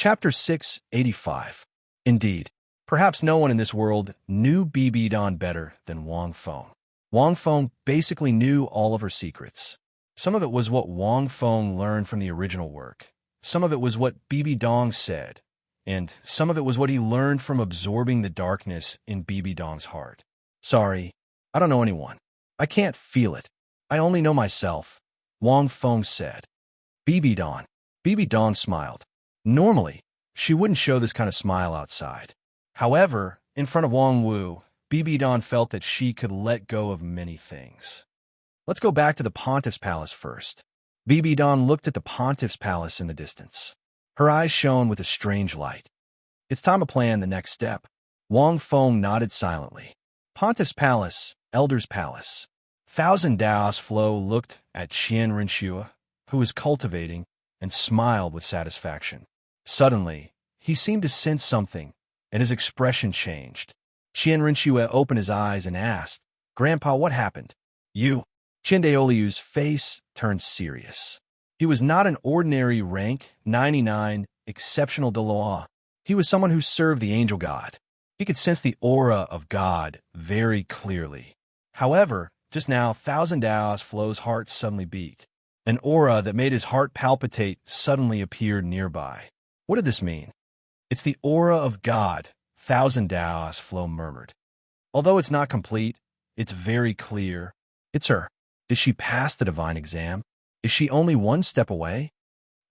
Chapter 685. Indeed, perhaps no one in this world knew Bibi Don better than Wang Feng. Wang Feng basically knew all of her secrets. Some of it was what Wang Feng learned from the original work. Some of it was what Bibi Dong said. And some of it was what he learned from absorbing the darkness in Bibi Dong's heart. Sorry, I don't know anyone. I can't feel it. I only know myself, Wang Feng said. Bibi Dong smiled. Normally, she wouldn't show this kind of smile outside. However, in front of Wang Wu, Bibi Dong felt that she could let go of many things. Let's go back to the Pontiff's Palace first. Bibi Dong looked at the Pontiff's Palace in the distance. Her eyes shone with a strange light. It's time to plan the next step. Wang Feng nodded silently. Pontiff's Palace, Elder's Palace. Thousand Daos Flo looked at Qian Rinxue, who was cultivating, and smiled with satisfaction. Suddenly, he seemed to sense something, and his expression changed. Qian Rinxue opened his eyes and asked, "Grandpa, what happened?" "You." Qian Daoliu's face turned serious. He was not an ordinary rank 99 exceptional Douluo. He was someone who served the angel god. He could sense the aura of God very clearly. However, just now, Thousand Daos Flo's heart suddenly beat. An aura that made his heart palpitate suddenly appeared nearby. What did this mean? "It's the aura of God," Thousand Daos Flo murmured. "Although it's not complete, it's very clear. It's her. Did she pass the divine exam? Is she only one step away?"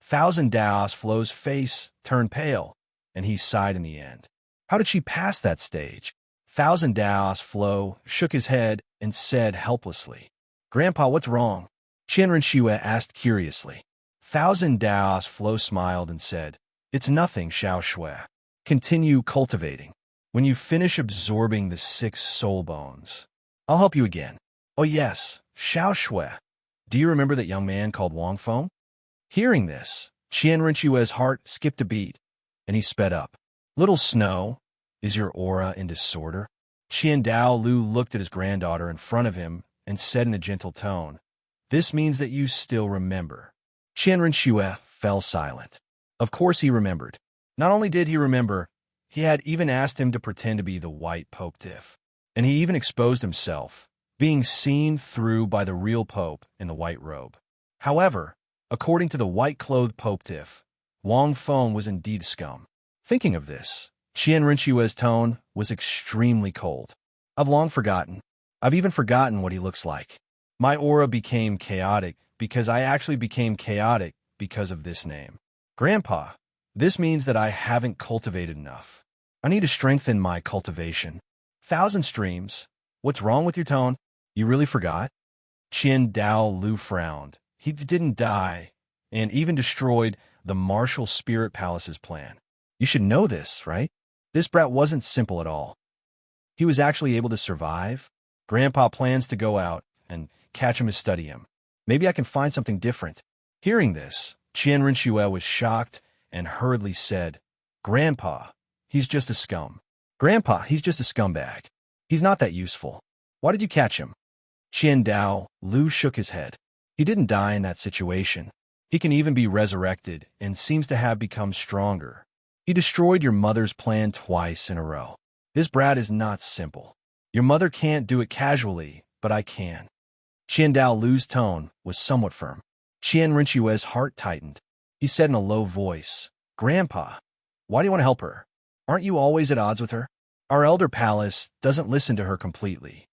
Thousand Daos Flo's face turned pale, and he sighed in the end. How did she pass that stage? Thousand Daos Flo shook his head and said helplessly, "Grandpa, what's wrong?" Qian Rinxue asked curiously. Thousand Daos Flo smiled and said, "It's nothing, Xiao Shui. Continue cultivating. When you finish absorbing the 6 soul bones, I'll help you again." "Oh yes, Xiao Shui. Do you remember that young man called Wang Feng?" Hearing this, Qian Rinxue's heart skipped a beat, and he sped up. "Little Snow, is your aura in disorder?" Qian Dalu looked at his granddaughter in front of him and said in a gentle tone, "This means that you still remember." Qian Rinxue fell silent. Of course he remembered. Not only did he remember, he had even asked him to pretend to be the white Pope Tiff. And he even exposed himself, being seen through by the real Pope in the white robe. However, according to the white-clothed Pope Tiff, Wang Feng was indeed scum. Thinking of this, Qian Rinxue's tone was extremely cold. "I've long forgotten. I've even forgotten what he looks like. My aura became chaotic because I actually became chaotic because of this name. Grandpa, this means that I haven't cultivated enough. I need to strengthen my cultivation." "Thousand Streams, what's wrong with your tone? You really forgot?" Qian Dao Lu frowned. He didn't die, and even destroyed the Martial Spirit Palace's plan. You should know this, right? This brat wasn't simple at all. He was actually able to survive. Grandpa plans to go out and catch him and study him. Maybe I can find something different. Hearing this, Qian Rinxue was shocked and hurriedly said, "Grandpa, he's just a scum. Grandpa, he's just a scumbag. He's not that useful. Why did you catch him?" Qian Dao Lu shook his head. "He didn't die in that situation. He can even be resurrected and seems to have become stronger. He destroyed your mother's plan twice in a row. This brat is not simple. Your mother can't do it casually, but I can." Qian Dao Lu's tone was somewhat firm. Qian Rinxue's heart tightened. He said in a low voice, "Grandpa, why do you want to help her? Aren't you always at odds with her? Our elder palace doesn't listen to her completely."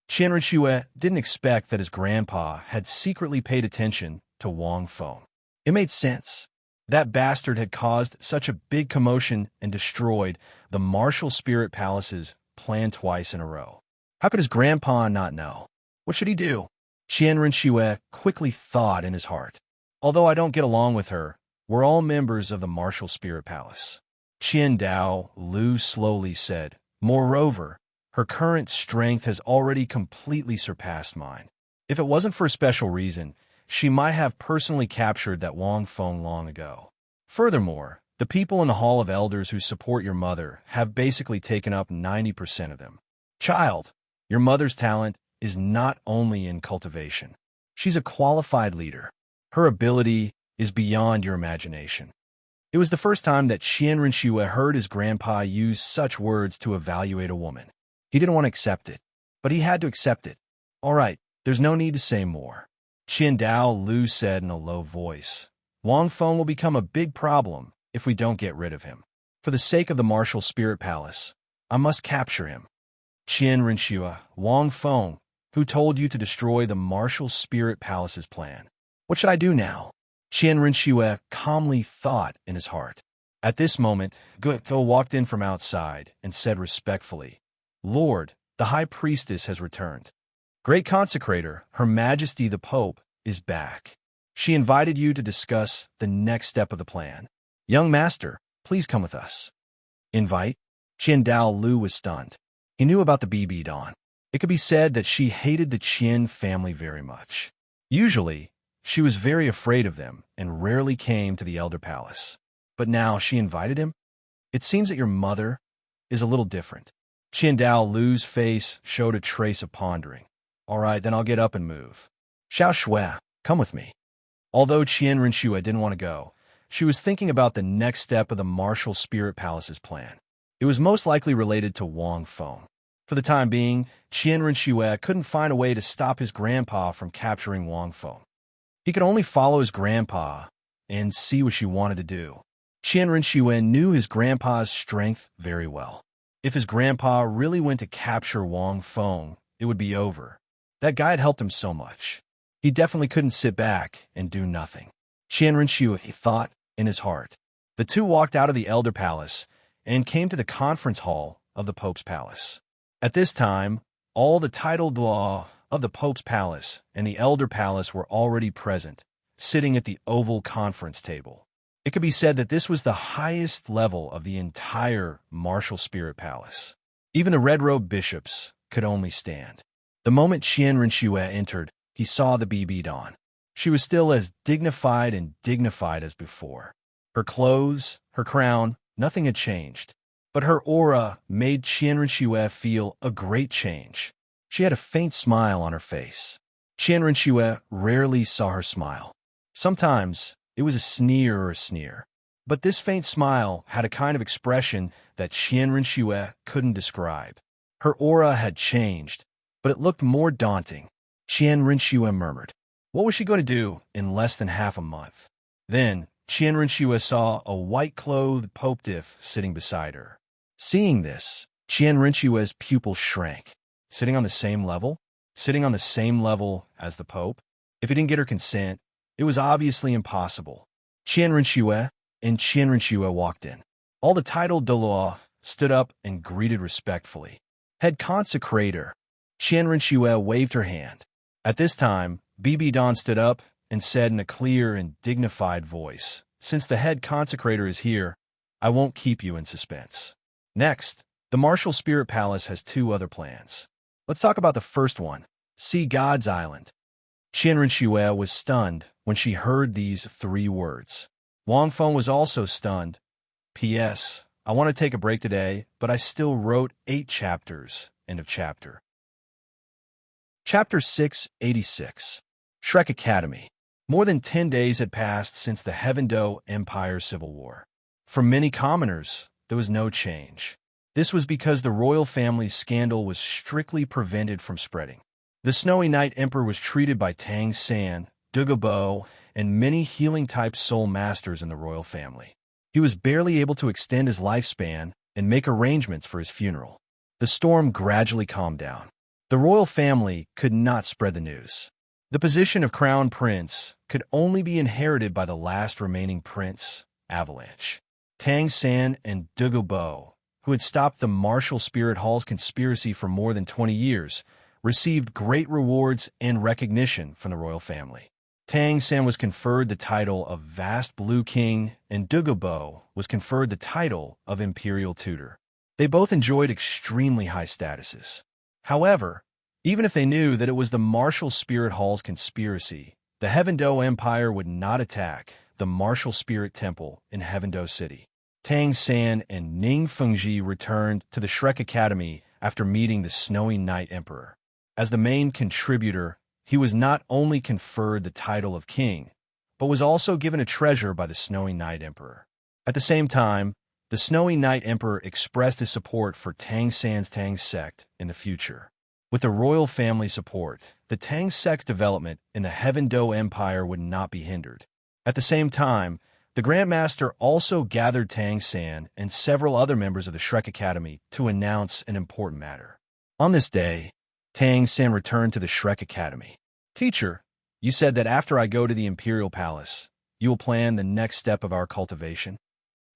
Qian Rinxue didn't expect that his grandpa had secretly paid attention to Wang Feng. It made sense. That bastard had caused such a big commotion and destroyed the Martial Spirit Palace's plan twice in a row. How could his grandpa not know? What should he do? Qian Rinxue quickly thought in his heart. "Although I don't get along with her, we're all members of the Martial Spirit Palace." Qian Dao Lu slowly said, "Moreover, her current strength has already completely surpassed mine. If it wasn't for a special reason, she might have personally captured that Wang Feng long ago. Furthermore, the people in the Hall of Elders who support your mother have basically taken up 90% of them. Child, your mother's talent is not only in cultivation. She's a qualified leader. Her ability is beyond your imagination. It was the first time that Qian Rinxue heard his grandpa use such words to evaluate a woman. He didn't want to accept it, but he had to accept it. All right, there's no need to say more. Qian Dalu said in a low voice. Wang Feng will become a big problem if we don't get rid of him. For the sake of the martial spirit palace, I must capture him. Qian Rinxue, Wang Feng, who told you to destroy the martial spirit palace's plan? What should I do now? Qian Rinxue calmly thought in his heart. At this moment, Guo walked in from outside and said respectfully, Lord, the High Priestess has returned. Great Consecrator, Her Majesty the Pope, is back. She invited you to discuss the next step of the plan. Young master, please come with us. Invite? Qian Dalu was stunned. He knew about the BB Dawn. It could be said that she hated the Qian family very much. Usually, she was very afraid of them and rarely came to the Elder Palace. But now she invited him? It seems that your mother is a little different. Qian Dalu's face showed a trace of pondering. All right, then I'll get up and move. Xiao Shui, come with me. Although Qian Rinxue didn't want to go, she was thinking about the next step of the Martial Spirit Palace's plan. It was most likely related to Wang Feng. For the time being, Qian Rinxue couldn't find a way to stop his grandpa from capturing Wang Feng. He could only follow his grandpa and see what she wanted to do. Qian Rinxue knew his grandpa's strength very well. If his grandpa really went to capture Wang Feng, it would be over. That guy had helped him so much. He definitely couldn't sit back and do nothing. Qian Rinxue, he thought in his heart. The two walked out of the Elder Palace and came to the conference hall of the Pope's Palace. At this time, all the titled law of the Pope's Palace and the Elder Palace were already present, sitting at the oval conference table. It could be said that this was the highest level of the entire Martial Spirit Palace. Even the red-robed bishops could only stand. The moment Qian Rinxue entered, he saw the BB Dawn. She was still as dignified as before. Her clothes, her crown, nothing had changed. But her aura made Qian Rinxue feel a great change. She had a faint smile on her face. Qian Rinxue rarely saw her smile. Sometimes it was a sneer or a sneer. But this faint smile had a kind of expression that Qian Rinxue couldn't describe. Her aura had changed, but it looked more daunting. Qian Rinxue murmured. What was she going to do in less than half a month? Then, Qian Rinxue saw a white-clothed Pope Diff sitting beside her. Seeing this, Qian Rinxue's pupil shrank. Sitting on the same level? Sitting on the same level as the Pope? If he didn't get her consent, it was obviously impossible. Qian Rinxue walked in. All the titled Douluo stood up and greeted respectfully. Head Consecrator. Qian Rinxue waved her hand. At this time, BB Dawn stood up and said in a clear and dignified voice, Since the head consecrator is here, I won't keep you in suspense. Next, the Martial Spirit Palace has two other plans. Let's talk about the first one, See God's Island. Qian Rinxue was stunned when she heard these three words. Wang Feng was also stunned. P.S. I want to take a break today, but I still wrote 8 chapters. End of chapter. Chapter 686. Shrek Academy. More than 10 days had passed since the Heavendo Empire Civil War. For many commoners, there was no change. This was because the royal family's scandal was strictly prevented from spreading. The Snowy Night Emperor was treated by Tang San, Douluo, and many healing-type soul masters in the royal family. He was barely able to extend his lifespan and make arrangements for his funeral. The storm gradually calmed down. The royal family could not spread the news. The position of crown prince could only be inherited by the last remaining prince, Avalanche. Tang San and Douluo, who had stopped the Martial Spirit Hall's conspiracy for more than 20 years, received great rewards and recognition from the royal family. Tang San was conferred the title of Vast Blue King, and Douluo was conferred the title of Imperial Tutor. They both enjoyed extremely high statuses. However, even if they knew that it was the Martial Spirit Hall's conspiracy, the Heavendo Empire would not attack the Martial Spirit Temple in Heavendo City. Tang San and Ning Fengji returned to the Shrek Academy after meeting the Snowy Night Emperor. As the main contributor, he was not only conferred the title of king, but was also given a treasure by the Snowy Night Emperor. At the same time, the Snowy Night Emperor expressed his support for Tang San's Tang sect in the future. With the royal family support, the Tang sect's development in the Heaven Do Empire would not be hindered. At the same time, the Grand Master also gathered Tang San and several other members of the Shrek Academy to announce an important matter. On this day, Tang San returned to the Shrek Academy. Teacher, you said that after I go to the Imperial Palace, you will plan the next step of our cultivation?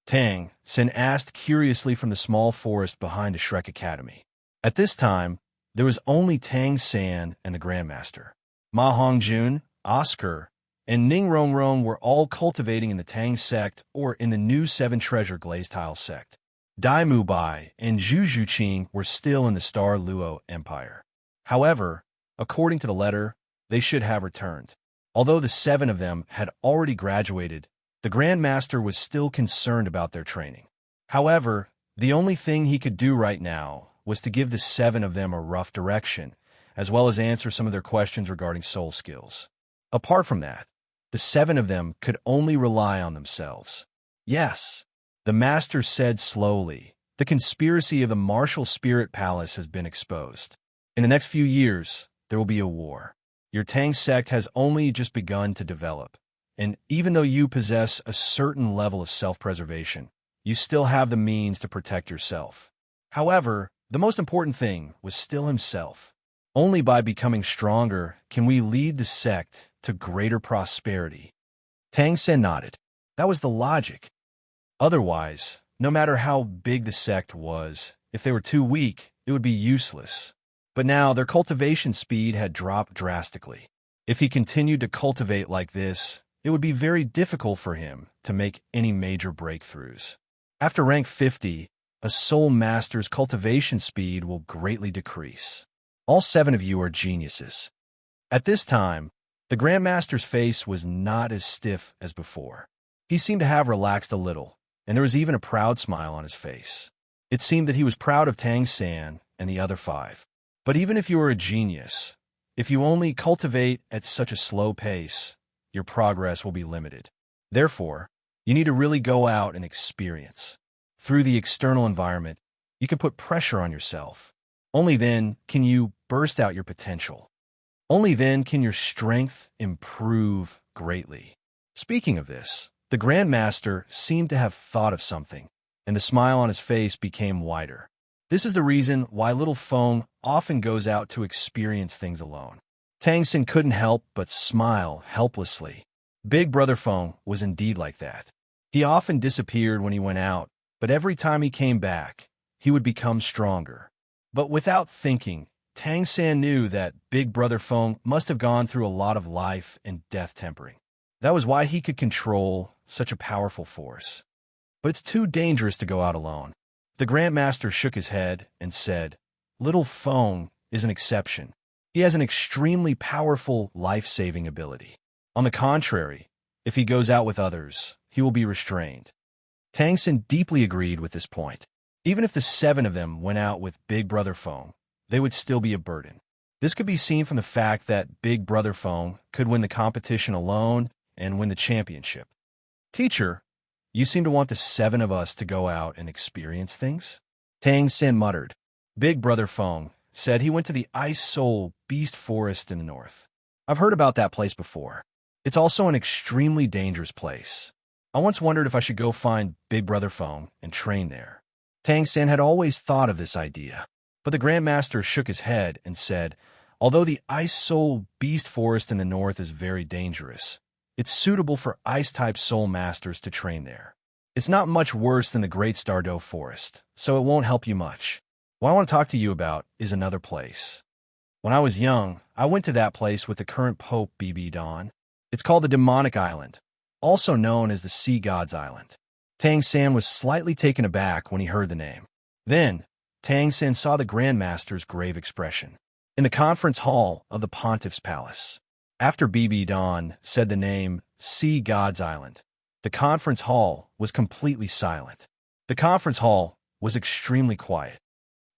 Tang San asked curiously from the small forest behind the Shrek Academy. At this time, there was only Tang San and the Grandmaster. Ma Hongjun, Oscar, and Ning Rongrong were all cultivating in the Tang sect or in the new Seven Treasure Glazed Tile sect. Dai Mubai and Zhu Zhuqing were still in the Star Luo Empire. However, according to the letter, they should have returned. Although the 7 of them had already graduated, the Grand Master was still concerned about their training. However, the only thing he could do right now was to give the 7 of them a rough direction, as well as answer some of their questions regarding soul skills. Apart from that, the 7 of them could only rely on themselves. Yes, the Master said slowly, the conspiracy of the Martial Spirit Palace has been exposed. In the next few years, there will be a war. Your Tang sect has only just begun to develop, and even though you possess a certain level of self-preservation, you still have the means to protect yourself. However, the most important thing was still himself. Only by becoming stronger can we lead the sect to greater prosperity. Tang San nodded. That was the logic. Otherwise, no matter how big the sect was, if they were too weak, it would be useless. But now their cultivation speed had dropped drastically. If he continued to cultivate like this, it would be very difficult for him to make any major breakthroughs. After rank 50, a Soul Master's cultivation speed will greatly decrease. All 7 of you are geniuses. At this time, the Grand Master's face was not as stiff as before. He seemed to have relaxed a little, and there was even a proud smile on his face. It seemed that he was proud of Tang San and the other 5. But even if you are a genius, if you only cultivate at such a slow pace, your progress will be limited. Therefore, you need to really go out and experience. Through the external environment, you can put pressure on yourself. Only then can you burst out your potential. Only then can your strength improve greatly. Speaking of this, the Grand Master seemed to have thought of something, and the smile on his face became wider. This is the reason why little Feng often goes out to experience things alone. Tang San couldn't help but smile helplessly. Big Brother Feng was indeed like that. He often disappeared when he went out, but every time he came back, he would become stronger. But without thinking, Tang San knew that Big Brother Feng must have gone through a lot of life and death tempering. That was why he could control such a powerful force. But it's too dangerous to go out alone. The Grand Master shook his head and said, Little Feng is an exception. He has an extremely powerful life-saving ability. On the contrary, if he goes out with others, he will be restrained. Tang San deeply agreed with this point. Even if the 7 of them went out with Big Brother Feng, they would still be a burden. This could be seen from the fact that Big Brother Feng could win the competition alone and win the championship. Teacher, you seem to want the 7 of us to go out and experience things? Tang San muttered. Big Brother Feng said he went to the Ice Soul Beast Forest in the north. I've heard about that place before. It's also an extremely dangerous place. I once wondered if I should go find Big Brother Feng and train there. Tang San had always thought of this idea, but the Grand Master shook his head and said, although the Ice Soul Beast Forest in the north is very dangerous, it's suitable for Ice-type Soul Masters to train there. It's not much worse than the Great Stardow Forest, so it won't help you much. What I want to talk to you about is another place. When I was young, I went to that place with the current Pope BB Don. It's called the Demonic Island, also known as the Sea God's Island. Tang San was slightly taken aback when he heard the name. Then, Tang San saw the Grand Master's grave expression in the conference hall of the Pontiff's Palace. After BB Don said the name Sea God's Island, the conference hall was completely silent. The conference hall was extremely quiet.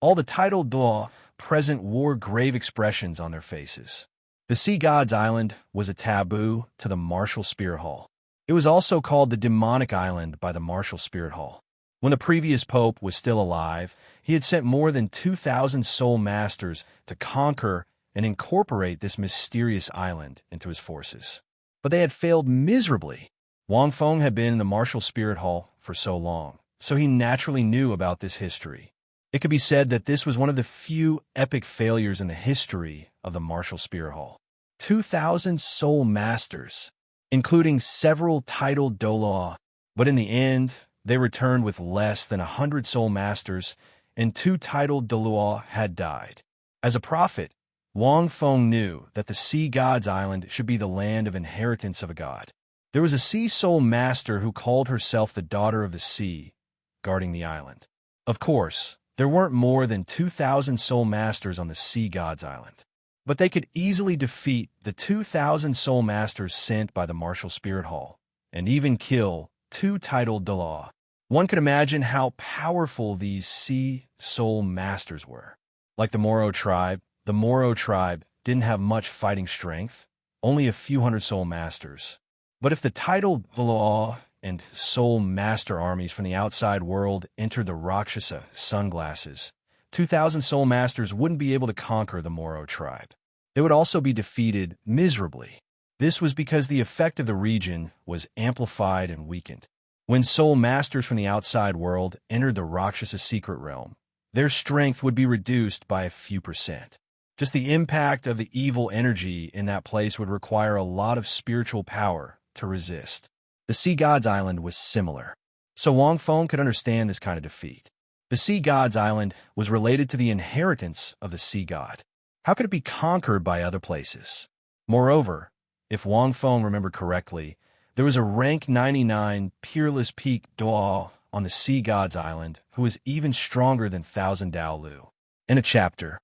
All the titled Douluo present wore grave expressions on their faces. The Sea God's Island was a taboo to the Martial Spear Hall. It was also called the Demonic Island by the Martial Spirit Hall. When the previous pope was still alive, he had sent more than 2,000 soul masters to conquer and incorporate this mysterious island into his forces. But they had failed miserably. Wang Feng had been in the Martial Spirit Hall for so long, so he naturally knew about this history. It could be said that this was one of the few epic failures in the history of the Martial Spirit Hall. 2,000 soul masters, including several titled Douluo, but in the end, they returned with less than 100 soul masters, and 2 titled Dalu had died. As a prophet, Wang Feng knew that the Sea God's Island should be the land of inheritance of a god. There was a sea soul master who called herself the Daughter of the Sea, guarding the island. Of course, there weren't more than 2,000 soul masters on the Sea God's Island, but they could easily defeat the 2,000 soul masters sent by the Martial Spirit Hall, and even kill 2 titled Dalu. One could imagine how powerful these sea soul masters were. Like the Moro tribe didn't have much fighting strength, only a few hundred soul masters. But if the titled Dalu and soul master armies from the outside world entered the Rakshasa sunglasses, 2,000 soul masters wouldn't be able to conquer the Moro tribe. They would also be defeated miserably. This was because the effect of the region was amplified and weakened. When soul masters from the outside world entered the Rakshasa secret realm, their strength would be reduced by a few percent. Just the impact of the evil energy in that place would require a lot of spiritual power to resist. The Sea God's Island was similar, so Wang Feng could understand this kind of defeat. The Sea God's Island was related to the inheritance of the Sea God. How could it be conquered by other places? Moreover, if Wang Feng remembered correctly, there was a rank 99 peerless peak Douluo on the Sea God's Island who was even stronger than 1,000 Dalu. In a chapter.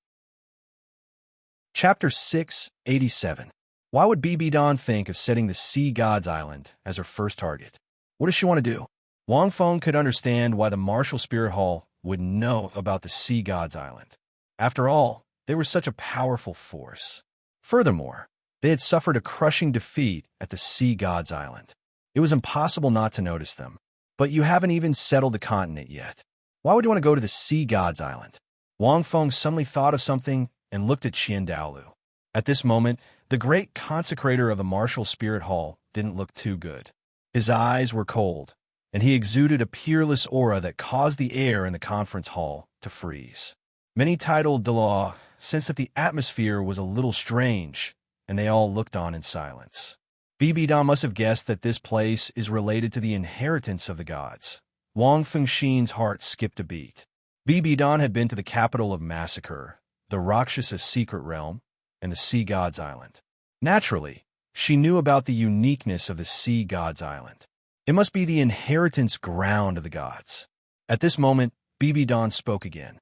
Chapter 687. Why would BB Dawn think of setting the Sea God's Island as her first target? What does she want to do? Wang Feng could understand why the Martial Spirit Hall would know about the Sea God's Island. After all, they were such a powerful force. Furthermore, they had suffered a crushing defeat at the Sea God's Island. It was impossible not to notice them. But you haven't even settled the continent yet. Why would you want to go to the Sea God's Island? Wang Feng suddenly thought of something and looked at Qian Dalu. At this moment, the great consecrator of the Martial Spirit Hall didn't look too good. His eyes were cold, and he exuded a peerless aura that caused the air in the conference hall to freeze. Many titled Dalu sensed that the atmosphere was a little strange, and they all looked on in silence. BB Dawn must have guessed that this place is related to the inheritance of the gods. Wang Fengxin's heart skipped a beat. BB Dawn had been to the capital of Massacre, the Rakshasa secret realm, and the Sea God's Island. Naturally, she knew about the uniqueness of the Sea God's Island. It must be the inheritance ground of the gods. At this moment, BB Dawn spoke again.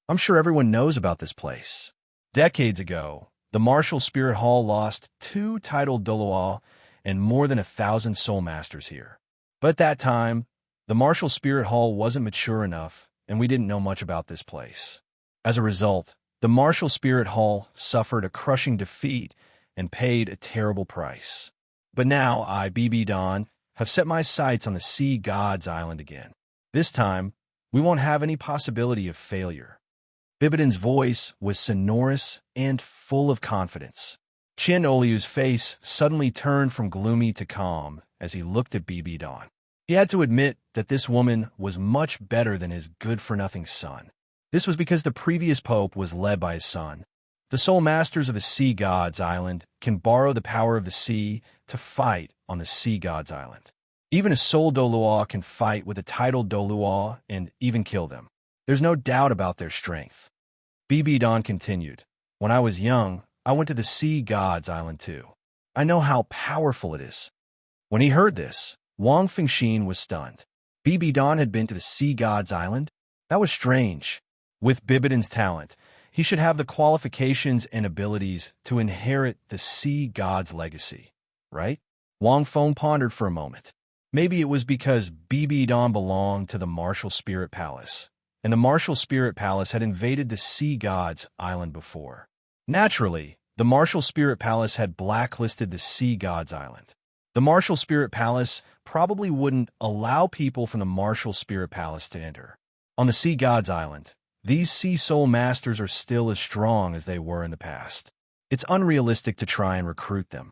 I'm sure everyone knows about this place. Decades ago, the Martial Spirit Hall lost 2 titled Douluo and more than 1,000 soul masters here. But at that time, the Martial Spirit Hall wasn't mature enough, and we didn't know much about this place. As a result, the Martial Spirit Hall suffered a crushing defeat and paid a terrible price. But now I, BB Dawn, have set my sights on the Sea God's Island again. This time, we won't have any possibility of failure. Bibidan's voice was sonorous and full of confidence. Qian Oliu's face suddenly turned from gloomy to calm as he looked at BB Dawn. He had to admit that this woman was much better than his good-for-nothing son. This was because the previous pope was led by his son. The soul masters of the Sea God's Island can borrow the power of the sea to fight on the Sea God's Island. Even a soul Douluo can fight with a titled Douluo and even kill them. There's no doubt about their strength. BB Dawn continued, When I was young, I went to the Sea God's Island too. I know how powerful it is. When he heard this, Wang Fengxin was stunned. BB Dawn had been to the Sea God's Island? That was strange. With Bibidan's talent, he should have the qualifications and abilities to inherit the Sea God's legacy, right? Wang Feng pondered for a moment. Maybe it was because BB Dawn belonged to the Martial Spirit Palace, and the Martial Spirit Palace had invaded the Sea God's Island before. Naturally, the Martial Spirit Palace had blacklisted the Sea God's Island. The Martial Spirit Palace probably wouldn't allow people from the Martial Spirit Palace to enter. On the Sea Gods Island, these Sea Soul Masters are still as strong as they were in the past. It's unrealistic to try and recruit them.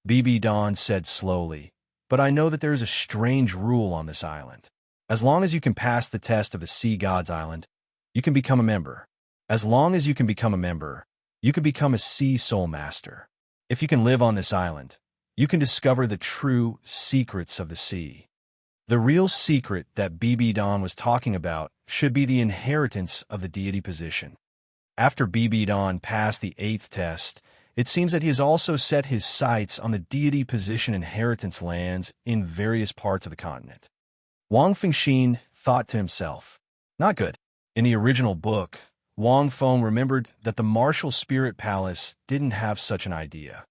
BB Dawn said slowly, but I know that there is a strange rule on this island. As long as you can pass the test of the Sea Gods Island, you can become a member. As long as you can become a member, you can become a Sea Soul Master. If you can live on this island, you can discover the true secrets of the sea. The real secret that BB Dawn was talking about should be the inheritance of the deity position. After BB Dawn passed the 8th test, it seems that he has also set his sights on the deity position inheritance lands in various parts of the continent. Wang Fengxin thought to himself, not good. In the original book, Wang Feng remembered that the Martial Spirit Palace didn't have such an idea.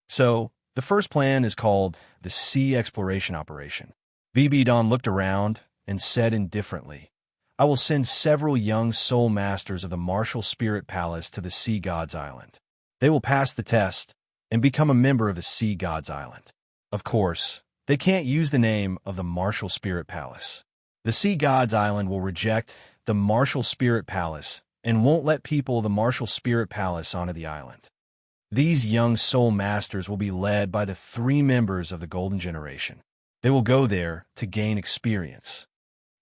So, the first plan is called the Sea Exploration Operation. BB Dawn looked around and said indifferently, I will send several young soul masters of the Martial Spirit Palace to the Sea Gods Island. They will pass the test and become a member of the Sea Gods Island. Of course, they can't use the name of the Martial Spirit Palace. The Sea Gods Island will reject the Martial Spirit Palace and won't let people of the Martial Spirit Palace onto the island. These young soul masters will be led by the 3 members of the Golden Generation. They will go there to gain experience.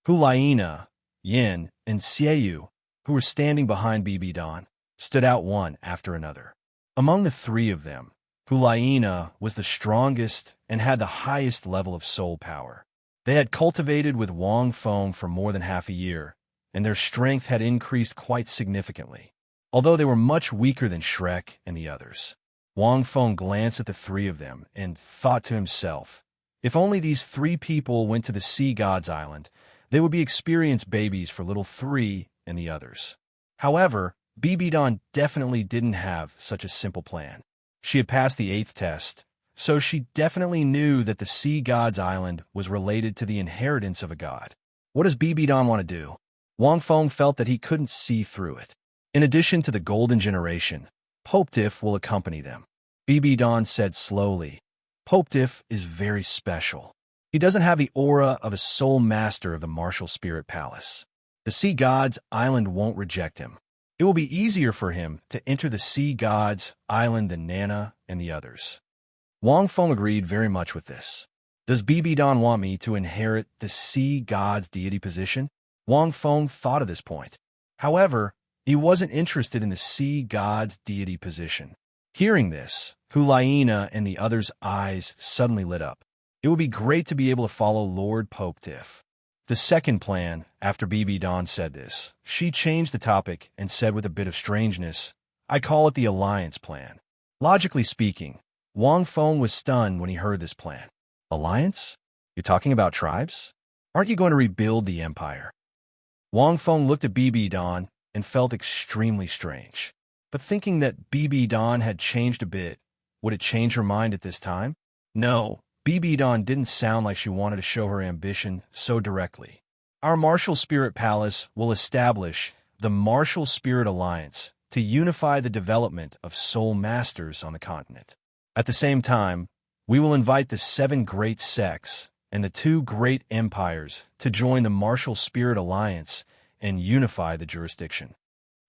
Hulaina, Yin, and Xiaoyu, who were standing behind BB Dawn, stood out one after another. Among the 3 of them, Hulaina was the strongest and had the highest level of soul power. They had cultivated with Wang Feng for more than half a year, and their strength had increased quite significantly, although they were much weaker than Shrek and the others. Wang Feng glanced at the 3 of them and thought to himself, if only these 3 people went to the Sea Gods Island, they would be experienced babies for little 3 and the others. However, BB Dawn definitely didn't have such a simple plan. She had passed the 8th test, so she definitely knew that the Sea Gods Island was related to the inheritance of a god. What does BB Dawn want to do? Wang Feng felt that he couldn't see through it. In addition to the Golden Generation, Pope Diff will accompany them. BB Dawn said slowly, Pope Diff is very special. He doesn't have the aura of a soul master of the Martial Spirit Palace. The Sea Gods Island won't reject him. It will be easier for him to enter the Sea Gods Island than Nana and the others. Wang Feng agreed very much with this. Does BB Dawn want me to inherit the Sea Gods deity position? Wang Feng thought of this point. However, he wasn't interested in the Sea Gods deity position. Hearing this, Hulaina and the others' eyes suddenly lit up. It would be great to be able to follow Lord Pope Diff. The second plan, after BB Dawn said this, she changed the topic and said with a bit of strangeness, I call it the Alliance Plan. Logically speaking, Wang Feng was stunned when he heard this plan. Alliance? You're talking about tribes? Aren't you going to rebuild the empire? Wang Feng looked at BB Dawn and felt extremely strange. But thinking that BB Dawn had changed a bit, would it change her mind at this time? No. BB Dawn didn't sound like she wanted to show her ambition so directly. Our Martial Spirit Palace will establish the Martial Spirit Alliance to unify the development of soul masters on the continent. At the same time, we will invite the 7 great sects and the 2 great empires to join the Martial Spirit Alliance and unify the jurisdiction.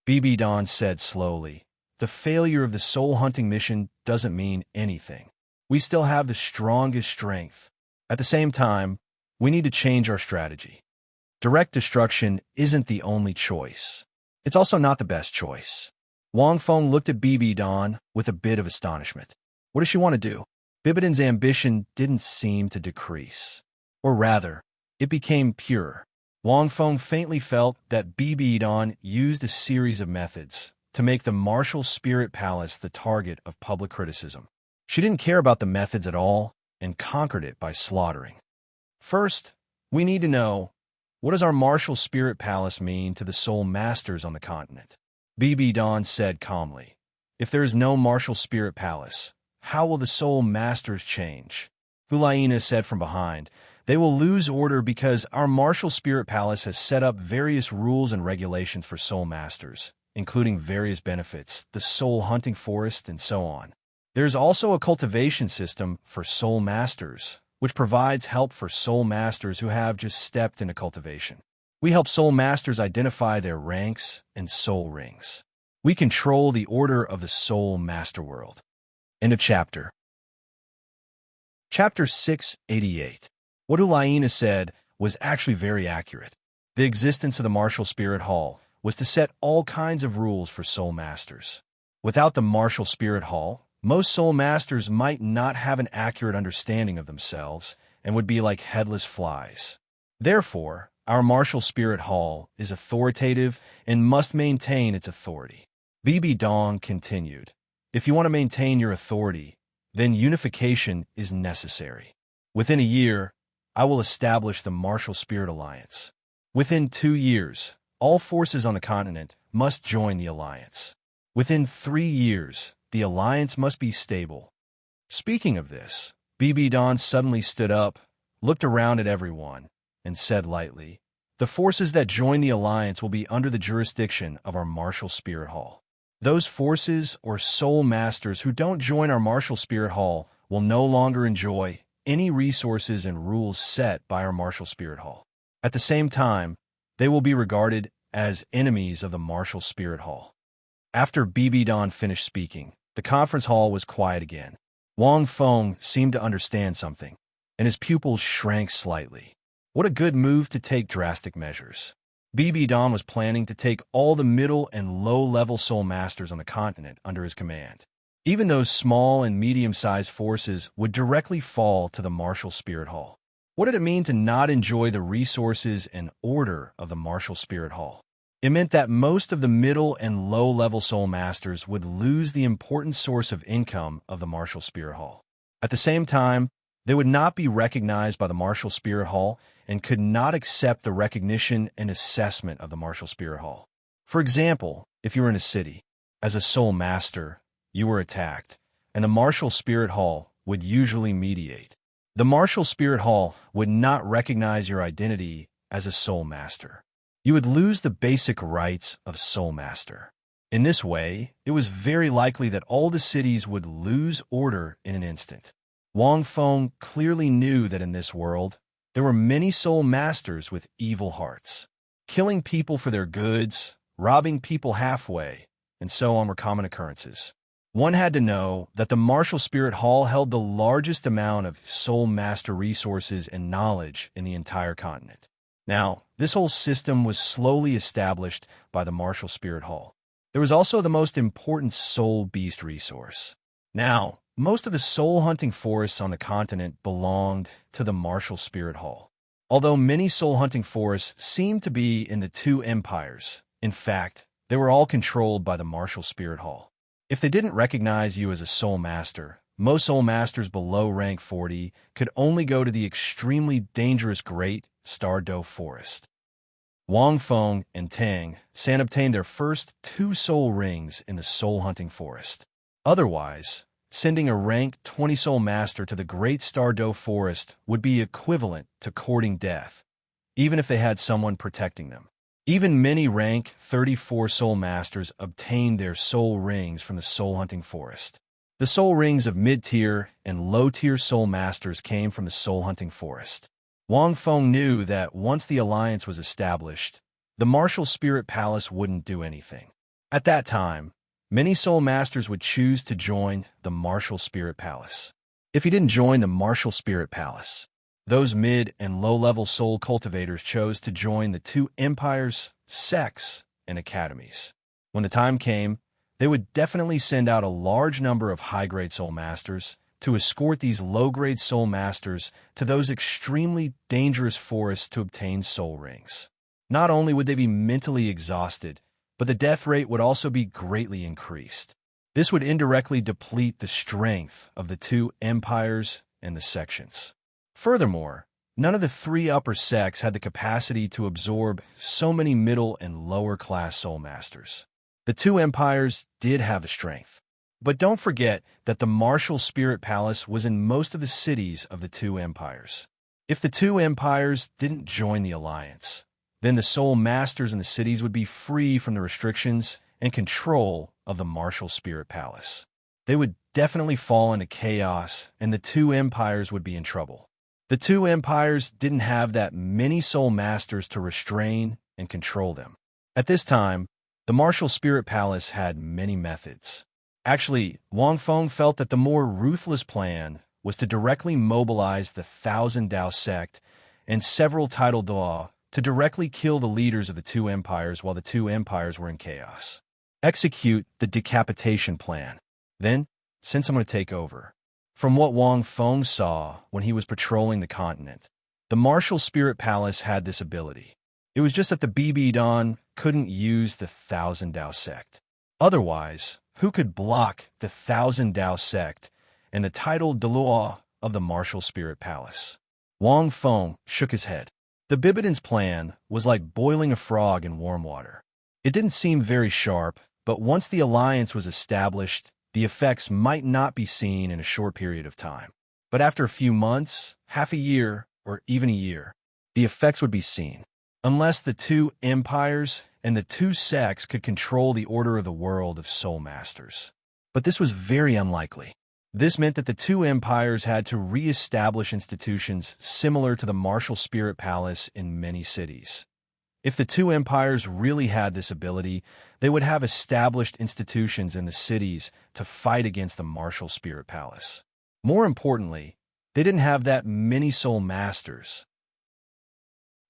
BB Dawn said slowly, the failure of the soul hunting mission doesn't mean anything. We still have the strongest strength. At the same time, we need to change our strategy. Direct destruction isn't the only choice. It's also not the best choice. Wang Feng looked at BB Dawn with a bit of astonishment. What does she want to do? Bibidan's ambition didn't seem to decrease. Or rather, it became purer. Wang Feng faintly felt that BB Dawn used a series of methods to make the Martial Spirit Palace the target of public criticism. She didn't care about the methods at all and conquered it by slaughtering. First, we need to know, what does our Martial Spirit Palace mean to the soul masters on the continent? BB Dawn said calmly, if there is no Martial Spirit Palace, how will the soul masters change? Hulaina said from behind, they will lose order because our Martial Spirit Palace has set up various rules and regulations for soul masters, including various benefits, the soul hunting forest, and so on. There's also a cultivation system for soul masters, which provides help for soul masters who have just stepped into cultivation. We help soul masters identify their ranks and soul rings. We control the order of the soul master world. End of chapter. Chapter 688. What Ulaina said was actually very accurate. The existence of the martial spirit hall was to set all kinds of rules for soul masters. Without the martial spirit hall, most soul masters might not have an accurate understanding of themselves and would be like headless flies. Therefore, our martial spirit hall is authoritative and must maintain its authority. BB Dong continued, if you want to maintain your authority, then unification is necessary. Within a year, I will establish the Martial Spirit Alliance. Within 2 years, all forces on the continent must join the alliance. Within 3 years, the alliance must be stable. Speaking of this, BB Don suddenly stood up, looked around at everyone, and said lightly, the forces that join the alliance will be under the jurisdiction of our Martial Spirit Hall. Those forces or soul masters who don't join our Martial Spirit Hall will no longer enjoy any resources and rules set by our Martial Spirit Hall. At the same time, they will be regarded as enemies of the Martial Spirit Hall. After BB Don finished speaking, the conference hall was quiet again. Wang Feng seemed to understand something, and his pupils shrank slightly. What a good move to take drastic measures. BB Don was planning to take all the middle and low-level soul masters on the continent under his command. Even those small and medium-sized forces would directly fall to the Martial Spirit Hall. What did it mean to not enjoy the resources and order of the Martial Spirit Hall? It meant that most of the middle and low-level soul masters would lose the important source of income of the Martial Spirit Hall. At the same time, they would not be recognized by the Martial Spirit Hall and could not accept the recognition and assessment of the Martial Spirit Hall. For example, if you were in a city, as a soul master, you were attacked, and the Martial Spirit Hall would usually mediate. The Martial Spirit Hall would not recognize your identity as a soul master. You would lose the basic rights of soul master. In this way, it was very likely that all the cities would lose order in an instant. Wang Feng clearly knew that in this world, there were many soul masters with evil hearts. Killing people for their goods, robbing people halfway, and so on were common occurrences. One had to know that the Martial Spirit Hall held the largest amount of soul master resources and knowledge in the entire continent. Now, this whole system was slowly established by the Martial Spirit Hall. There was also the most important soul beast resource. Now, most of the soul-hunting forests on the continent belonged to the Martial Spirit Hall. Although many soul-hunting forests seemed to be in the 2 empires, in fact, they were all controlled by the Martial Spirit Hall. If they didn't recognize you as a soul master, most soul masters below rank 40 could only go to the extremely dangerous Great Star Do Forest. Wang Feng and Tang San obtained their first 2 soul rings in the soul-hunting forest. Otherwise, sending a rank 20 soul master to the Great Star Do Forest would be equivalent to courting death, even if they had someone protecting them. Even many rank 34 soul masters obtained their soul rings from the soul-hunting forest. The soul rings of mid-tier and low-tier soul masters came from the soul-hunting forest. Wang Feng knew that once the alliance was established, the Martial Spirit Palace wouldn't do anything. At that time, many soul masters would choose to join the Martial Spirit Palace. If he didn't join the Martial Spirit Palace, those mid and low-level soul cultivators chose to join the 2 empires, sects, and academies. When the time came, they would definitely send out a large number of high-grade soul masters to escort these low-grade soul masters to those extremely dangerous forests to obtain soul rings. Not only would they be mentally exhausted, but the death rate would also be greatly increased. This would indirectly deplete the strength of the 2 empires and the sections. Furthermore, none of the 3 upper sects had the capacity to absorb so many middle and lower-class soul masters. The 2 empires did have the strength. But don't forget that the Martial Spirit Palace was in most of the cities of the 2 empires. If the 2 empires didn't join the alliance, then the soul masters in the cities would be free from the restrictions and control of the Martial Spirit Palace. They would definitely fall into chaos, and the two empires would be in trouble. The two empires didn't have that many soul masters to restrain and control them. At this time, the martial spirit palace had many methods. Actually, Wang Feng felt that the more ruthless plan was to directly mobilize the Thousand Dao sect and several titled Douluo to directly kill the leaders of the two empires while the two empires were in chaos. Execute the decapitation plan. Then, since I'm going to take over. From what Wang Feng saw when he was patrolling the continent, the martial spirit palace had this ability. It was just that the BB couldn't use the Thousand Dao sect. Otherwise, who could block the Thousand Dao sect and the titled Dalu of the martial spirit palace? Wang Feng shook his head. The Bibidon's plan was like boiling a frog in warm water. It didn't seem very sharp, but once the alliance was established, the effects might not be seen in a short period of time. But after a few months, half a year, or even a year, the effects would be seen. Unless the two empires and the two sects could control the order of the world of soul masters. But this was very unlikely. This meant that the two empires had to re-establish institutions similar to the martial spirit palace in many cities. If the two empires really had this ability, they would have established institutions in the cities to fight against the martial spirit palace. More importantly, they didn't have that many soul masters.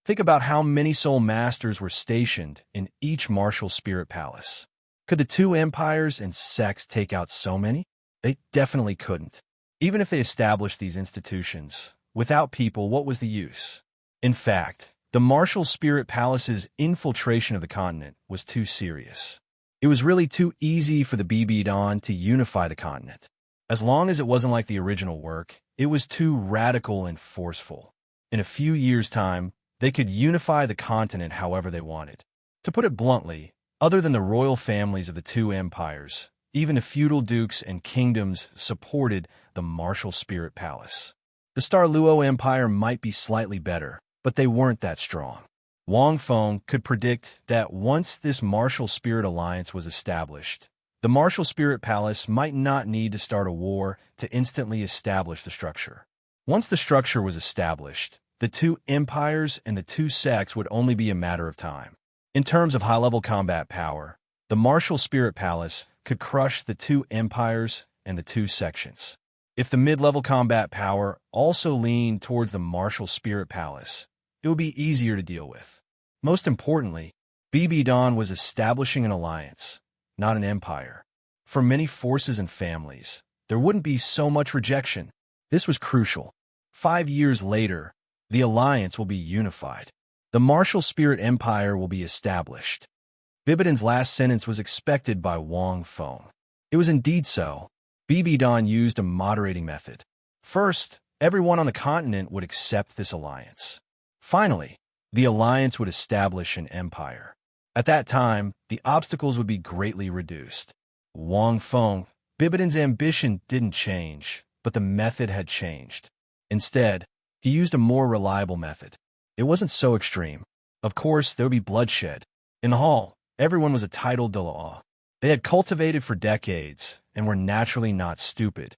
Think about how many soul masters were stationed in each martial spirit palace. Could the two empires and sects take out so many? They definitely couldn't. Even if they established these institutions, without people, what was the use? In fact, the martial spirit palace's infiltration of the continent was too serious. It was really too easy for the BB to unify the continent. As long as it wasn't like the original work, it was too radical and forceful. In a few years' time, they could unify the continent however they wanted. To put it bluntly, other than the royal families of the two empires, even the feudal dukes and kingdoms supported the martial spirit palace. The Douluo Empire might be slightly better, but they weren't that strong. Wang Feng could predict that once this martial spirit alliance was established, the martial spirit palace might not need to start a war to instantly establish the structure. Once the structure was established, the two empires and the two sects would only be a matter of time. In terms of high-level combat power, the martial spirit palace could crush the two empires and the two sections. If the mid-level combat power also leaned towards the martial spirit palace, it would be easier to deal with. Most importantly, BB was establishing an alliance, not an empire. For many forces and families, there wouldn't be so much rejection. This was crucial. 5 years later, the alliance will be unified. The martial spirit empire will be established. Bibidon's last sentence was expected by Wang Feng. It was indeed so. BB used a moderating method. First, everyone on the continent would accept this alliance. Finally, the alliance would establish an empire. At that time, the obstacles would be greatly reduced. Wang Feng, Bibidon's ambition didn't change, but the method had changed. Instead, he used a more reliable method. It wasn't so extreme. Of course, there would be bloodshed. In the hall, everyone was a titled Douluo. They had cultivated for decades and were naturally not stupid.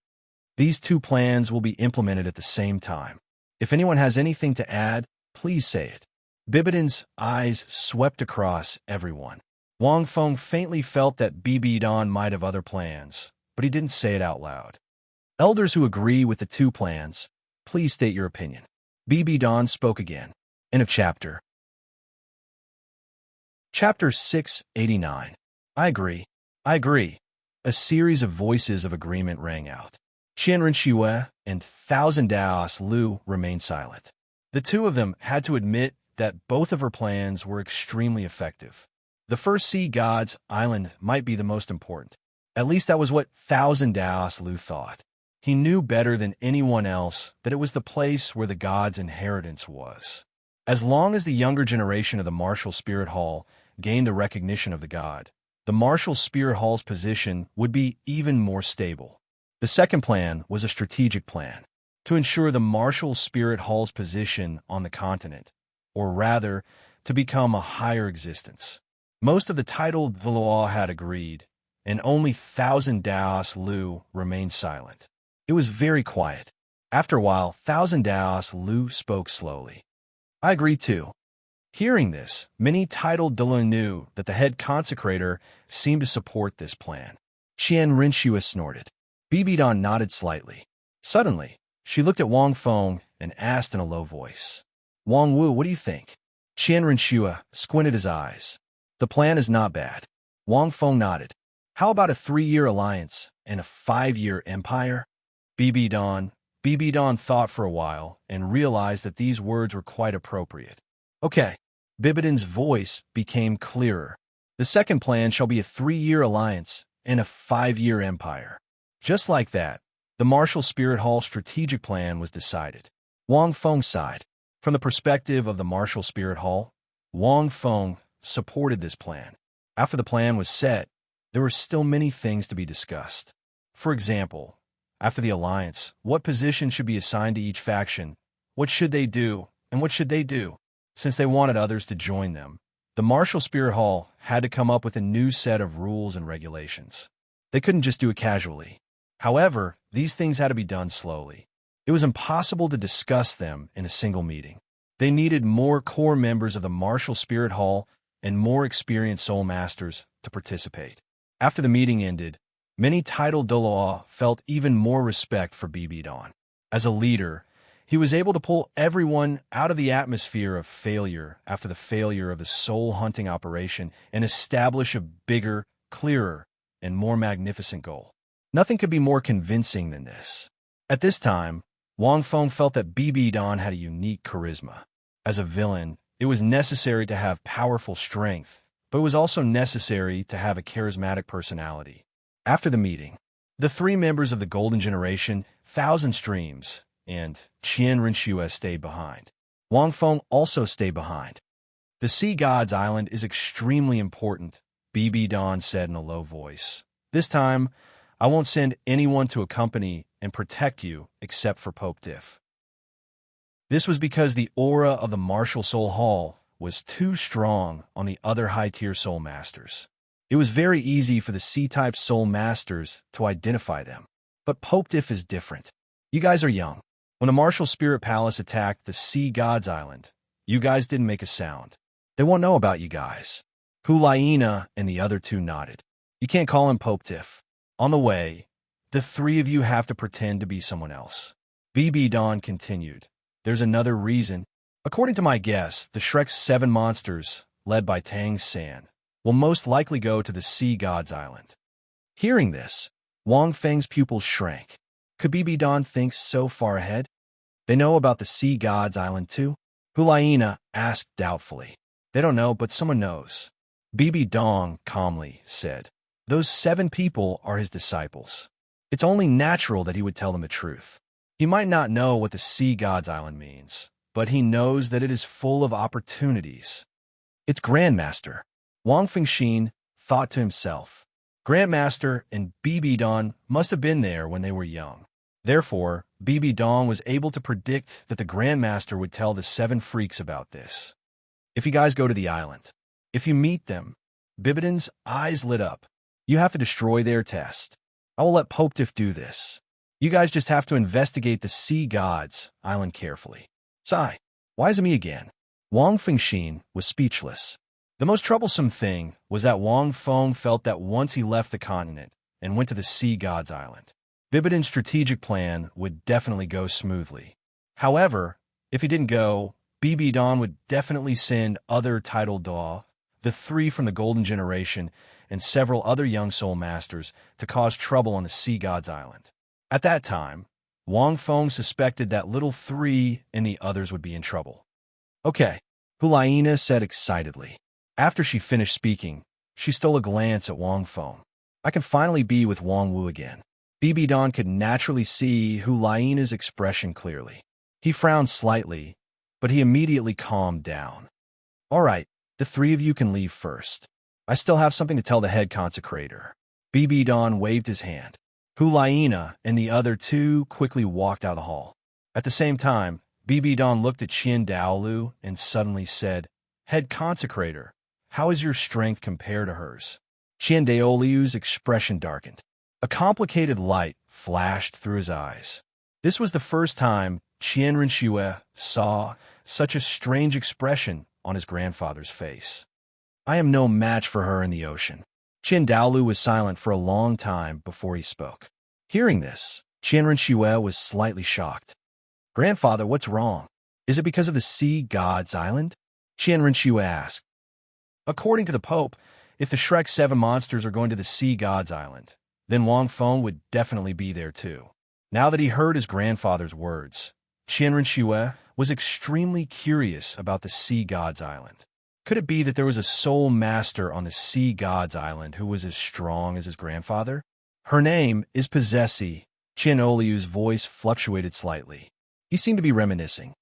These two plans will be implemented at the same time. If anyone has anything to add, please say it. Bibidon's eyes swept across everyone. Wang Feng faintly felt that BB might have other plans, but he didn't say it out loud. Elders who agree with the two plans, please state your opinion. BB spoke again. End of chapter. Chapter 689. I agree. I agree. A series of voices of agreement rang out. Qianren Xue and Thousand Daos Lu remained silent. The two of them had to admit that both of her plans were extremely effective. The first sea god's island might be the most important. At least that was what Thousand Daos Lu thought. He knew better than anyone else that it was the place where the god's inheritance was. As long as the younger generation of the Martial Spirit Hall gained the recognition of the god, the Martial Spirit Hall's position would be even more stable. The second plan was a strategic plan to ensure the Martial Spirit Hall's position on the continent, or rather, to become a higher existence. Most of the titled Douluo had agreed, and only Thousand Daos Lu remained silent. It was very quiet. After a while, Thousand Daos Lu spoke slowly. I agree too. Hearing this, many titled Dalu knew that the head consecrator seemed to support this plan. Qian Rinxua snorted. Bibidon nodded slightly. Suddenly, she looked at Wang Feng and asked in a low voice, Wang Wu, what do you think? Qian Rinxua squinted his eyes. The plan is not bad. Wang Feng nodded. How about a 3-year alliance and a 5-year empire? Bibidon thought for a while and realized that these words were quite appropriate. Okay. Bibidon's voice became clearer. The second plan shall be a 3-year alliance and a 5-year empire. Just like that, the Martial Spirit Hall strategic plan was decided. Wang Feng sighed. From the perspective of the Martial Spirit Hall, Wang Feng supported this plan. After the plan was set, there were still many things to be discussed. For example, after the alliance, what position should be assigned to each faction? What should they do, and what should they do? Since they wanted others to join them, the Martial Spirit Hall had to come up with a new set of rules and regulations. They couldn't just do it casually. However, these things had to be done slowly. It was impossible to discuss them in a single meeting. They needed more core members of the Martial Spirit Hall and more experienced Soul Masters to participate. After the meeting ended, many titled Douluo felt even more respect for Bibidon. As a leader, he was able to pull everyone out of the atmosphere of failure after the failure of the soul-hunting operation and establish a bigger, clearer, and more magnificent goal. Nothing could be more convincing than this. At this time, Wang Feng felt that Bibidon had a unique charisma. As a villain, it was necessary to have powerful strength, but it was also necessary to have a charismatic personality. After the meeting, the 3 members of the Golden Generation, Thousand Streams, and Qian Rinxua stayed behind. Wang Feng also stayed behind. The Sea God's Island is extremely important, Bibidon said in a low voice. This time, I won't send anyone to accompany and protect you except for Pope Diff. This was because the aura of the Martial Soul Hall was too strong on the other high-tier Soul Masters. It was very easy for the C-type Soul Masters to identify them. But Pope Diff is different. You guys are young. When the Martial Spirit Palace attacked the Sea God's Island, you guys didn't make a sound. They won't know about you guys. Hulaina and the other 2 nodded. You can't call him Pope Diff. On the way, the 3 of you have to pretend to be someone else. Bibidon continued. There's another reason. According to my guess, the Shrek's 7 monsters, led by Tang San, will most likely go to the Sea God's Island. Hearing this, Wang Feng's pupils shrank. Could Bibidon think so far ahead? They know about the Sea God's Island too? Hulaina asked doubtfully. They don't know, but someone knows. Bibidon calmly said. Those 7 people are his disciples. It's only natural that he would tell them the truth. He might not know what the Sea God's Island means, but he knows that it is full of opportunities. It's Grandmaster. Wang Fengxin thought to himself. Grandmaster and Bibidon must have been there when they were young. Therefore, Bibidon was able to predict that the Grandmaster would tell the 7 freaks about this. If you guys go to the island, if you meet them, Bibidon's eyes lit up. You have to destroy their test. I will let Pope Diff do this. You guys just have to investigate the Sea God's Island carefully. Sigh. Why is it me again? Wang Fengxin was speechless. The most troublesome thing was that Wang Feng felt that once he left the continent and went to the Sea God's Island, Bibidon's strategic plan would definitely go smoothly. However, if he didn't go, Bibidon would definitely send other titled Daw, the 3 from the Golden Generation, and several other young Soul Masters to cause trouble on the Sea God's Island. At that time, Wang Feng suspected that little 3 and the others would be in trouble. Okay, Hulaina said excitedly. After she finished speaking, she stole a glance at Wang Feng. I can finally be with Wang Wu again. Bibidon could naturally see Hulaina's expression clearly. He frowned slightly, but he immediately calmed down. All right, the 3 of you can leave first. I still have something to tell the head consecrator. Bibidon waved his hand. Hulaina and the other 2 quickly walked out of the hall. At the same time, Bibidon looked at Qin Dalu and suddenly said, Head consecrator, how is your strength compared to hers? Qian Daoliu's expression darkened. A complicated light flashed through his eyes. This was the first time Qian Renxue saw such a strange expression on his grandfather's face. I am no match for her in the ocean. Qian Dalu was silent for a long time before he spoke. Hearing this, Qian Renxue was slightly shocked. Grandfather, what's wrong? Is it because of the sea god's island? Qian Renxue asked. According to the Pope, if the Shrek 7 monsters are going to the sea god's island, then Wang Feng would definitely be there too. Now that he heard his grandfather's words, Qian Renxue was extremely curious about the sea god's island. Could it be that there was a soul master on the sea god's island who was as strong as his grandfather? Her name is Possessi. Qian Oliu's voice fluctuated slightly. He seemed to be reminiscing.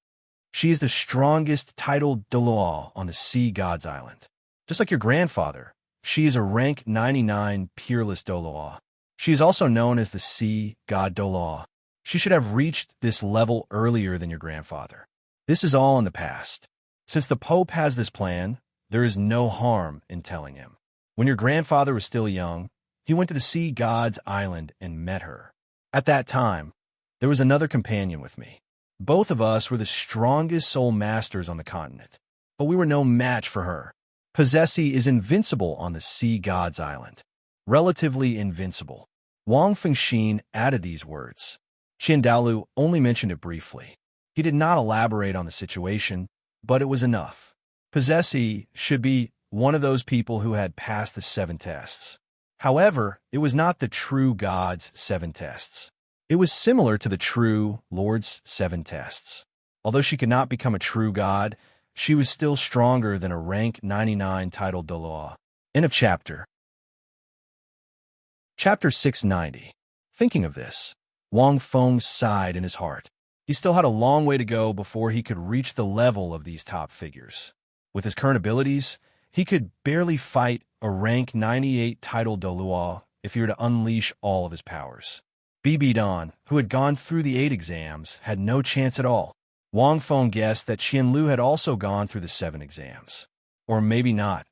She is the strongest titled Douluo on the sea god's island. Just like your grandfather, she is a rank 99 peerless Douluo. She is also known as the sea god Douluo. She should have reached this level earlier than your grandfather. This is all in the past. Since the Pope has this plan, there is no harm in telling him. When your grandfather was still young, he went to the sea god's island and met her. At that time, there was another companion with me. Both of us were the strongest soul masters on the continent, but we were no match for her. Possessi is invincible on the sea god's island. Relatively invincible. Wang Fengxin added these words. Qian Dalu only mentioned it briefly. He did not elaborate on the situation, but it was enough. Possessi should be one of those people who had passed the 7 tests. However, it was not the true God's 7 tests. It was similar to the true Lord's 7 tests. Although she could not become a true God, she was still stronger than a rank 99 titled Douluo. End of chapter. Chapter 690. Thinking of this, Wang Feng sighed in his heart. He still had a long way to go before he could reach the level of these top figures. With his current abilities, he could barely fight a rank 98 titled Douluo if he were to unleash all of his powers. BB Don, who had gone through the 8 exams, had no chance at all. Wang Feng guessed that Qian Lu had also gone through the 7 exams. Or maybe not.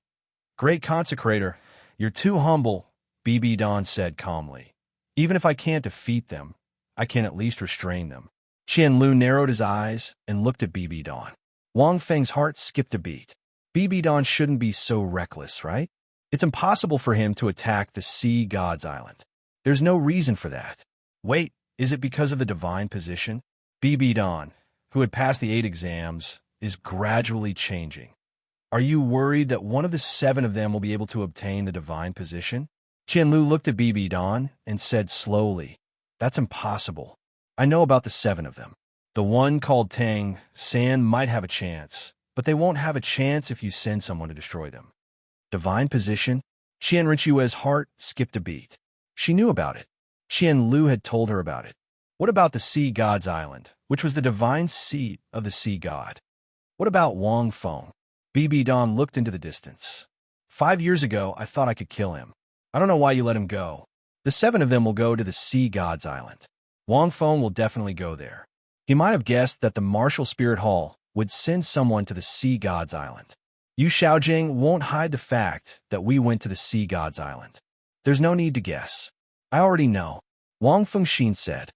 Great Consecrator, you're too humble, BB Don said calmly. Even if I can't defeat them, I can at least restrain them. Qian Lu narrowed his eyes and looked at BB Don. Wang Feng's heart skipped a beat. BB Don shouldn't be so reckless, right? It's impossible for him to attack the sea god's island. There's no reason for that. Wait, is it because of the divine position? BB Don, who had passed the 8 exams, is gradually changing. Are you worried that one of the 7 of them will be able to obtain the divine position? Qian Lu looked at BB Don and said slowly, That's impossible. I know about the 7 of them. The one called Tang San might have a chance, but they won't have a chance if you send someone to destroy them. Divine position? Qian Renxue's heart skipped a beat. She knew about it. Qian Lu had told her about it. What about the sea god's island, which was the divine seat of the sea god? What about Wang Feng? BB Don looked into the distance. 5 years ago, I thought I could kill him. I don't know why you let him go. The 7 of them will go to the sea god's island. Wang Feng will definitely go there. He might have guessed that the Martial Spirit Hall would send someone to the sea god's island. Yu Xiaojing won't hide the fact that we went to the sea god's island. There's no need to guess. I already know. Wang Fengxin said.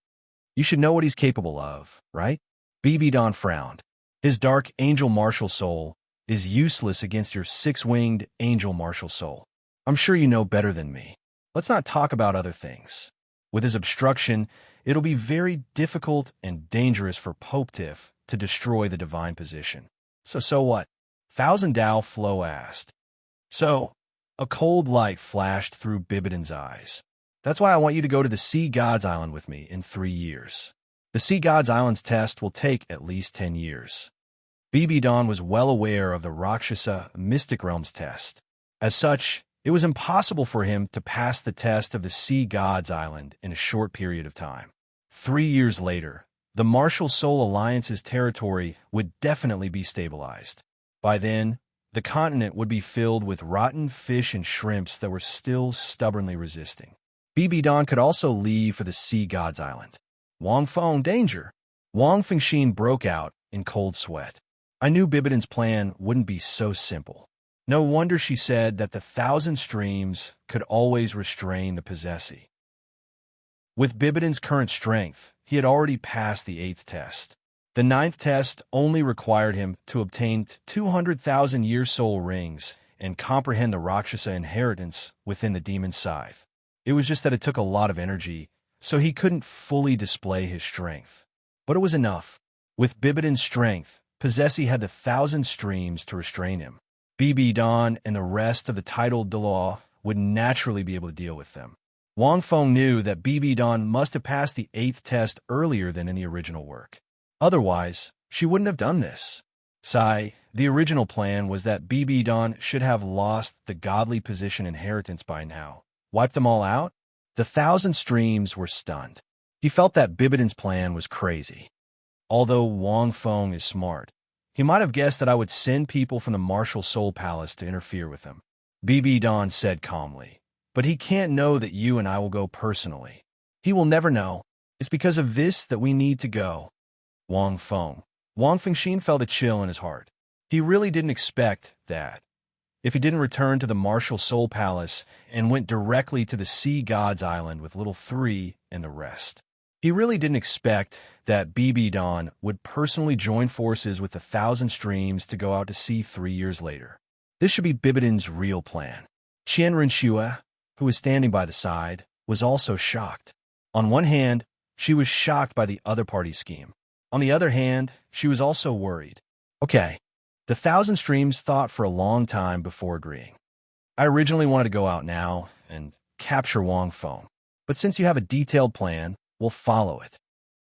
You should know what he's capable of, right? BB Don frowned. His dark angel martial soul is useless against your 6-winged angel martial soul. I'm sure you know better than me. Let's not talk about other things. With his obstruction, it'll be very difficult and dangerous for Pope Tiff to destroy the divine position. So what? Thousand Dao Flo asked. So, a cold light flashed through Bibidon's eyes. That's why I want you to go to the Sea God's Island with me in 3 years. The Sea God's Island's test will take at least 10 years. BB Don was well aware of the Rakshasa Mystic Realm's test. As such, it was impossible for him to pass the test of the Sea God's Island in a short period of time. 3 years later, the Martial Soul Alliance's territory would definitely be stabilized. By then, the continent would be filled with rotten fish and shrimps that were still stubbornly resisting. BB Don could also leave for the Sea God's Island. Wang Feng, danger! Wang Fengxin broke out in cold sweat. I knew Bibidon's plan wouldn't be so simple. No wonder she said that the 1,000 streams could always restrain the possessee. With Bibidon's current strength, he had already passed the 8th test. The 9th test only required him to obtain 200,000 year soul rings and comprehend the Rakshasa inheritance within the demon's scythe. It was just that it took a lot of energy, so he couldn't fully display his strength. But it was enough. With Bibidon's strength, Possessee had the 1,000 streams to restrain him. Bibidon and the rest of the titled Douluo would naturally be able to deal with them. Wang Feng knew that Bibidon must have passed the 8th test earlier than in the original work. Otherwise, she wouldn't have done this. The original plan was that Bibidon should have lost the godly position inheritance by now. Wipe them all out? The 1,000 streams were stunned. He felt that Bibidon's plan was crazy. Although Wang Feng is smart, he might have guessed that I would send people from the Martial Soul Palace to interfere with him. Bibidon said calmly. But he can't know that you and I will go personally. He will never know. It's because of this that we need to go. Wang Fengxian felt a chill in his heart. He really didn't expect that. If he didn't return to the Martial Soul Palace and went directly to the Sea God's Island with Little 3 and the rest. He really didn't expect that Bibidon would personally join forces with the 1,000 streams to go out to sea 3 years later. This should be Bibidon's real plan. Qian Rinxue, who was standing by the side, was also shocked. On one hand, she was shocked by the other party's scheme. On the other hand, she was also worried. Okay, the 1,000 streams thought for a long time before agreeing. I originally wanted to go out now and capture Wang Feng, but since you have a detailed plan, we'll follow it.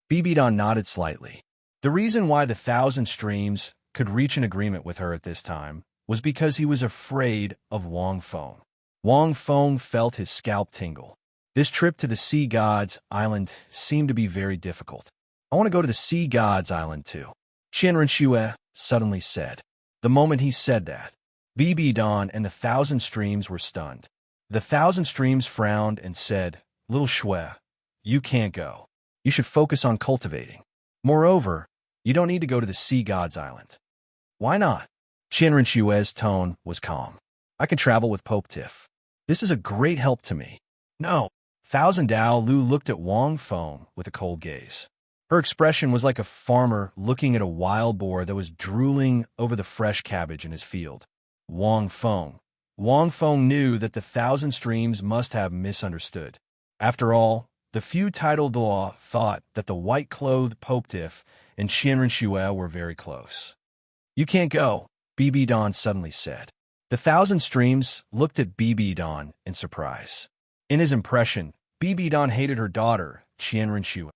Bibidon nodded slightly. The reason why the 1,000 streams could reach an agreement with her at this time was because he was afraid of Wang Feng. Wang Feng felt his scalp tingle. This trip to the Sea God's Island seemed to be very difficult. I want to go to the Sea God's Island too, Qian Rinxue suddenly said. The moment he said that, Bibidon and the 1,000 streams were stunned. The 1,000 streams frowned and said, Little Shui, you can't go. You should focus on cultivating. Moreover, you don't need to go to the Sea God's Island. Why not? Qian Rinxue's tone was calm. I can travel with Pope Tiff. This is a great help to me. No. 1,000 Dalu looked at Wang Feng with a cold gaze. Her expression was like a farmer looking at a wild boar that was drooling over the fresh cabbage in his field. Wang Feng knew that the 1,000 streams must have misunderstood. After all, the few titled Douluo thought that the white-clothed Pope Tiff and Qian Rinxue were very close. You can't go, Bibidon suddenly said. The 1,000 streams looked at Bibidon in surprise. In his impression, Bibidon hated her daughter, Qian Rinxue.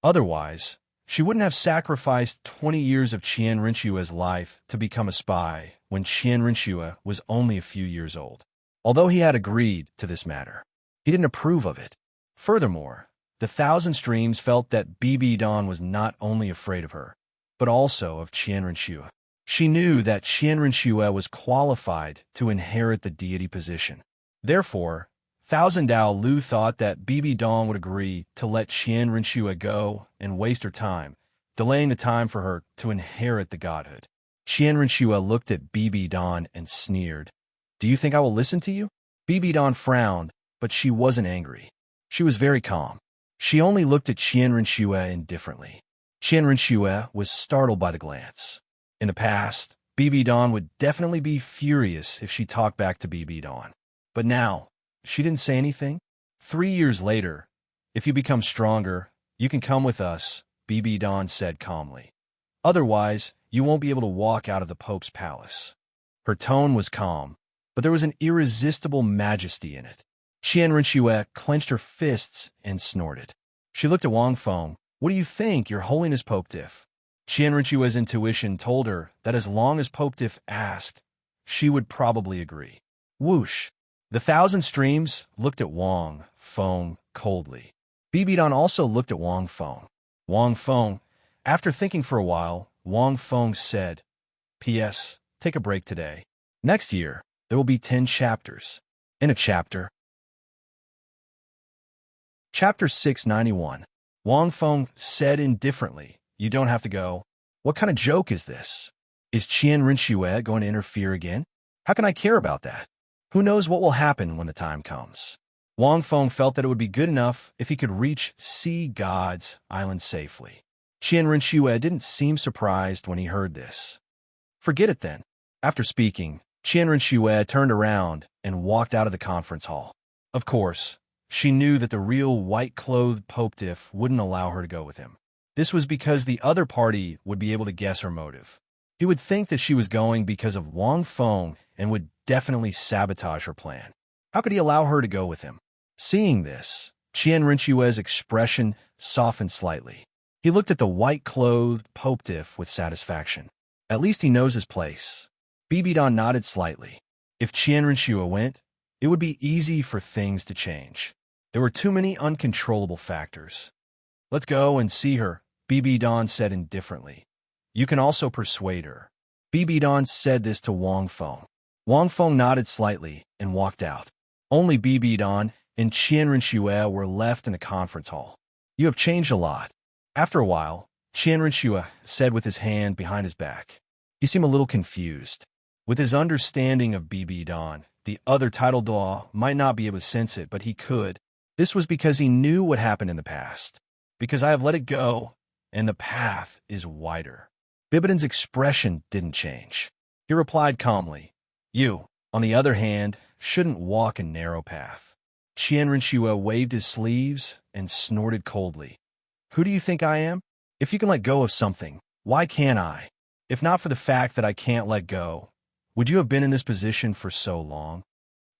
Otherwise, she wouldn't have sacrificed 20 years of Qian Rinxue's life to become a spy when Qian Rinxue was only a few years old. Although he had agreed to this matter, he didn't approve of it. Furthermore, the 1,000 streams felt that Bibidon was not only afraid of her, but also of Qian Rinxue. She knew that Qian Rinxue was qualified to inherit the deity position. Therefore, 1,000 Dalu thought that Bibidon would agree to let Qian Rinxue go and waste her time, delaying the time for her to inherit the godhood. Qian Rinxue looked at Bibidon and sneered. Do you think I will listen to you? Bibidon frowned, but she wasn't angry. She was very calm. She only looked at Qian Rinxue indifferently. Qian Rinxue was startled by the glance. In the past, Bibidon would definitely be furious if she talked back to Bibidon. But now, she didn't say anything. 3 years later, if you become stronger, you can come with us, Bibidon said calmly. Otherwise, you won't be able to walk out of the Pope's palace. Her tone was calm, but there was an irresistible majesty in it. Qian Rinxue clenched her fists and snorted. She looked at Wang Feng. What do you think, Your Holiness Pope Tiff? Qian Rinxue's intuition told her that as long as Pope Tiff asked, she would probably agree. Whoosh! The 1,000 streams looked at Wang Feng coldly. Bibidon also looked at Wang Feng. Wang Feng, after thinking for a while, Wang Feng said, P.S. Take a break today. Next year, there will be 10 chapters. In a chapter. Chapter 691. Wang Feng said indifferently, You don't have to go. What kind of joke is this? Is Qian Rinxue going to interfere again? How can I care about that? Who knows what will happen when the time comes? Wang Feng felt that it would be good enough if he could reach Sea God's Island safely. Qian Rinxue didn't seem surprised when he heard this. Forget it then. After speaking, Qian Rinxue turned around and walked out of the conference hall. Of course, she knew that the real white-clothed Popediff wouldn't allow her to go with him. This was because the other party would be able to guess her motive. He would think that she was going because of Wang Feng and would definitely sabotage her plan. How could he allow her to go with him? Seeing this, Qian Rinxue's expression softened slightly. He looked at the white-clothed Popediff with satisfaction. At least he knows his place. Bibidon nodded slightly. If Qian Rinxue went, it would be easy for things to change. There were too many uncontrollable factors. Let's go and see her, Bibidon said indifferently. You can also persuade her. Bibidon said this to Wang Feng. Wang Feng nodded slightly and walked out. Only Bibidon and Qian Rinxue were left in the conference hall. You have changed a lot. After a while, Qian Rinxue said with his hand behind his back. You seem a little confused. With his understanding of Bibidon, the other title Douluo might not be able to sense it, but he could. This was because he knew what happened in the past. Because I have let it go, and the path is wider. Bibidon's expression didn't change. He replied calmly, You, on the other hand, shouldn't walk a narrow path. Qian Rinxue waved his sleeves and snorted coldly. Who do you think I am? If you can let go of something, why can't I? If not for the fact that I can't let go, would you have been in this position for so long?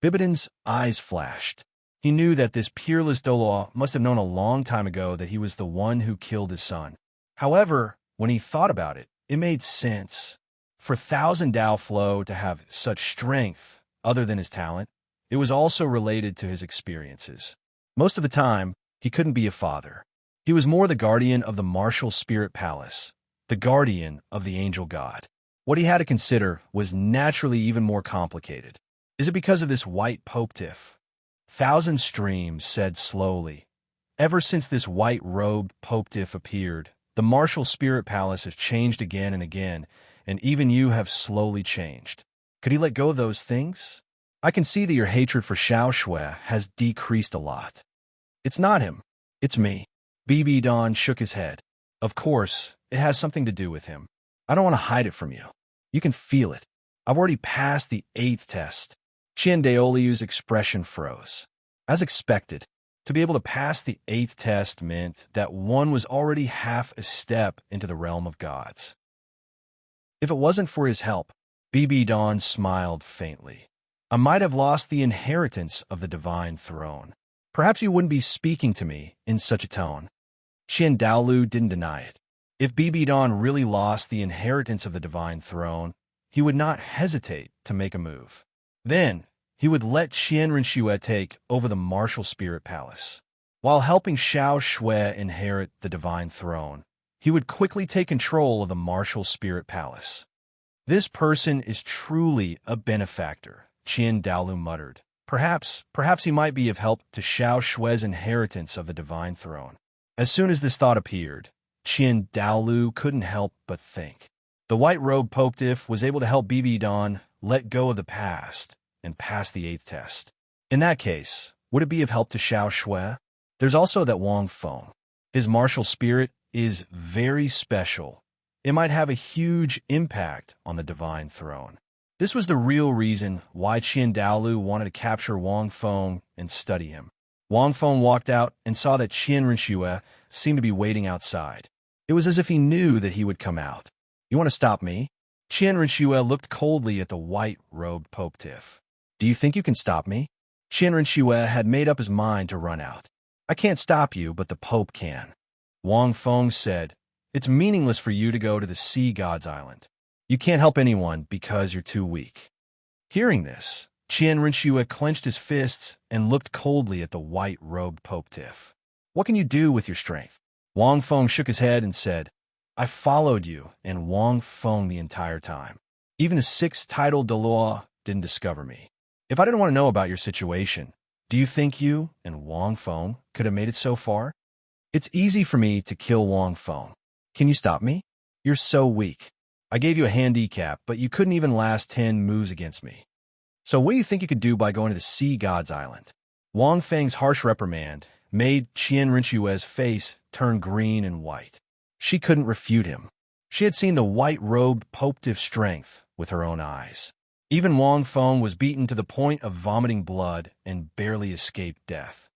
Bibidon's eyes flashed. He knew that this peerless Douluo must have known a long time ago that he was the one who killed his son. However, when he thought about it, it made sense. For Thousand Dao Flow to have such strength, other than his talent, it was also related to his experiences. Most of the time, he couldn't be a father. He was more the guardian of the martial spirit palace, the guardian of the angel god. What he had to consider was naturally even more complicated. Is it because of this white Popediff? Thousand Streams said slowly. Ever since this white-robed Popediff appeared, the martial spirit palace has changed again and again, and even you have slowly changed. Could he let go of those things? I can see that your hatred for Xiao Shui has decreased a lot. It's not him. It's me. Bibidon shook his head. Of course, it has something to do with him. I don't want to hide it from you. You can feel it. I've already passed the 8th test. Qian Daoliu's expression froze. As expected, to be able to pass the 8th test meant that one was already half a step into the realm of gods. If it wasn't for his help, Bibidon smiled faintly. I might have lost the inheritance of the divine throne. Perhaps you wouldn't be speaking to me in such a tone. Qian Dalu didn't deny it. If Bibidon really lost the inheritance of the divine throne, he would not hesitate to make a move. Then, he would let Qian Rinxue take over the martial spirit palace. While helping Xiao Shui inherit the divine throne, he would quickly take control of the martial spirit palace. This person is truly a benefactor, Qian Dalu muttered. Perhaps he might be of help to Xiao Shui's inheritance of the divine throne. As soon as this thought appeared, Qian Dalu couldn't help but think. The white-robed Popediff was able to help Bibidon let go of the past and pass the 8th test. In that case, would it be of help to Xiao Shui? There's also that Wang Feng. His martial spirit is very special. It might have a huge impact on the divine throne. This was the real reason why Qian Dalu wanted to capture Wang Feng and study him. Wang Feng walked out and saw that Qian Rinxue seemed to be waiting outside. It was as if he knew that he would come out. You want to stop me? Qian Rinxue looked coldly at the white-robed Popediff. Do you think you can stop me? Qian Rinxue had made up his mind to run out. I can't stop you, but the Pope can. Wang Feng said, It's meaningless for you to go to the Sea God's Island. You can't help anyone because you're too weak. Hearing this, Qian Rinxue clenched his fists and looked coldly at the white-robed Popediff. What can you do with your strength? Wang Feng shook his head and said, I followed you and Wang Feng the entire time. Even the 6th title Douluo didn't discover me. If I didn't want to know about your situation, do you think you and Wang Feng could have made it so far? It's easy for me to kill Wang Feng. Can you stop me? You're so weak. I gave you a handicap, but you couldn't even last 10 moves against me. So what do you think you could do by going to the Sea God's Island? Wang Feng's harsh reprimand made Qian Rinxue's face turn green and white. She couldn't refute him. She had seen the white-robed Popetive's strength with her own eyes. Even Wang Feng was beaten to the point of vomiting blood and barely escaped death.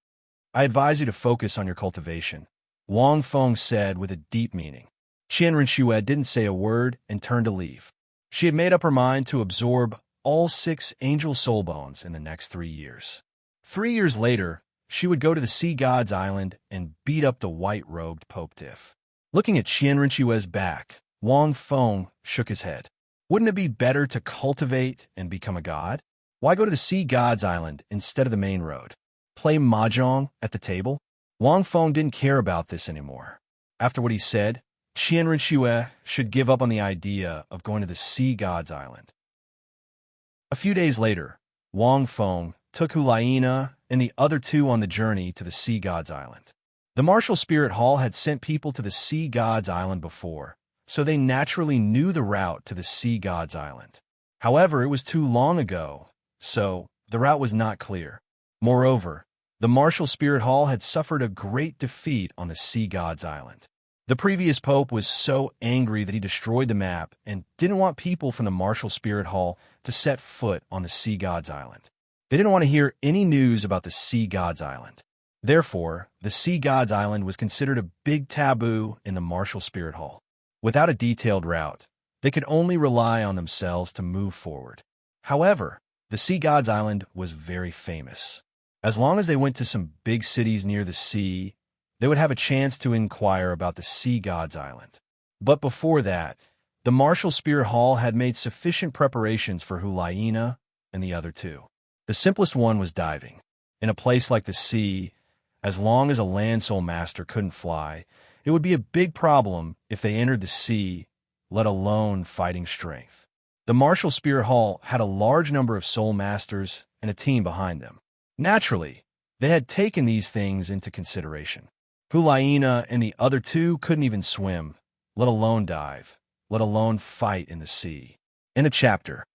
I advise you to focus on your cultivation, Wang Feng said with a deep meaning. Qian Rinxue didn't say a word and turned to leave. She had made up her mind to absorb all 6 angel soul bones in the next 3 years. 3 years later, she would go to the Sea God's Island and beat up the white-robed Popetive. Looking at Qian Rinxue's back, Wang Feng shook his head. Wouldn't it be better to cultivate and become a god? Why go to the Sea God's Island instead of the main road? Play mahjong at the table? Wang Feng didn't care about this anymore. After what he said, Qian Rinxue should give up on the idea of going to the Sea God's Island. A few days later, Wang Feng took Hulaina and the other 2 on the journey to the Sea God's Island. The Martial Spirit Hall had sent people to the Sea God's Island before, so they naturally knew the route to the Sea God's Island. However, it was too long ago, so the route was not clear. Moreover, the Martial Spirit Hall had suffered a great defeat on the Sea God's Island. The previous pope was so angry that he destroyed the map and didn't want people from the Martial Spirit Hall to set foot on the Sea God's Island. They didn't want to hear any news about the Sea God's Island. Therefore, the Sea God's Island was considered a big taboo in the Martial Spirit Hall. Without a detailed route, they could only rely on themselves to move forward. However, the Sea God's Island was very famous. As long as they went to some big cities near the sea, they would have a chance to inquire about the Sea God's Island. But before that, the Martial Spirit Hall had made sufficient preparations for Hulaina and the other 2. The simplest one was diving. In a place like the sea, as long as a land soul master couldn't fly, it would be a big problem if they entered the sea, let alone fighting strength. The Martial Spirit Hall had a large number of soul masters and a team behind them. Naturally, they had taken these things into consideration. Hulaina and the other 2 couldn't even swim, let alone dive, let alone fight in the sea. In a chapter.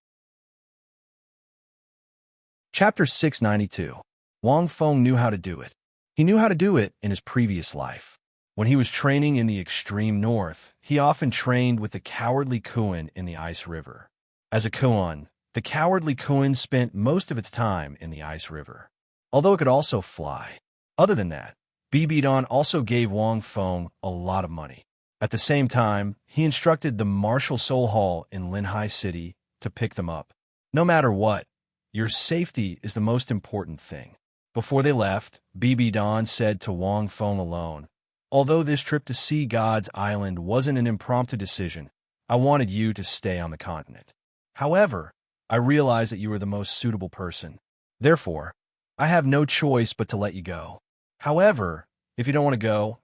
Chapter 692. Wang Feng knew how to do it. He knew how to do it in his previous life. When he was training in the extreme north, he often trained with the cowardly Kuan in the Ice River. As a Kuan, the cowardly Kuan spent most of its time in the Ice River, although it could also fly. Other than that, Bibidon also gave Wang Feng a lot of money. At the same time, he instructed the Martial Soul Hall in Linhai City to pick them up. No matter what, your safety is the most important thing. Before they left, Bibidon said to Wang Feng alone, "Although this trip to Sea God's Island wasn't an impromptu decision, I wanted you to stay on the continent. However, I realize that you are the most suitable person. Therefore, I have no choice but to let you go. However, if you don't want to go,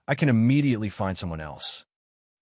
I can immediately find someone else.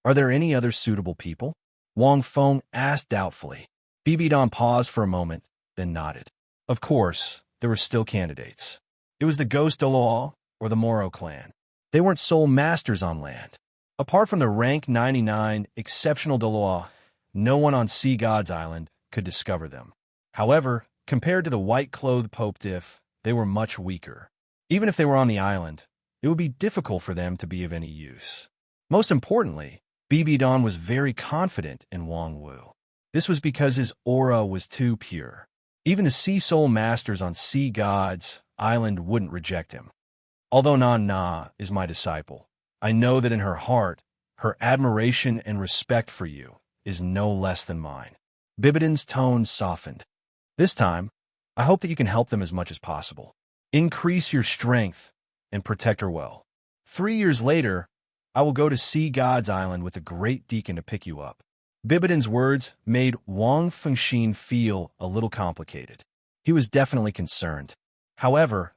Are there any other suitable people?" Wang Feng asked doubtfully. Bibidon paused for a moment, then nodded. Of course, there were still candidates. It was the Ghost Douluo or the Moro clan. They weren't soul masters on land. Apart from the rank 99 exceptional Douluo, no one on Sea God's Island could discover them. However, compared to the white-clothed Popetive, they were much weaker. Even if they were on the island, it would be difficult for them to be of any use. Most importantly, Bibidon was very confident in Wang Wu. This was because his aura was too pure. Even the Sea Soul Masters on Sea God's Island wouldn't reject him. Although Na is my disciple, I know that in her heart, her admiration and respect for you is no less than mine. Bibidon's tone softened. This time, I hope that you can help them as much as possible. Increase your strength and protect her well. 3 years later, I will go to Sea God's Island with a great deacon to pick you up. Bibidon's words made Wang Fengxin feel a little complicated. He was definitely concerned. However,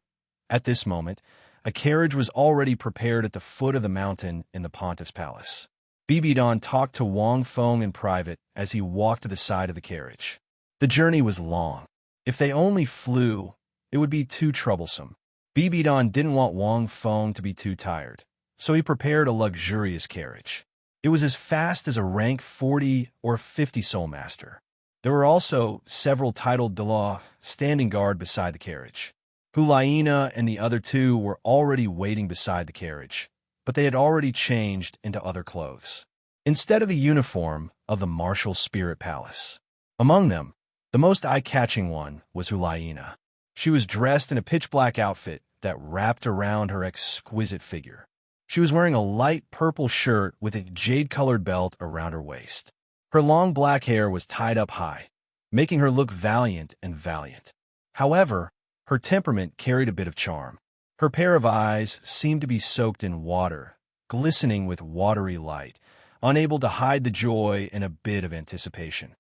at this moment, a carriage was already prepared at the foot of the mountain in the Pontiff's palace. Bibidon talked to Wang Feng in private as he walked to the side of the carriage. The journey was long. If they only flew, it would be too troublesome. Bibidon didn't want Wang Feng to be too tired, so he prepared a luxurious carriage. It was as fast as a rank 40 or 50 soul master. There were also several titled Dalu standing guard beside the carriage. Hulaina and the other two were already waiting beside the carriage, but they had already changed into other clothes, instead of the uniform of the martial spirit palace. Among them, the most eye-catching one was Hulaina. She was dressed in a pitch-black outfit that wrapped around her exquisite figure. She was wearing a light purple shirt with a jade-colored belt around her waist. Her long black hair was tied up high, making her look valiant and valiant. However, her temperament carried a bit of charm. Her pair of eyes seemed to be soaked in water, glistening with watery light, unable to hide the joy and a bit of anticipation.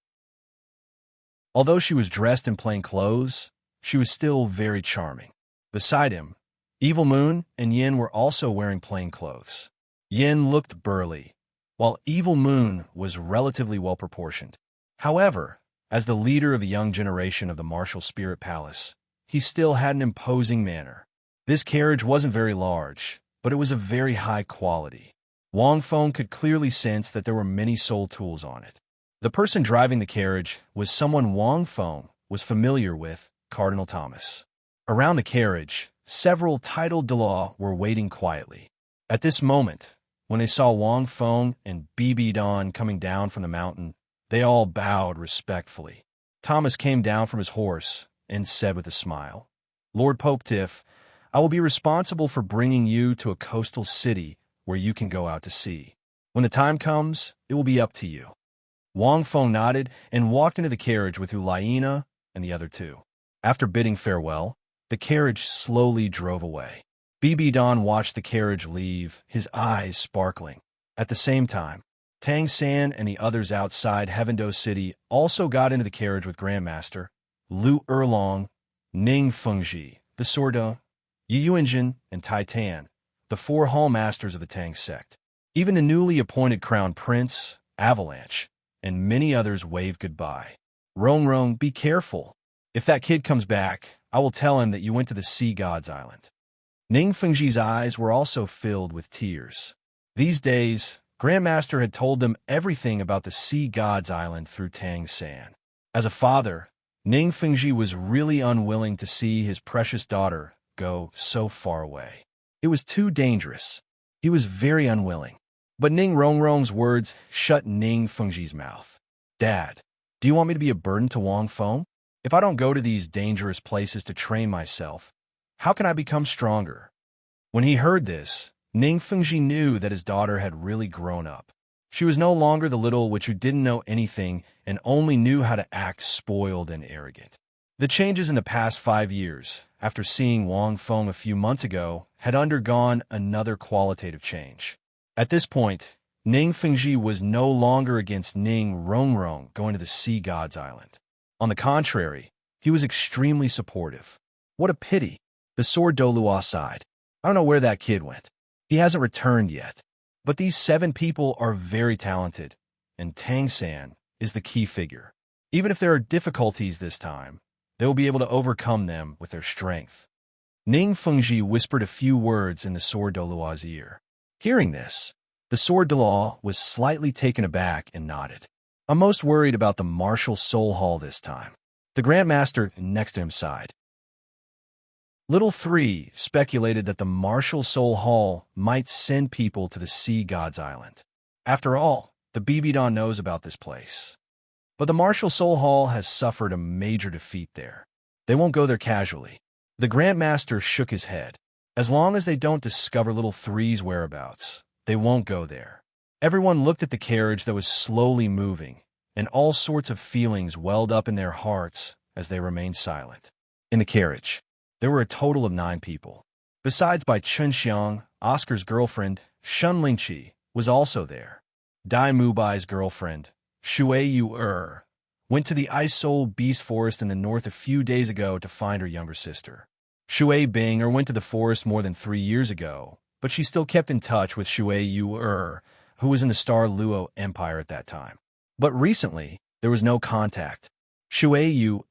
Although she was dressed in plain clothes, she was still very charming. Beside him, Evil Moon and Yin were also wearing plain clothes. Yin looked burly, while Evil Moon was relatively well-proportioned. However, as the leader of the young generation of the Martial Spirit Palace, he still had an imposing manner. This carriage wasn't very large, but it was of very high quality. Wang Feng could clearly sense that there were many soul tools on it. The person driving the carriage was someone Wang Feng was familiar with, Cardinal Thomas. Around the carriage, several titled Dalu were waiting quietly. At this moment, when they saw Wang Feng and Bibi Dan coming down from the mountain, they all bowed respectfully. Thomas came down from his horse and said with a smile, "Lord Pope Tiff, I will be responsible for bringing you to a coastal city where you can go out to sea. When the time comes, it will be up to you." Wang Feng nodded and walked into the carriage with Hulaina and the other two. After bidding farewell, the carriage slowly drove away. Bibi Dan watched the carriage leave, his eyes sparkling. At the same time, Tang San and the others outside Heavendo City also got into the carriage with Grandmaster Lu Erlong, Ning Fengji, the Sorda, Yi Yuanjin, and Tai Tan, the four hall masters of the Tang sect. Even the newly appointed Crown Prince, Avalanche, and many others waved goodbye. "Rong Rong, be careful. If that kid comes back, I will tell him that you went to the Sea God's Island." Ning Fengji's eyes were also filled with tears. These days, Grandmaster had told them everything about the Sea God's Island through Tang San. As a father, Ning Fengji was really unwilling to see his precious daughter go so far away. It was too dangerous. He was very unwilling. But Ning Rongrong's words shut Ning Fengji's mouth. "Dad, do you want me to be a burden to Wang Feng? If I don't go to these dangerous places to train myself, how can I become stronger?" When he heard this, Ning Fengji knew that his daughter had really grown up. She was no longer the little witch who didn't know anything and only knew how to act spoiled and arrogant. The changes in the past 5 years, after seeing Wang Feng a few months ago, had undergone another qualitative change. At this point, Ning Fengji was no longer against Ning Rongrong going to the Sea God's Island. On the contrary, he was extremely supportive. What a pity. The sword Douluo sighed. "I don't know where that kid went. He hasn't returned yet. But these 7 people are very talented, and Tang San is the key figure. Even if there are difficulties this time, they will be able to overcome them with their strength." Ning Fengji whispered a few words in the sword Douluo's ear. Hearing this, the sword Dalu was slightly taken aback and nodded. "I'm most worried about the Martial Soul Hall this time." The Grandmaster next to him sighed. Little 3 speculated that the Martial Soul Hall might send people to the Sea God's Island. After all, the Bibidan knows about this place. But the Martial Soul Hall has suffered a major defeat there. They won't go there casually. The Grandmaster shook his head. As long as they don't discover Little 3's whereabouts, they won't go there. Everyone looked at the carriage that was slowly moving, and all sorts of feelings welled up in their hearts as they remained silent. In the carriage, there were a total of 9 people. Besides Bai Chunxiang, Oscar's girlfriend, Shun Lingqi, was also there. Dai Mubai's girlfriend, Shui Yu went to the Ice Soul Beast Forest in the north a few days ago to find her younger sister. Shui Bing went to the forest more than 3 years ago, but she still kept in touch with Shui Yu who was in the Star Luo Empire at that time. But recently, there was no contact. Shui Yu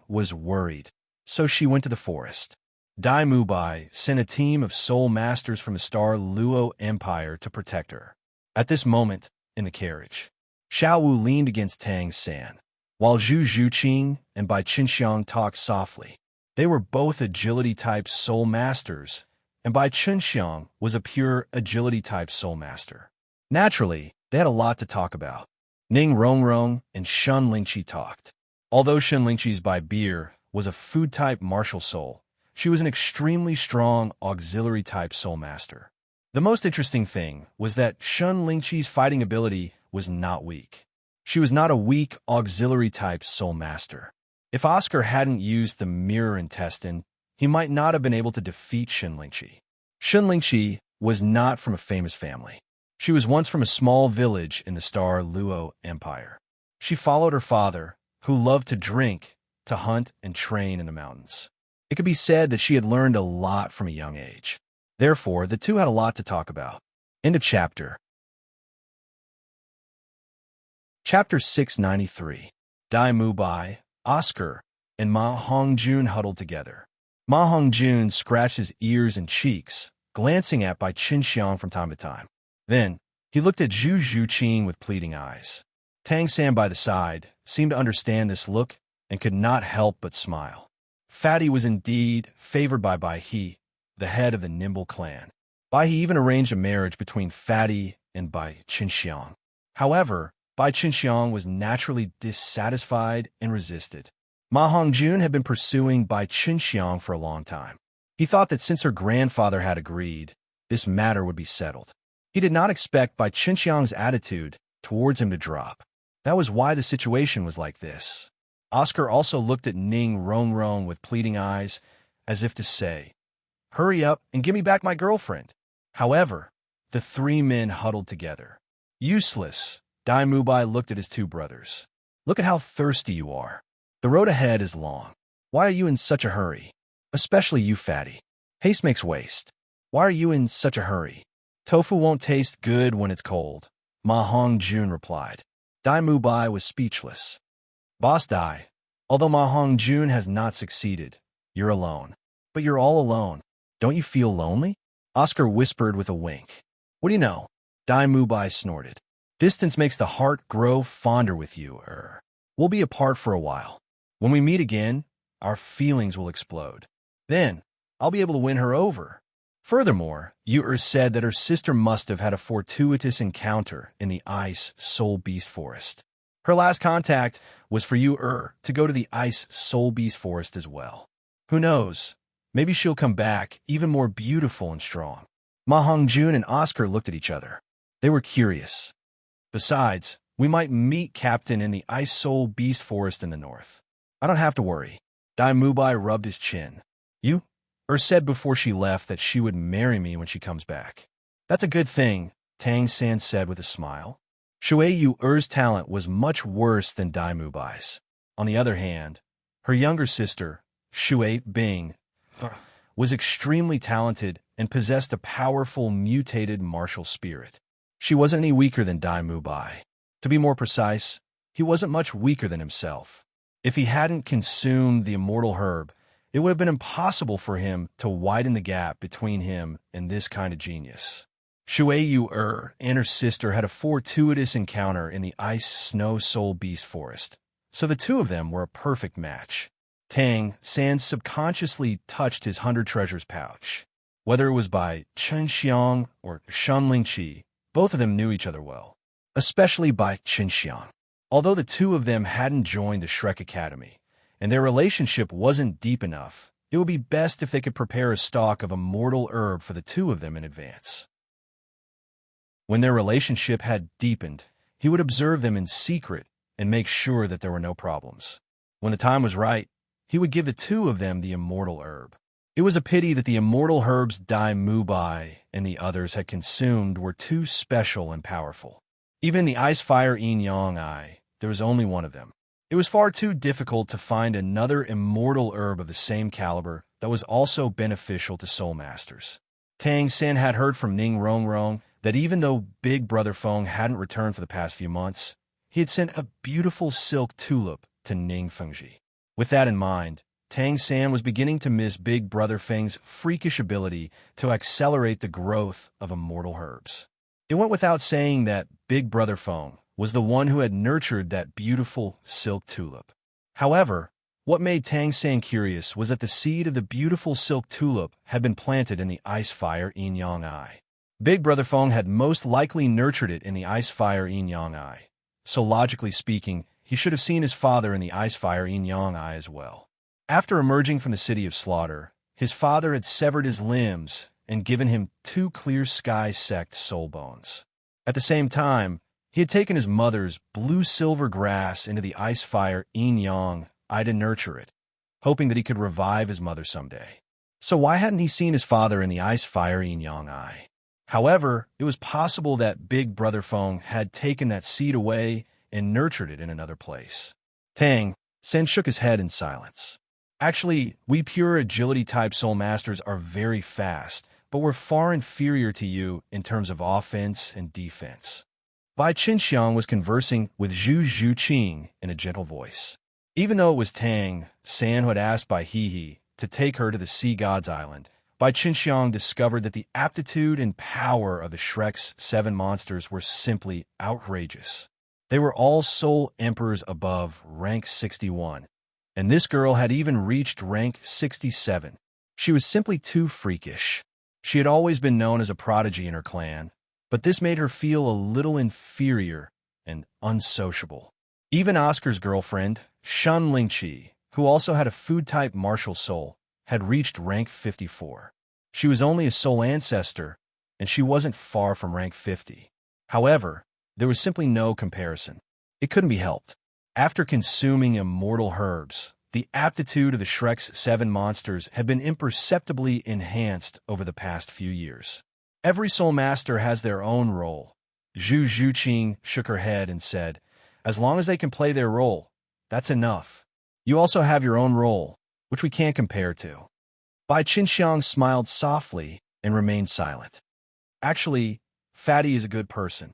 was worried, so she went to the forest. Dai Mubai sent a team of soul masters from the Star Luo Empire to protect her. At this moment, in the carriage, Xiao Wu leaned against Tang San. while Zhu Zhuqing and Bai Qinxiang talked softly. They were both agility-type soul masters, and Bai Qinxiang was a pure agility-type soul master. Naturally, they had a lot to talk about. Ning Rongrong and Shun Lingqi talked. Although Shun Lingqi's Bai Beer was a food-type martial soul, she was an extremely strong auxiliary-type soul master. The most interesting thing was that Shun Lingqi's fighting ability was not weak. She was not a weak auxiliary-type soul master. If Oscar hadn't used the mirror intestine, he might not have been able to defeat Shun Lingqi. Shun Lingqi was not from a famous family. She was once from a small village in the Star Luo Empire. She followed her father, who loved to drink, to hunt and train in the mountains. It could be said that she had learned a lot from a young age. Therefore, the two had a lot to talk about. End of chapter. Chapter 693. Dai Mubai, Oscar, and Ma Hongjun huddled together. Ma Hongjun scratched his ears and cheeks, glancing at Bai Qinxiang from time to time. Then, he looked at Zhu Zhuqing with pleading eyes. Tang San by the side seemed to understand this look and could not help but smile. Fatty was indeed favored by Bai He, the head of the Nimble clan. Bai He even arranged a marriage between Fatty and Bai Qinxiang. However, Bai Qinxiang was naturally dissatisfied and resisted. Ma Hongjun had been pursuing Bai Qinxiang for a long time. He thought that since her grandfather had agreed, this matter would be settled. He did not expect Bai Qinxiang's attitude towards him to drop. That was why the situation was like this. Oscar also looked at Ning Rongrong with pleading eyes, as if to say, "Hurry up and give me back my girlfriend." However, the three men huddled together. Useless, Dai Mubai looked at his two brothers. "Look at how thirsty you are. The road ahead is long. Why are you in such a hurry? Especially you, Fatty. Haste makes waste. Why are you in such a hurry? Tofu won't taste good when it's cold," Ma Hongjun replied. Dai Mubai was speechless. "Boss Dai, although Ma Hongjun has not succeeded, you're alone. But you're all alone. Don't you feel lonely?" Oscar whispered with a wink. "What do you know?" Dai Mubai snorted. "Distance makes the heart grow fonder with you, We'll be apart for a while. When we meet again, our feelings will explode. Then, I'll be able to win her over." Furthermore, you said that her sister must have had a fortuitous encounter in the Ice Soul Beast Forest. Her last contact was for you to go to the Ice Soul Beast Forest as well. Who knows? Maybe she'll come back even more beautiful and strong. Ma Hongjun and Oscar looked at each other. They were curious. Besides, we might meet Captain in the Ice Soul Beast Forest in the north. I don't have to worry. Dai Mubai rubbed his chin. You said before she left that she would marry me when she comes back. That's a good thing, Tang San said with a smile. Shui Yu's talent was much worse than Dai Mubai's. On the other hand, her younger sister, Shui Bing, was extremely talented and possessed a powerful mutated martial spirit. She wasn't any weaker than Dai Mubai. To be more precise, he wasn't much weaker than himself. If he hadn't consumed the immortal herb, it would have been impossible for him to widen the gap between him and this kind of genius. Shui Yu and her sister had a fortuitous encounter in the Ice Snow Soul Beast Forest, so the two of them were a perfect match. Tang San subconsciously touched his 100 treasures pouch. Whether it was by Chen Xiang or Shun Lingqi, both of them knew each other well, especially by Chen Xiang. Although the two of them hadn't joined the Shrek Academy, and their relationship wasn't deep enough, it would be best if they could prepare a stock of immortal herb for the two of them in advance. When their relationship had deepened, he would observe them in secret and make sure that there were no problems. When the time was right, he would give the two of them the immortal herb. It was a pity that the immortal herbs Dai Mubai and the others had consumed were too special and powerful. Even the Ice Fire Yin Yang Eye, there was only one of them. It was far too difficult to find another immortal herb of the same caliber that was also beneficial to soul masters. Tang San had heard from Ning Rongrong that even though Big Brother Feng hadn't returned for the past few months, he had sent a beautiful silk tulip to Ning Fengji. With that in mind, Tang San was beginning to miss Big Brother Feng's freakish ability to accelerate the growth of immortal herbs. It went without saying that Big Brother Feng was the one who had nurtured that beautiful silk tulip. However, what made Tang San curious was that the seed of the beautiful silk tulip had been planted in the ice fire Yin Yang Eye. Big Brother Feng had most likely nurtured it in the ice fire Yin Yang Eye. So logically speaking, he should have seen his father in the ice fire Yin Yang Eye as well. After emerging from the city of slaughter, his father had severed his limbs and given him 2 clear sky-sect soul bones. At the same time, he had taken his mother's blue-silver grass into the ice fire Yin Yang Eye to nurture it, hoping that he could revive his mother someday. So why hadn't he seen his father in the ice fire Yin Yang Eye? However, it was possible that Big Brother Feng had taken that seed away and nurtured it in another place. Tang San shook his head in silence. Actually, we pure agility-type soul masters are very fast, but we're far inferior to you in terms of offense and defense. Bai Qinxiang was conversing with Zhu Zhuqing in a gentle voice. Even though it was Tang San who had asked Bai Hehe to take her to the Sea God's Island, Bai Qinxiang discovered that the aptitude and power of the Shrek's 7 monsters were simply outrageous. They were all soul emperors above rank 61, and this girl had even reached rank 67. She was simply too freakish. She had always been known as a prodigy in her clan, but this made her feel a little inferior and unsociable. Even Oscar's girlfriend, Shun Lingqi, who also had a food-type martial soul, had reached rank 54. She was only a soul ancestor, and she wasn't far from rank 50. However, there was simply no comparison. It couldn't be helped. After consuming immortal herbs, the aptitude of the Shrek's 7 monsters had been imperceptibly enhanced over the past few years. Every soul master has their own role. Zhu Zhuqing shook her head and said, as long as they can play their role, that's enough. You also have your own role, which we can't compare to. Bai Qinxiang smiled softly and remained silent. Actually, Fatty is a good person.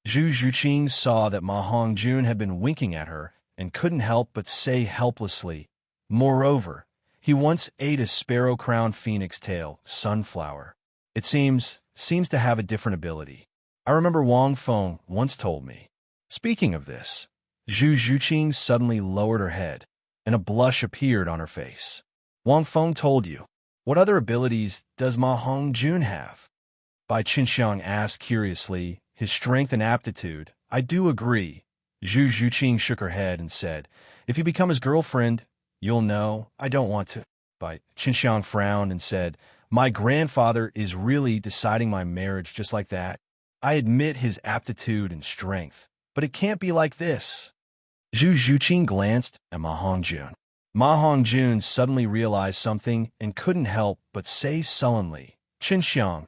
Zhu Zhuqing saw that Ma Hongjun had been winking at her and couldn't help but say helplessly, moreover, he once ate a sparrow-crowned phoenix tail, sunflower. It seems to have a different ability. I remember Wang Feng once told me. Speaking of this, Zhu Zhuqing suddenly lowered her head, and a blush appeared on her face. Wang Feng told you. What other abilities does Ma Hongjun have? Bai Qinxiang asked curiously, his strength and aptitude. I do agree. Zhu Zhuqing shook her head and said, if you become his girlfriend, you'll know. I don't want to. Bai Qinxiang frowned and said, my grandfather is really deciding my marriage just like that. I admit his aptitude and strength, but it can't be like this. Zhu Zhuqing glanced at Ma Hongjun. Ma Hongjun suddenly realized something and couldn't help but say sullenly, Qinxiang,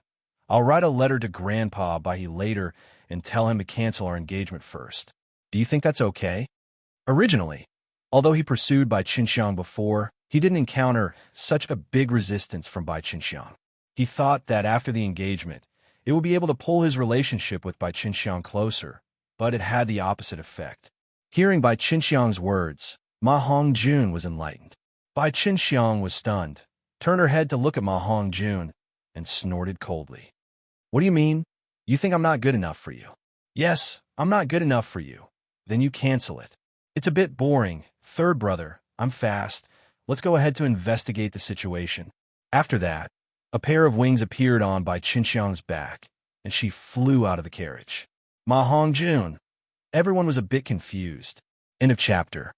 I'll write a letter to Grandpa by later and tell him to cancel our engagement first. Do you think that's okay? Originally, although he pursued Bai Qinxiang before, he didn't encounter such a big resistance from Bai Qinxiang. He thought that after the engagement, it would be able to pull his relationship with Bai Qinxiang closer, but it had the opposite effect. Hearing Bai Qinxiang's words, Ma Hongjun was enlightened. Bai Qinxiang was stunned, turned her head to look at Ma Hongjun, and snorted coldly. What do you mean? You think I'm not good enough for you? Yes, I'm not good enough for you. Then you cancel it. It's a bit boring. Third brother, I'm fast. Let's go ahead to investigate the situation. After that, a pair of wings appeared on Bai Qinxiang's back, and she flew out of the carriage. Ma Hongjun. Everyone was a bit confused. End of chapter.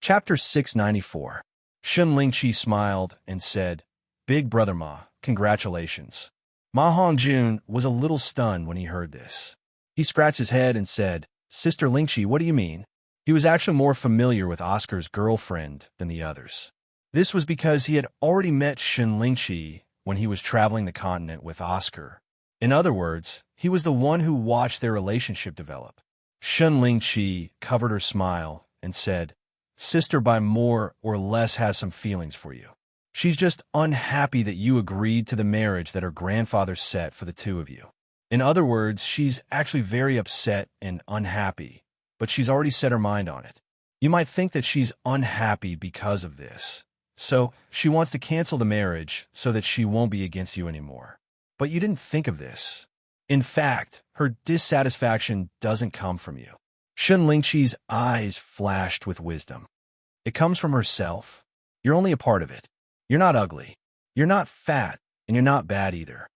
Chapter 694. Shun Lingqi smiled and said, Big Brother Ma, congratulations. Ma Hongjun was a little stunned when he heard this. He scratched his head and said, Sister Lingqi, what do you mean? He was actually more familiar with Oscar's girlfriend than the others. This was because he had already met Shun Lingqi when he was traveling the continent with Oscar. In other words, he was the one who watched their relationship develop. Shun Lingqi covered her smile and said, Sister by more or less has some feelings for you. She's just unhappy that you agreed to the marriage that her grandfather set for the two of you. In other words, she's actually very upset and unhappy, but she's already set her mind on it. You might think that she's unhappy because of this. So she wants to cancel the marriage so that she won't be against you anymore. But you didn't think of this. In fact, her dissatisfaction doesn't come from you. Shun Lingqi's eyes flashed with wisdom. It comes from herself. You're only a part of it. You're not ugly. You're not fat, and you're not bad either.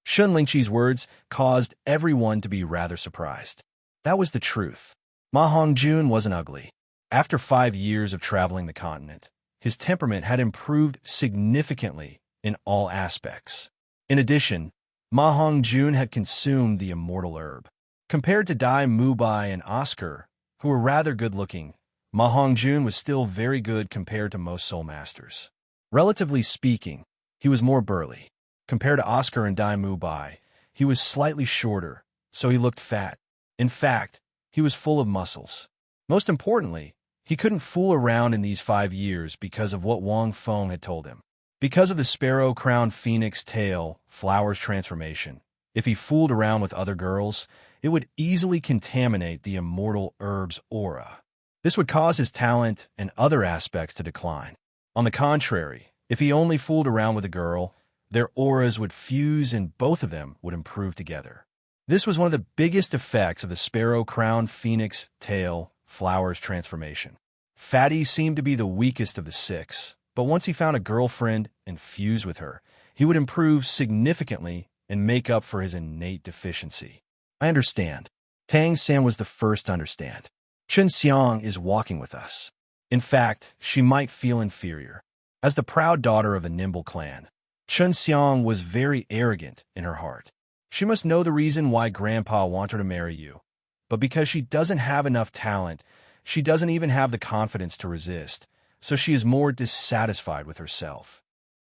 Shun Lingqi's words caused everyone to be rather surprised. That was the truth. Ma Hongjun wasn't ugly. After 5 years of traveling the continent, his temperament had improved significantly in all aspects. In addition, Ma Hongjun had consumed the immortal herb. Compared to Dai Mubai and Oscar, who were rather good-looking, Ma Hongjun was still very good compared to most soul masters. Relatively speaking, he was more burly. Compared to Oscar and Dai Mubai, he was slightly shorter, so he looked fat. In fact, he was full of muscles. Most importantly, he couldn't fool around in these 5 years because of what Wang Feng had told him. Because of the sparrow-crowned phoenix tail, Flower's transformation, if he fooled around with other girls, it would easily contaminate the immortal herb's aura. This would cause his talent and other aspects to decline. On the contrary, if he only fooled around with a girl, their auras would fuse and both of them would improve together. This was one of the biggest effects of the sparrow-crowned phoenix tail, Flower's transformation. Fatty seemed to be the weakest of the 6, but once he found a girlfriend and fused with her, he would improve significantly and make up for his innate deficiency. I understand. Tang San was the first to understand. Chen Xiang is walking with us. In fact, she might feel inferior. As the proud daughter of a nimble clan, Chen Xiang was very arrogant in her heart. She must know the reason why Grandpa wanted her to marry you. But because she doesn't have enough talent, she doesn't even have the confidence to resist, so she is more dissatisfied with herself.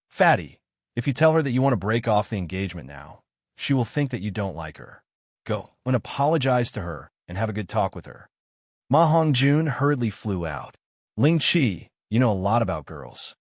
Fatty, if you tell her that you want to break off the engagement now, she will think that you don't like her. Go and apologize to her and have a good talk with her. Ma Hongjun hurriedly flew out. Ling Qi, you know a lot about girls.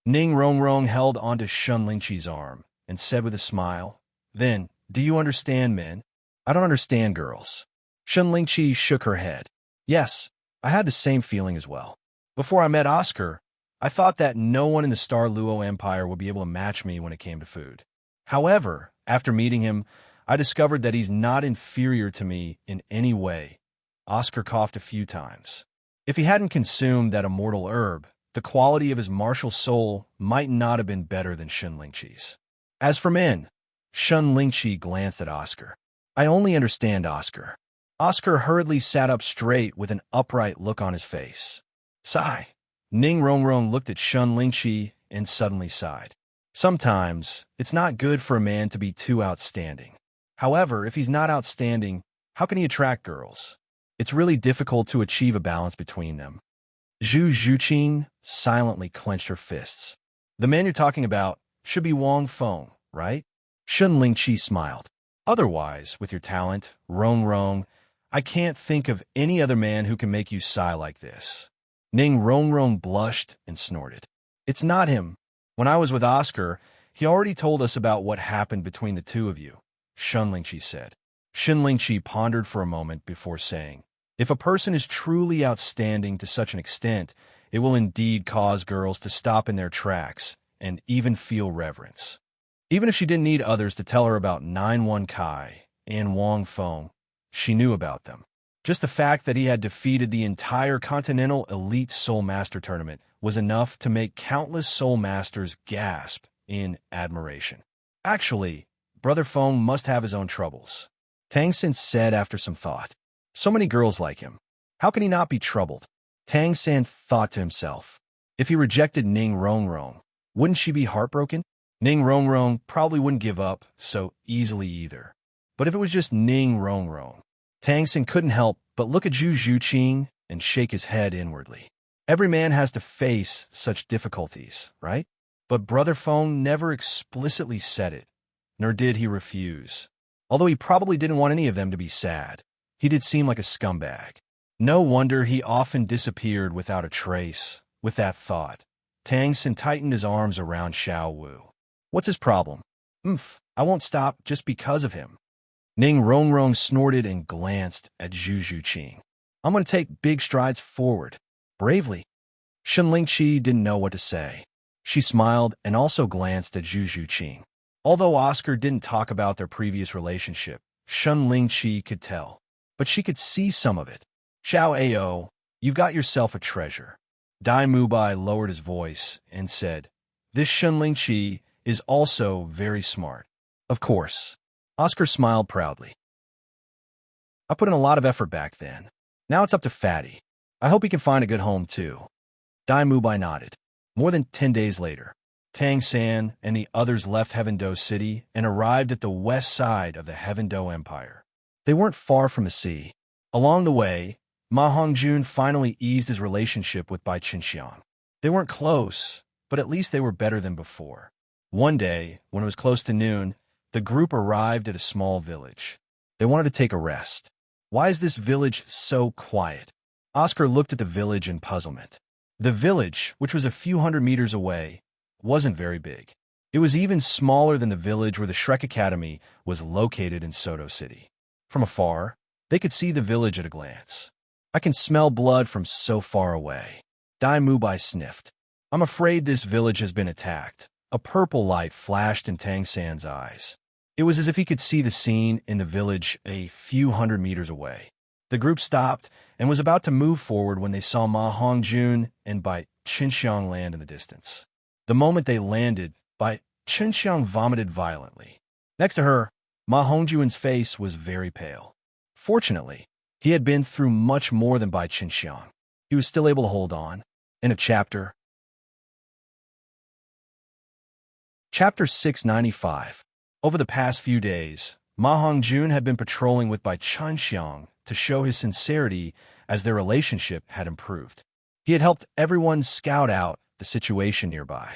Ning Rongrong held onto Shun Lingqi's arm and said with a smile, Then, do you understand men? I don't understand girls. Shun Lingqi shook her head. Yes, I had the same feeling as well. Before I met Oscar, I thought that no one in the Star Luo Empire would be able to match me when it came to food. However, after meeting him, I discovered that he's not inferior to me in any way. Oscar coughed a few times. If he hadn't consumed that immortal herb, the quality of his martial soul might not have been better than Shun Lingqi's. As for men, Shun Lingqi glanced at Oscar. I only understand Oscar. Oscar hurriedly sat up straight with an upright look on his face. Sigh. Ning Rongrong looked at Shun Lingqi and suddenly sighed. Sometimes, it's not good for a man to be too outstanding. However, if he's not outstanding, how can he attract girls? It's really difficult to achieve a balance between them. Zhu Zhuqing silently clenched her fists. The man you're talking about should be Wang Feng, right? Shun Lingqi smiled. Otherwise, with your talent, Rongrong, I can't think of any other man who can make you sigh like this. Ning Rongrong blushed and snorted. It's not him. When I was with Oscar, he already told us about what happened between the two of you, Shun Lingqi said. Shun Lingqi pondered for a moment before saying, If a person is truly outstanding to such an extent, it will indeed cause girls to stop in their tracks and even feel reverence. Even if she didn't need others to tell her about 9-1 Kai and Wang Feng, she knew about them. Just the fact that he had defeated the entire Continental Elite Soul Master Tournament was enough to make countless Soul Masters gasp in admiration. Actually, Brother Feng must have his own troubles, Tang Sin said after some thought. So many girls like him. How can he not be troubled? Tang San thought to himself. If he rejected Ning Rongrong, wouldn't she be heartbroken? Ning Rongrong probably wouldn't give up so easily either. But if it was just Ning Rongrong, Tang Sin couldn't help but look at Zhu Zhuqing and shake his head inwardly. Every man has to face such difficulties, right? But Brother Feng never explicitly said it, nor did he refuse. Although he probably didn't want any of them to be sad, he did seem like a scumbag. No wonder he often disappeared without a trace. With that thought, Tang Sin tightened his arms around Xiao Wu. What's his problem? I won't stop just because of him. Ning Rongrong snorted and glanced at Zhu Zhuqing. I'm going to take big strides forward. Bravely. Shun Lingqi didn't know what to say. She smiled and also glanced at Zhu Zhuqing. Although Oscar didn't talk about their previous relationship, Shun Lingqi could tell. But she could see some of it. Xiao Ao, you've got yourself a treasure. Dai Mubai lowered his voice and said, this Shun Lingqi is also very smart. Of course. Oscar smiled proudly. I put in a lot of effort back then. Now it's up to Fatty. I hope he can find a good home too. Dai Mubai nodded. More than 10 days later, Tang San and the others left Heavendo City and arrived at the west side of the Heavendo Empire. They weren't far from the sea. Along the way, Ma Hongjun finally eased his relationship with Bai Qinxiang. They weren't close, but at least they were better than before. One day, when it was close to noon, the group arrived at a small village. They wanted to take a rest. Why is this village so quiet? Oscar looked at the village in puzzlement. The village, which was a few hundred meters away, wasn't very big. It was even smaller than the village where the Shrek Academy was located in Soto City. From afar, they could see the village at a glance. I can smell blood from so far away. Dai Mubai sniffed. I'm afraid this village has been attacked. A purple light flashed in Tang San's eyes. It was as if he could see the scene in the village a few hundred meters away. The group stopped and was about to move forward when they saw Ma Hongjun and Bai Qinxiang land in the distance. The moment they landed, Bai Qinxiang vomited violently. Next to her, Ma Hongjun's face was very pale. Fortunately, he had been through much more than Bai Qinxiang. He was still able to hold on. End of chapter. Chapter 695. Over the past few days, Ma Hongjun had been patrolling with Bai Qinxiang to show his sincerity as their relationship had improved. He had helped everyone scout out the situation nearby.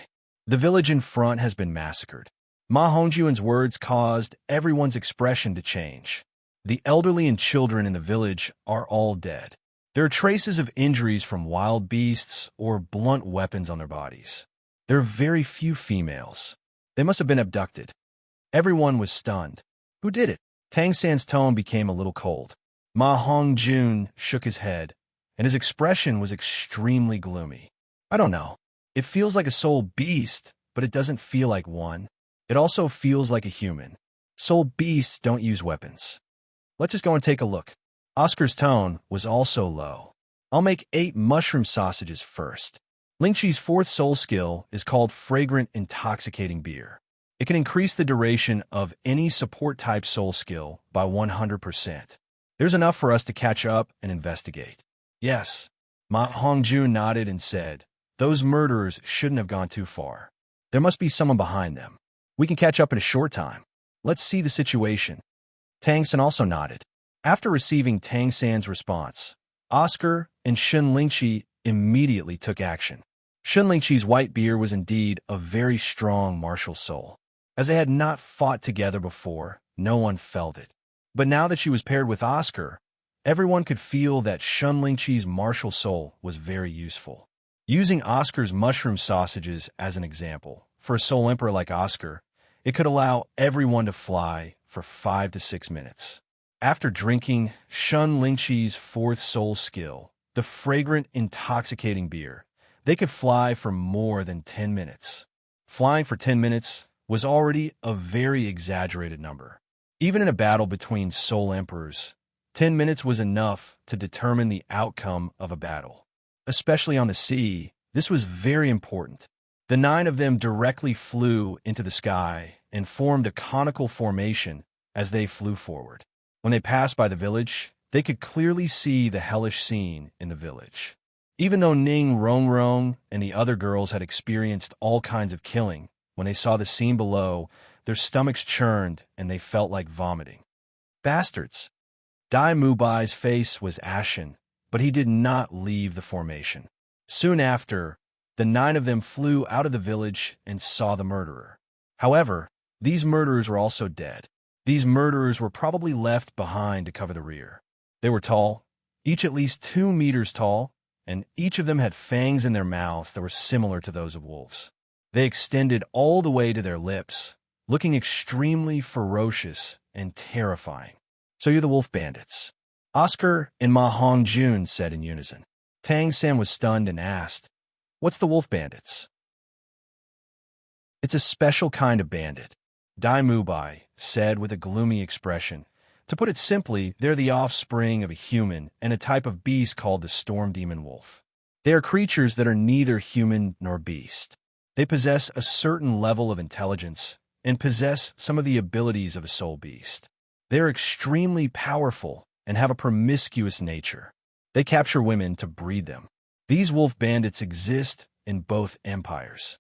The village in front has been massacred. Ma Hongjun's words caused everyone's expression to change. The elderly and children in the village are all dead. There are traces of injuries from wild beasts or blunt weapons on their bodies. There are very few females. They must have been abducted. Everyone was stunned. Who did it? Tang San's tone became a little cold. Ma Hongjun shook his head, and his expression was extremely gloomy. I don't know. It feels like a soul beast, but it doesn't feel like one. It also feels like a human. Soul beasts don't use weapons. Let's just go and take a look. Oscar's tone was also low. I'll make 8 mushroom sausages first. Lingqi's 4th soul skill is called Fragrant Intoxicating Beer. It can increase the duration of any support-type soul skill by 100%. There's enough for us to catch up and investigate. Yes. Ma Hongjun nodded and said, those murderers shouldn't have gone too far. There must be someone behind them. We can catch up in a short time. Let's see the situation. Tang San also nodded. After receiving Tang San's response, Oscar and Shun Lingqi immediately took action. Shun Lingqi's white beer was indeed a very strong martial soul. As they had not fought together before, no one felt it. But now that she was paired with Oscar, everyone could feel that Shun Lingqi's martial soul was very useful. Using Oscar's mushroom sausages as an example, for a soul emperor like Oscar, it could allow everyone to fly for 5 to 6 minutes. After drinking Shun Lingqi's 4th soul skill, the fragrant, intoxicating beer, they could fly for more than 10 minutes. Flying for 10 minutes was already a very exaggerated number. Even in a battle between soul emperors, 10 minutes was enough to determine the outcome of a battle. Especially on the sea, this was very important. The 9 of them directly flew into the sky and formed a conical formation as they flew forward. When they passed by the village, they could clearly see the hellish scene in the village. Even though Ning Rongrong and the other girls had experienced all kinds of killing, when they saw the scene below, their stomachs churned and they felt like vomiting. Bastards! Dai Mubai's face was ashen, but he did not leave the formation. Soon after, the 9 of them flew out of the village and saw the murderer. However, these murderers were also dead. These murderers were probably left behind to cover the rear. They were tall, each at least 2 meters tall, and each of them had fangs in their mouths that were similar to those of wolves. They extended all the way to their lips, looking extremely ferocious and terrifying. So you're the wolf bandits. Oscar and Ma Hongjun said in unison. Tang San was stunned and asked, what's the wolf bandits? It's a special kind of bandit. Dai Mubai said with a gloomy expression. To put it simply, they're the offspring of a human and a type of beast called the storm demon wolf. They are creatures that are neither human nor beast. They possess a certain level of intelligence and possess some of the abilities of a soul beast. They are extremely powerful and have a promiscuous nature. They capture women to breed them. These wolf bandits exist in both empires.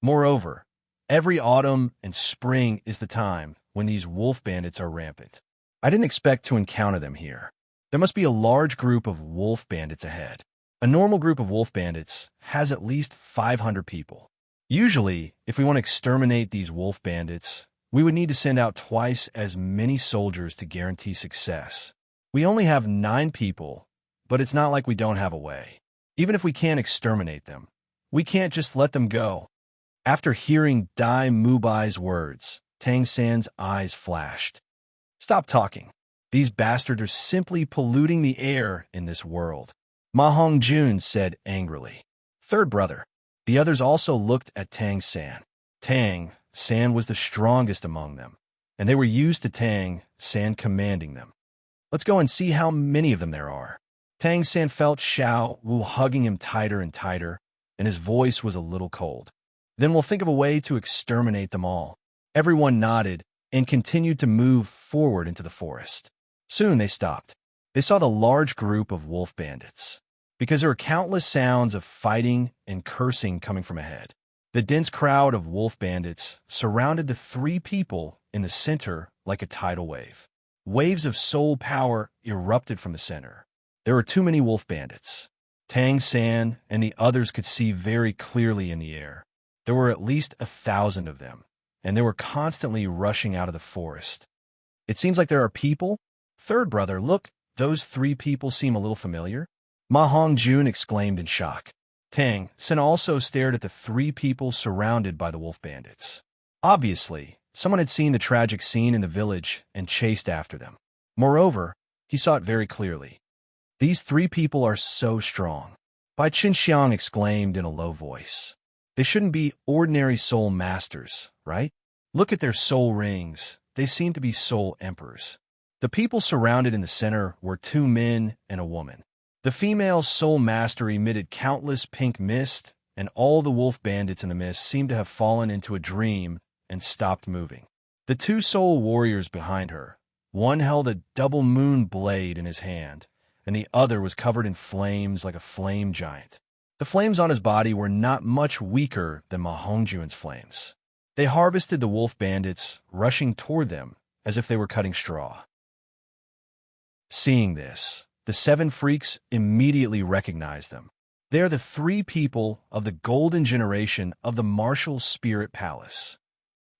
Moreover, every autumn and spring is the time when these wolf bandits are rampant. I didn't expect to encounter them here. There must be a large group of wolf bandits ahead. A normal group of wolf bandits has at least 500 people. Usually, if we want to exterminate these wolf bandits, we would need to send out twice as many soldiers to guarantee success. We only have 9 people, but it's not like we don't have a way. Even if we can't exterminate them, we can't just let them go. After hearing Dai Mubai's words, Tang San's eyes flashed. Stop talking. These bastards are simply polluting the air in this world, Ma Hongjun said angrily. Third brother. The others also looked at Tang San. Tang San was the strongest among them, and they were used to Tang San commanding them. Let's go and see how many of them there are. Tang San felt Xiao Wu hugging him tighter and tighter, and his voice was a little cold. Then we'll think of a way to exterminate them all. Everyone nodded and continued to move forward into the forest. Soon they stopped. They saw the large group of wolf bandits, because there were countless sounds of fighting and cursing coming from ahead. The dense crowd of wolf bandits surrounded the 3 people in the center like a tidal wave. Waves of soul power erupted from the center. There were too many wolf bandits. Tang San and the others could see very clearly in the air. There were at least 1,000 of them, and they were constantly rushing out of the forest. It seems like there are people. Third brother, look, those 3 people seem a little familiar. Ma Hongjun exclaimed in shock. Tang San also stared at the 3 people surrounded by the wolf bandits. Obviously, someone had seen the tragic scene in the village and chased after them. Moreover, he saw it very clearly. These 3 people are so strong. Bai Qinxiang exclaimed in a low voice. They shouldn't be ordinary soul masters, right? Look at their soul rings. They seem to be soul emperors. The people surrounded in the center were 2 men and a woman. The female soul master emitted countless pink mist, and all the wolf bandits in the mist seemed to have fallen into a dream and stopped moving. The 2 soul warriors behind her, one held a double moon blade in his hand, and the other was covered in flames like a flame giant. The flames on his body were not much weaker than Ma Hongjun's flames. They harvested the wolf bandits, rushing toward them as if they were cutting straw. Seeing this, the 7 freaks immediately recognized them. They are the 3 people of the golden generation of the martial spirit palace.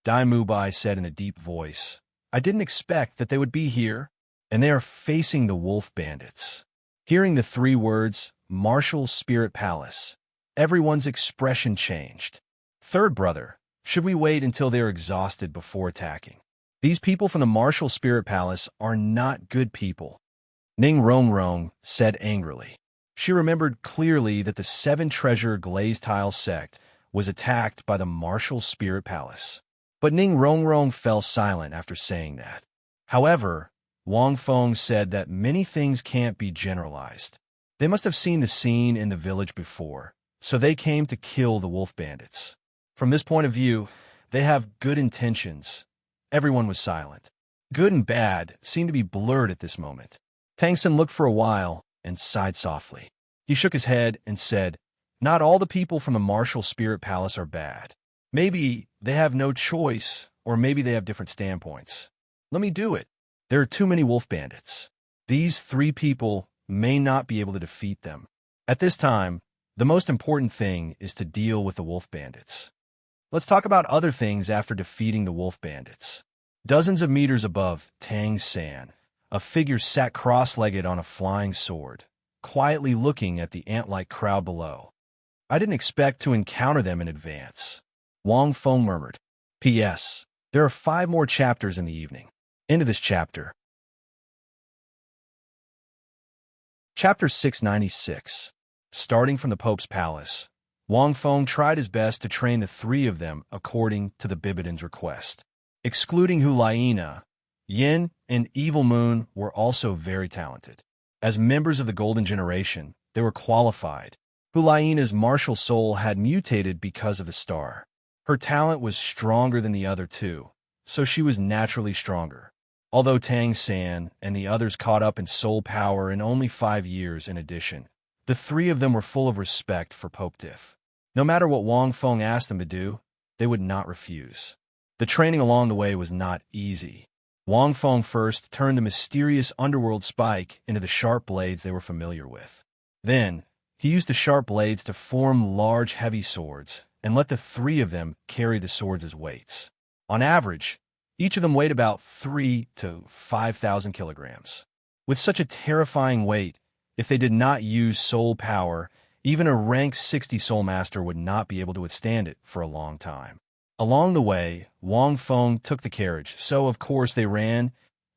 Dai Mubai said in a deep voice, I didn't expect that they would be here, and they are facing the wolf bandits. Hearing the 3 words, martial spirit palace, everyone's expression changed. Third brother, should we wait until they are exhausted before attacking? These people from the martial spirit palace are not good people. Ning Rongrong said angrily. She remembered clearly that the 7 treasure glazed tile sect was attacked by the martial spirit palace. But Ning Rongrong fell silent after saying that. However, Wang Feng said that many things can't be generalized. They must have seen the scene in the village before, so they came to kill the wolf bandits. From this point of view, they have good intentions. Everyone was silent. Good and bad seemed to be blurred at this moment. Tang San looked for a while and sighed softly. He shook his head and said, not all the people from the martial spirit palace are bad. Maybe they have no choice, or maybe they have different standpoints. Let me do it. There are too many wolf bandits. These 3 people may not be able to defeat them. At this time, the most important thing is to deal with the wolf bandits. Let's talk about other things after defeating the wolf bandits. Dozens of meters above Tang San, a figure sat cross-legged on a flying sword, quietly looking at the ant-like crowd below. I didn't expect to encounter them in advance. Wang Feng murmured. P.S. There are 5 more chapters in the evening. End of this chapter. Chapter 696. Starting from the Pope's palace, Wang Feng tried his best to train the 3 of them according to the Bibidin's request. Excluding Hulaina, Yin and Evil Moon were also very talented. As members of the Golden Generation, they were qualified. Hulaina's martial soul had mutated because of the star. Her talent was stronger than the other two, so she was naturally stronger. Although Tang San and the others caught up in soul power in only 5 years in addition, the three of them were full of respect for Pope Diff. No matter what Wang Feng asked them to do, they would not refuse. The training along the way was not easy. Wang Feng first turned the mysterious underworld spike into the sharp blades they were familiar with. Then, he used the sharp blades to form large heavy swords and let the three of them carry the swords as weights. On average, each of them weighed about 3 to 5,000 kilograms. With such a terrifying weight, if they did not use soul power, even a rank 60 soul master would not be able to withstand it for a long time. Along the way, Wang Feng took the carriage, so of course they ran,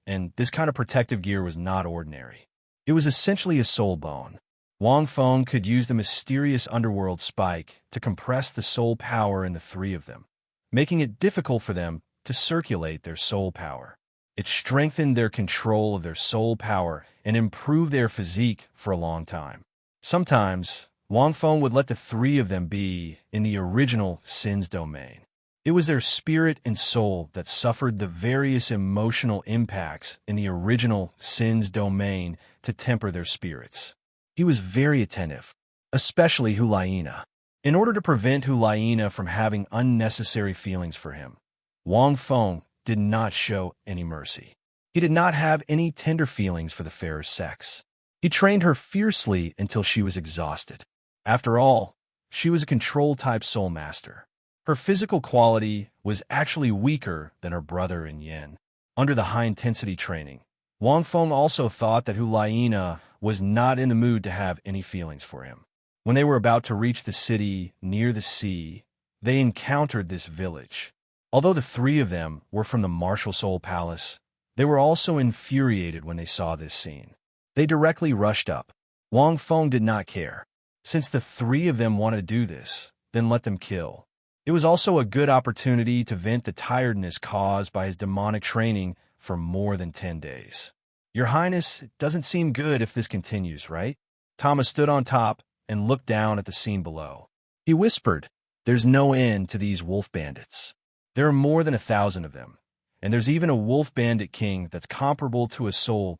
and this kind of protective gear was not ordinary. It was essentially a soul bone. Wang Feng could use the mysterious underworld spike to compress the soul power in the three of them, making it difficult for them to circulate their soul power. It strengthened their control of their soul power and improved their physique for a long time. Sometimes, Wang Feng would let the three of them be in the original Sin's domain. It was their spirit and soul that suffered the various emotional impacts in the original Sin's domain to temper their spirits. He was very attentive, especially Hulaina. In order to prevent Hulaina from having unnecessary feelings for him, Wang Feng did not show any mercy. He did not have any tender feelings for the fairer sex. He trained her fiercely until she was exhausted. After all, she was a control-type soul master. Her physical quality was actually weaker than her brother in Yin. Under the high-intensity training, Wang Feng also thought that Hulaina was not in the mood to have any feelings for him. When they were about to reach the city near the sea, they encountered this village. Although the three of them were from the Martial Soul Palace, they were also infuriated when they saw this scene. They directly rushed up. Wang Feng did not care. Since the three of them wanted to do this, then let them kill. It was also a good opportunity to vent the tiredness caused by his demonic training for more than 10 days. Your Highness, it doesn't seem good if this continues, right? Thomas stood on top and looked down at the scene below. He whispered, "There's no end to these wolf bandits. There are more than 1,000 of them, and there's even a wolf bandit king that's comparable to a soul."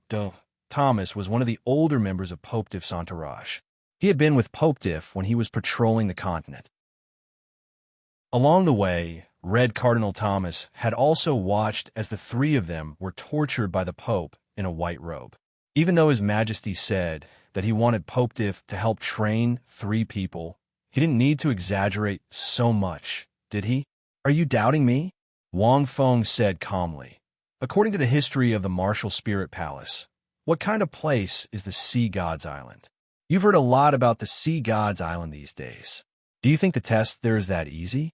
Thomas was one of the older members of Pope Diff's entourage. He had been with Pope Diff when he was patrolling the continent. Along the way, Red Cardinal Thomas had also watched as the three of them were tortured by the Pope in a white robe. Even though His Majesty said that he wanted Pope Diff to help train 3 people, he didn't need to exaggerate so much, did he? "Are you doubting me?" Wang Feng said calmly. "According to the history of the Martial Spirit Palace, what kind of place is the Sea God's Island? You've heard a lot about the Sea God's Island these days. Do you think the test there is that easy?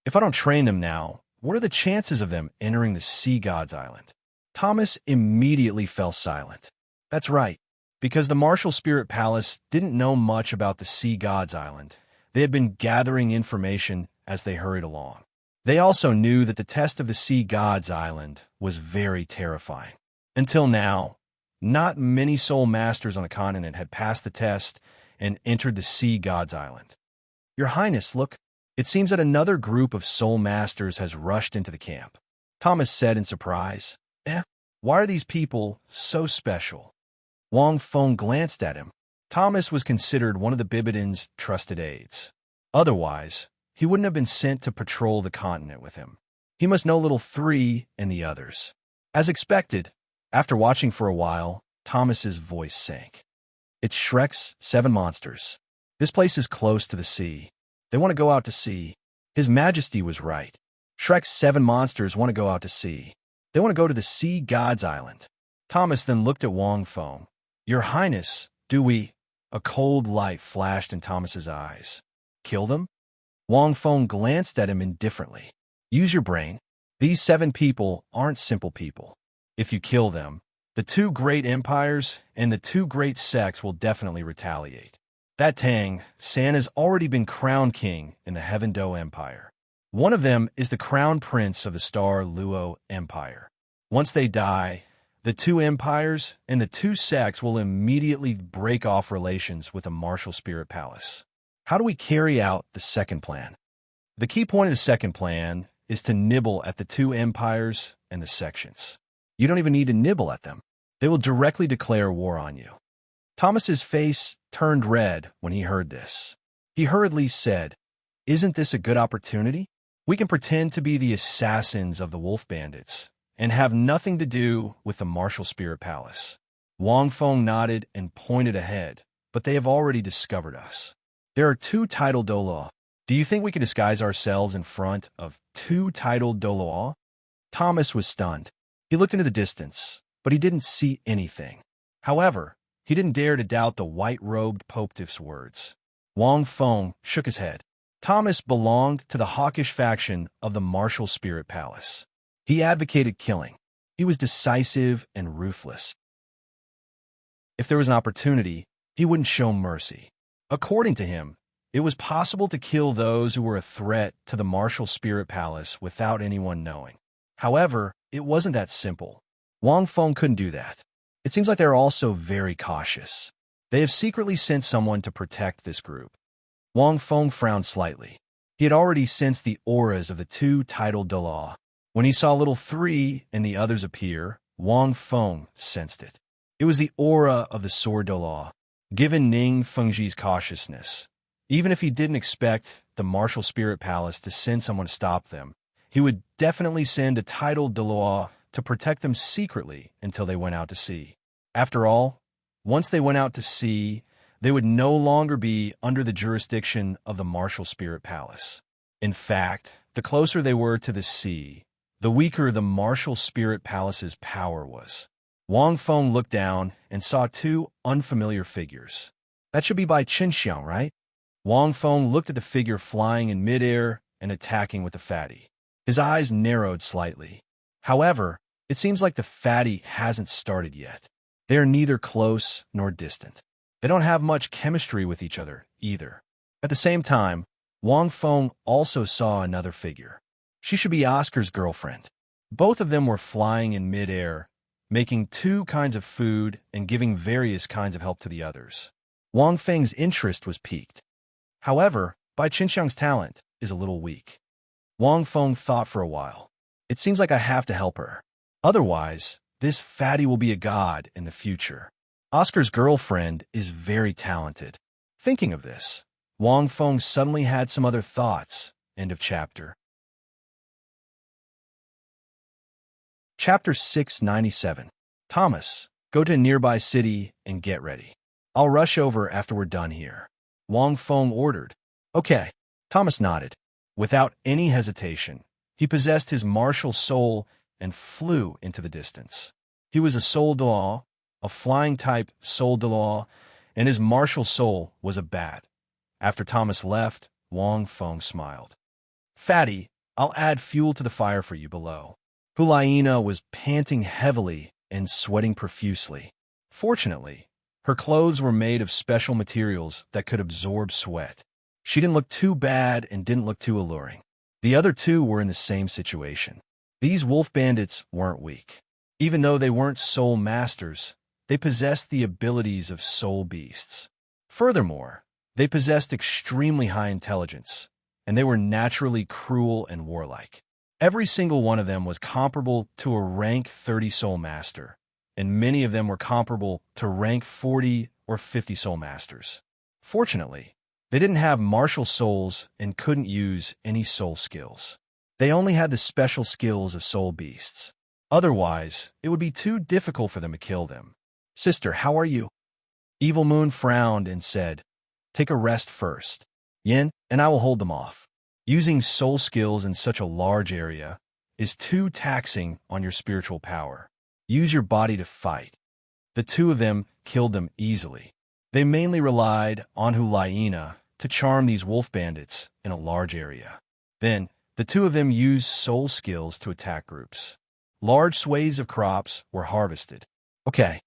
If I don't train them now, what are the chances of them entering the Sea God's Island?" Thomas immediately fell silent. That's right, because the Martial Spirit Palace didn't know much about the Sea God's Island. They had been gathering information as they hurried along. They also knew that the test of the Sea God's Island was very terrifying. Until now, not many soul masters on the continent had passed the test and entered the Sea God's Island. "Your Highness, look. It seems that another group of soul masters has rushed into the camp," Thomas said in surprise. Why are these people so special?" Wang Feng glanced at him. Thomas was considered one of the Bibidin's trusted aides. Otherwise, he wouldn't have been sent to patrol the continent with him. He must know little 3 and the others. As expected, after watching for a while, Thomas's voice sank. "It's Shrek's 7 monsters. This place is close to the sea. They want to go out to sea." His Majesty was right. Shrek's 7 monsters want to go out to sea. They want to go to the Sea God's Island. Thomas then looked at Wang Feng. "Your Highness, do we?" A cold light flashed in Thomas's eyes. "Kill them?" Wang Feng glanced at him indifferently. "Use your brain. These 7 people aren't simple people. If you kill them, the 2 great empires and the 2 great sects will definitely retaliate. That Tang San has already been crowned king in the Heaven Do Empire. One of them is the crown prince of the star Luo Empire. Once they die, the two empires and the two sects will immediately break off relations with the martial spirit palace. How do we carry out the second plan? The key point of the second plan is to nibble at the two empires and the sections. You don't even need to nibble at them. They will directly declare war on you. Thomas's face turned red when he heard this. He hurriedly said, "Isn't this a good opportunity? We can pretend to be the assassins of the wolf bandits and have nothing to do with the martial spirit palace." Wang Feng nodded and pointed ahead, "But they have already discovered us. There are two titled Douluo. Do you think we can disguise ourselves in front of two titled Douluo?" Thomas was stunned. He looked into the distance, but he didn't see anything. However, he didn't dare to doubt the white-robed Popetiff's words. Wang Feng shook his head. Thomas belonged to the hawkish faction of the martial spirit palace. He advocated killing. He was decisive and ruthless. If there was an opportunity, he wouldn't show mercy. According to him, it was possible to kill those who were a threat to the martial spirit palace without anyone knowing. However, it wasn't that simple. Wang Feng couldn't do that. It seems like they're also very cautious. They have secretly sent someone to protect this group. Wang Feng frowned slightly. He had already sensed the auras of the two titled Dalu. When he saw little 3 and the others appear, Wang Feng sensed it. It was the aura of the sword Dalu. Given Ning Fengji's cautiousness, even if he didn't expect the martial spirit palace to send someone to stop them, he would definitely send a titled Dalu to protect them secretly until they went out to sea. After all, once they went out to sea, they would no longer be under the jurisdiction of the martial spirit palace. In fact, the closer they were to the sea, the weaker the martial spirit palace's power was. Wang Feng looked down and saw 2 unfamiliar figures. That should be by Qinxiang, right? Wang Feng looked at the figure flying in midair and attacking with the fatty. His eyes narrowed slightly. However, it seems like the fatty hasn't started yet. They are neither close nor distant. They don't have much chemistry with each other, either. At the same time, Wang Feng also saw another figure. She should be Oscar's girlfriend. Both of them were flying in midair, making 2 kinds of food and giving various kinds of help to the others. Wang Feng's interest was piqued. However, Bai Qinxiang's talent is a little weak. Wang Feng thought for a while. It seems like I have to help her. Otherwise, this fatty will be a god in the future. Oscar's girlfriend is very talented. Thinking of this, Wang Feng suddenly had some other thoughts. End of chapter. Chapter 697. Thomas, go to a nearby city and get ready. I'll rush over after we're done here. Wang Feng ordered. Okay. Thomas nodded. Without any hesitation, he possessed his martial soul and flew into the distance. He was a soul Dalu, a flying-type soul Dalu, and his martial soul was a bat. After Thomas left, Wang Feng smiled. Fatty, I'll add fuel to the fire for you below. Hulaina was panting heavily and sweating profusely. Fortunately, her clothes were made of special materials that could absorb sweat. She didn't look too bad and didn't look too alluring. The other 2 were in the same situation. These wolf bandits weren't weak. Even though they weren't soul masters, they possessed the abilities of soul beasts. Furthermore, they possessed extremely high intelligence, and they were naturally cruel and warlike. Every single one of them was comparable to a rank 30 soul master, and many of them were comparable to rank 40 or 50 soul masters. Fortunately, they didn't have martial souls and couldn't use any soul skills. They only had the special skills of soul beasts. Otherwise, it would be too difficult for them to kill them. Sister, how are you? Evil Moon frowned and said, take a rest first. Yin, and I will hold them off. Using soul skills in such a large area is too taxing on your spiritual power. Use your body to fight. The 2 of them killed them easily. They mainly relied on Hulaina to charm these wolf bandits in a large area. Then, the 2 of them used soul skills to attack groups. Large swathes of crops were harvested. Okay.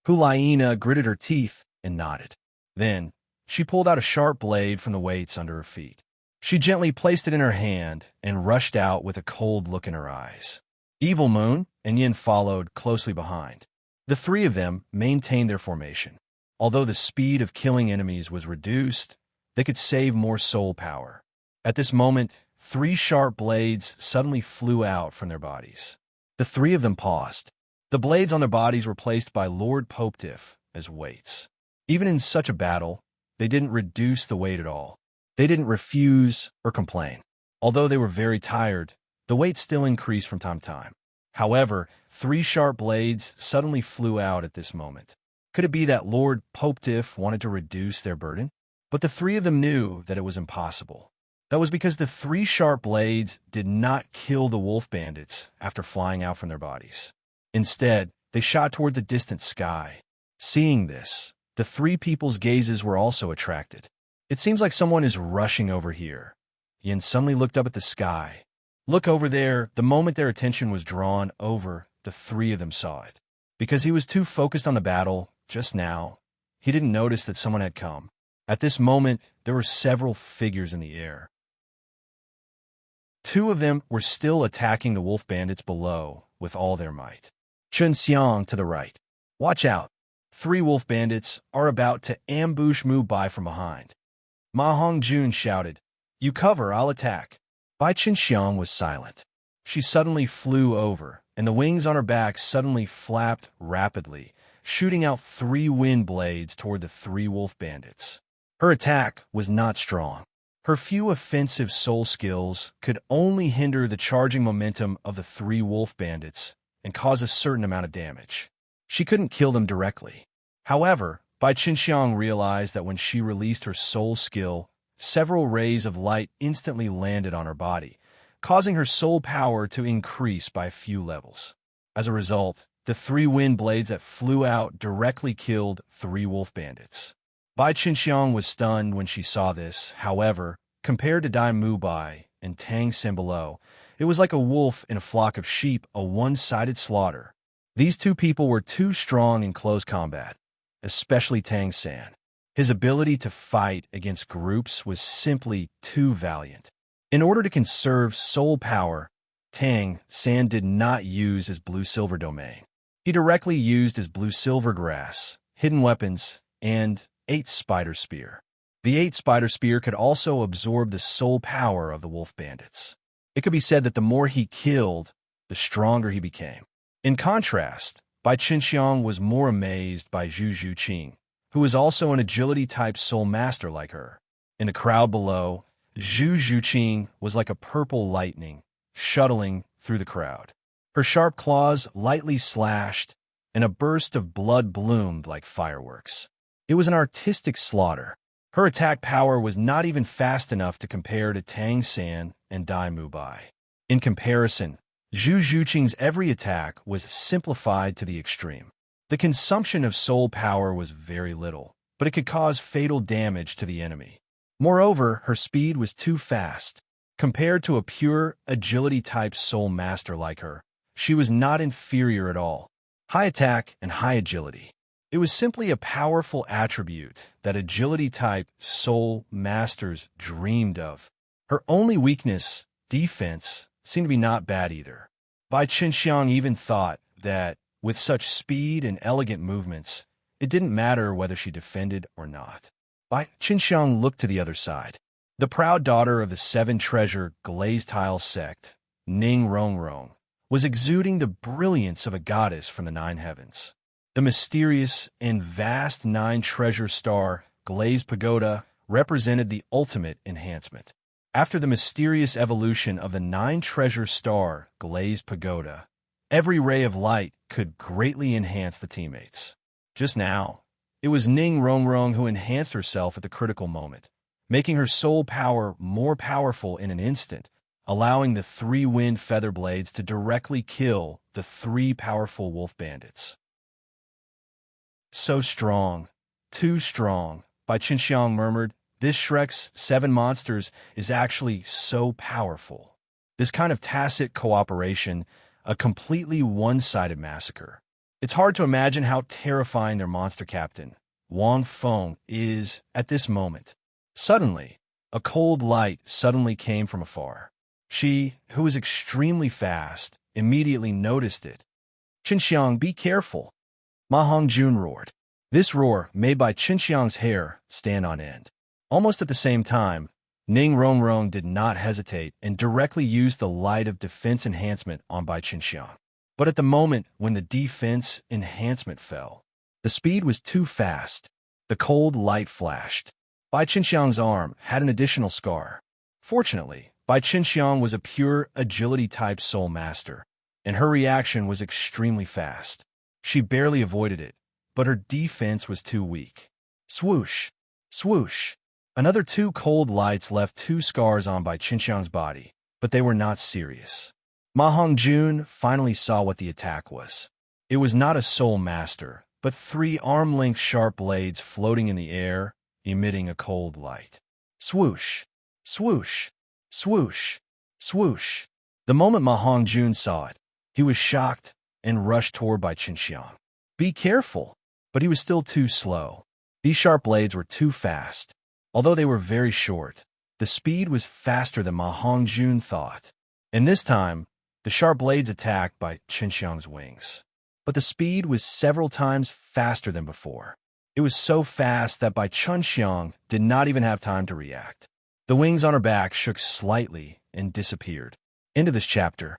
Hulaina gritted her teeth and nodded. Then, she pulled out a sharp blade from the weights under her feet. She gently placed it in her hand and rushed out with a cold look in her eyes. Evil Moon and Yin followed closely behind. The three of them maintained their formation. Although the speed of killing enemies was reduced, they could save more soul power. At this moment, three sharp blades suddenly flew out from their bodies. The three of them paused. The blades on their bodies were placed by Lord Popetiff as weights. Even in such a battle, they didn't reduce the weight at all. They didn't refuse or complain. Although they were very tired, the weight still increased from time to time. However, three sharp blades suddenly flew out at this moment. Could it be that Lord Popetiff wanted to reduce their burden? But the three of them knew that it was impossible. That was because the three sharp blades did not kill the wolf bandits after flying out from their bodies. Instead, they shot toward the distant sky. Seeing this, the three people's gazes were also attracted. It seems like someone is rushing over here. Yin suddenly looked up at the sky. Look over there. The moment their attention was drawn over, the three of them saw it. Because he was too focused on the battle just now, he didn't notice that someone had come. At this moment, there were several figures in the air. Two of them were still attacking the wolf bandits below with all their might. Chen Xiang to the right. Watch out. Three wolf bandits are about to ambush Mu Bai from behind. Ma Hongjun shouted, "You cover, I'll attack." Bai Qinxiang was silent. She suddenly flew over, and the wings on her back suddenly flapped rapidly, shooting out three wind blades toward the three wolf bandits. Her attack was not strong. Her few offensive soul skills could only hinder the charging momentum of the three wolf bandits and cause a certain amount of damage. She couldn't kill them directly. However, Bai Qinxiang realized that when she released her soul skill, several rays of light instantly landed on her body, causing her soul power to increase by a few levels. As a result, the three wind blades that flew out directly killed three wolf bandits. Bai Qinxiang was stunned when she saw this. However, compared to Dai Mu Bai and Tang Sen below, it was like a wolf in a flock of sheep, a one-sided slaughter. These two people were too strong in close combat, especially Tang San. His ability to fight against groups was simply too valiant. In order to conserve soul power, Tang San did not use his blue-silver domain. He directly used his blue-silver grass, hidden weapons, and 8 Spider Spear. The 8 Spider Spear could also absorb the soul power of the wolf bandits. It could be said that the more he killed, the stronger he became. In contrast, Bai Qinxiang was more amazed by Zhu Zhuqing, who was also an agility-type soul master like her. In the crowd below, Zhu Zhuqing was like a purple lightning, shuttling through the crowd. Her sharp claws lightly slashed, and a burst of blood bloomed like fireworks. It was an artistic slaughter. Her attack power was not even fast enough to compare to Tang San and Dai Mu Bai. In comparison, Zhu Zhuqing's every attack was simplified to the extreme. The consumption of soul power was very little, but it could cause fatal damage to the enemy. Moreover, her speed was too fast. Compared to a pure agility-type soul master like her, she was not inferior at all. High attack and high agility. It was simply a powerful attribute that agility-type soul masters dreamed of. Her only weakness, defense, seemed to be not bad either. Bai Qinxiang even thought that, with such speed and elegant movements, it didn't matter whether she defended or not. Bai Qinxiang looked to the other side. The proud daughter of the 7 treasure glazed tile sect, Ning Rongrong, was exuding the brilliance of a goddess from the 9 heavens. The mysterious and vast 9 treasure star glazed pagoda represented the ultimate enhancement. After the mysterious evolution of the 9 treasure star glazed pagoda, every ray of light could greatly enhance the teammates. Just now, it was Ning Rongrong who enhanced herself at the critical moment, making her soul power more powerful in an instant, allowing the 3 wind feather blades to directly kill the 3 powerful wolf bandits. So strong, too strong, Bai Qinxiang murmured. This Shrek's 7 monsters is actually so powerful. This kind of tacit cooperation, a completely one-sided massacre. It's hard to imagine how terrifying their monster captain, Wang Feng, is at this moment. Suddenly, a cold light suddenly came from afar. She, who was extremely fast, immediately noticed it. "Qinxiang, be careful!" Ma Hongjun roared. This roar made by Qinxiang's hair stand on end. Almost at the same time, Ning Rongrong did not hesitate and directly used the light of defense enhancement on Bai Qinxiang. But at the moment when the defense enhancement fell, the speed was too fast. The cold light flashed. Bai Qinxiang's arm had an additional scar. Fortunately, Bai Qinxiang was a pure agility-type soul master, and her reaction was extremely fast. She barely avoided it, but her defense was too weak. Swoosh! Swoosh! Another 2 cold lights left 2 scars on Bai Qinxiang's body, but they were not serious. Ma Hongjun finally saw what the attack was. It was not a soul master, but 3 arm-length sharp blades floating in the air, emitting a cold light. Swoosh! Swoosh! Swoosh! Swoosh! The moment Ma Hongjun saw it, he was shocked and rushed toward Bai Qinxiang. "Be careful!" But he was still too slow. These sharp blades were too fast. Although they were very short, the speed was faster than Ma Hongjun thought. And this time, the sharp blades attacked Bai Qinxiang's wings. But the speed was several times faster than before. It was so fast that Bai Qinxiang did not even have time to react. The wings on her back shook slightly and disappeared. End of this chapter.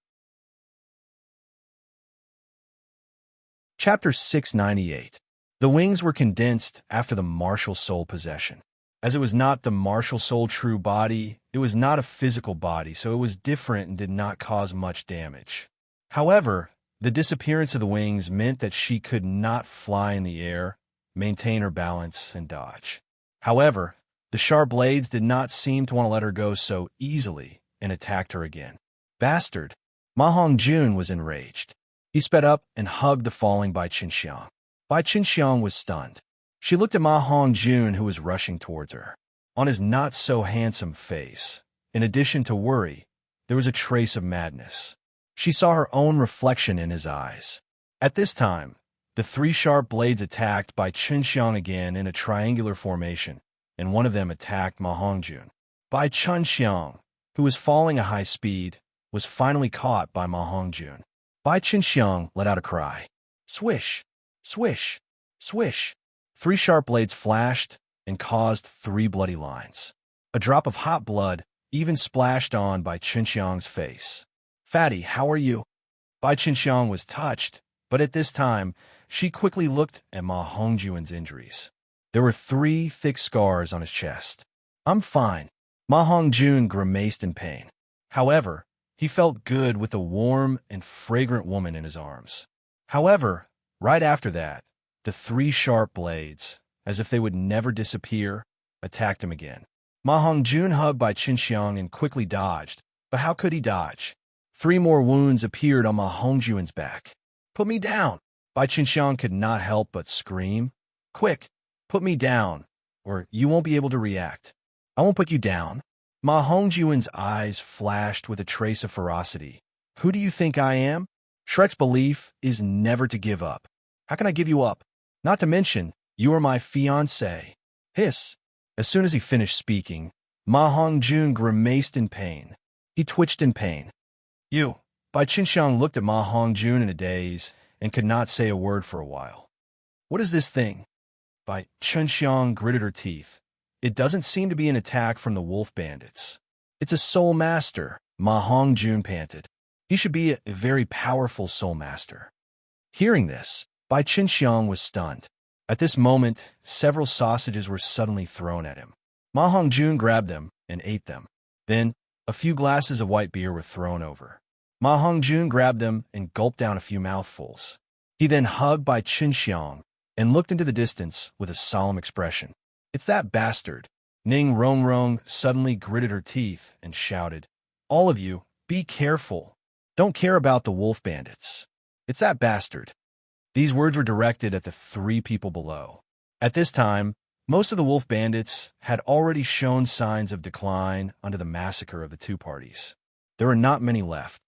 Chapter 698. The wings were condensed after the martial soul possession. As it was not the martial soul true body, it was not a physical body, so it was different and did not cause much damage. However, the disappearance of the wings meant that she could not fly in the air, maintain her balance, and dodge. However, the sharp blades did not seem to want to let her go so easily and attacked her again. "Bastard!" Ma Hongjun was enraged. He sped up and hugged the falling Bai Qinxiang. Bai Qinxiang was stunned. She looked at Ma Hongjun, who was rushing towards her. On his not-so-handsome face, in addition to worry, there was a trace of madness. She saw her own reflection in his eyes. At this time, the 3 sharp blades attacked Bai Qinxiang again in a triangular formation, and one of them attacked Ma Hongjun. Bai Qinxiang, who was falling at high speed, was finally caught by Ma Hongjun. Bai Qinxiang let out a cry. Swish! Swish! Swish! 3 sharp blades flashed and caused 3 bloody lines. A drop of hot blood even splashed on Bai Qinxiang's face. "Fatty, how are you?" Bai Qinxiang was touched, but at this time, she quickly looked at Ma Hongjun's injuries. There were 3 thick scars on his chest. "I'm fine." Ma Hongjun grimaced in pain. However, he felt good with a warm and fragrant woman in his arms. However, right after that, the 3 sharp blades, as if they would never disappear, attacked him again. Ma Hongjun hugged Bai Qinxiang and quickly dodged, but how could he dodge? 3 more wounds appeared on Ma Hongjun's back. "Put me down!" Bai Qinxiang could not help but scream. "Quick, put me down, or you won't be able to react." "I won't put you down." Ma Hongjun's eyes flashed with a trace of ferocity. "Who do you think I am?" Shrek's belief is never to give up. "How can I give you up? Not to mention, you are my fiancé." Hiss! As soon as he finished speaking, Ma Hongjun grimaced in pain. He twitched in pain. "You!" Bai Qinxiang looked at Ma Hongjun in a daze and could not say a word for a while. "What is this thing?" Bai Qinxiang gritted her teeth. "It doesn't seem to be an attack from the wolf bandits." "It's a soul master," Ma Hongjun panted. "He should be a very powerful soul master." Hearing this, Bai Qinxiang was stunned. At this moment, several sausages were suddenly thrown at him. Ma Hongjun grabbed them and ate them. Then, a few glasses of white beer were thrown over. Ma Hongjun grabbed them and gulped down a few mouthfuls. He then hugged Bai Qinxiang and looked into the distance with a solemn expression. "It's that bastard." Ning Rongrong suddenly gritted her teeth and shouted, "All of you, be careful. Don't care about the wolf bandits. It's that bastard." These words were directed at the 3 people below. At this time, most of the wolf bandits had already shown signs of decline under the massacre of the 2 parties. There were not many left.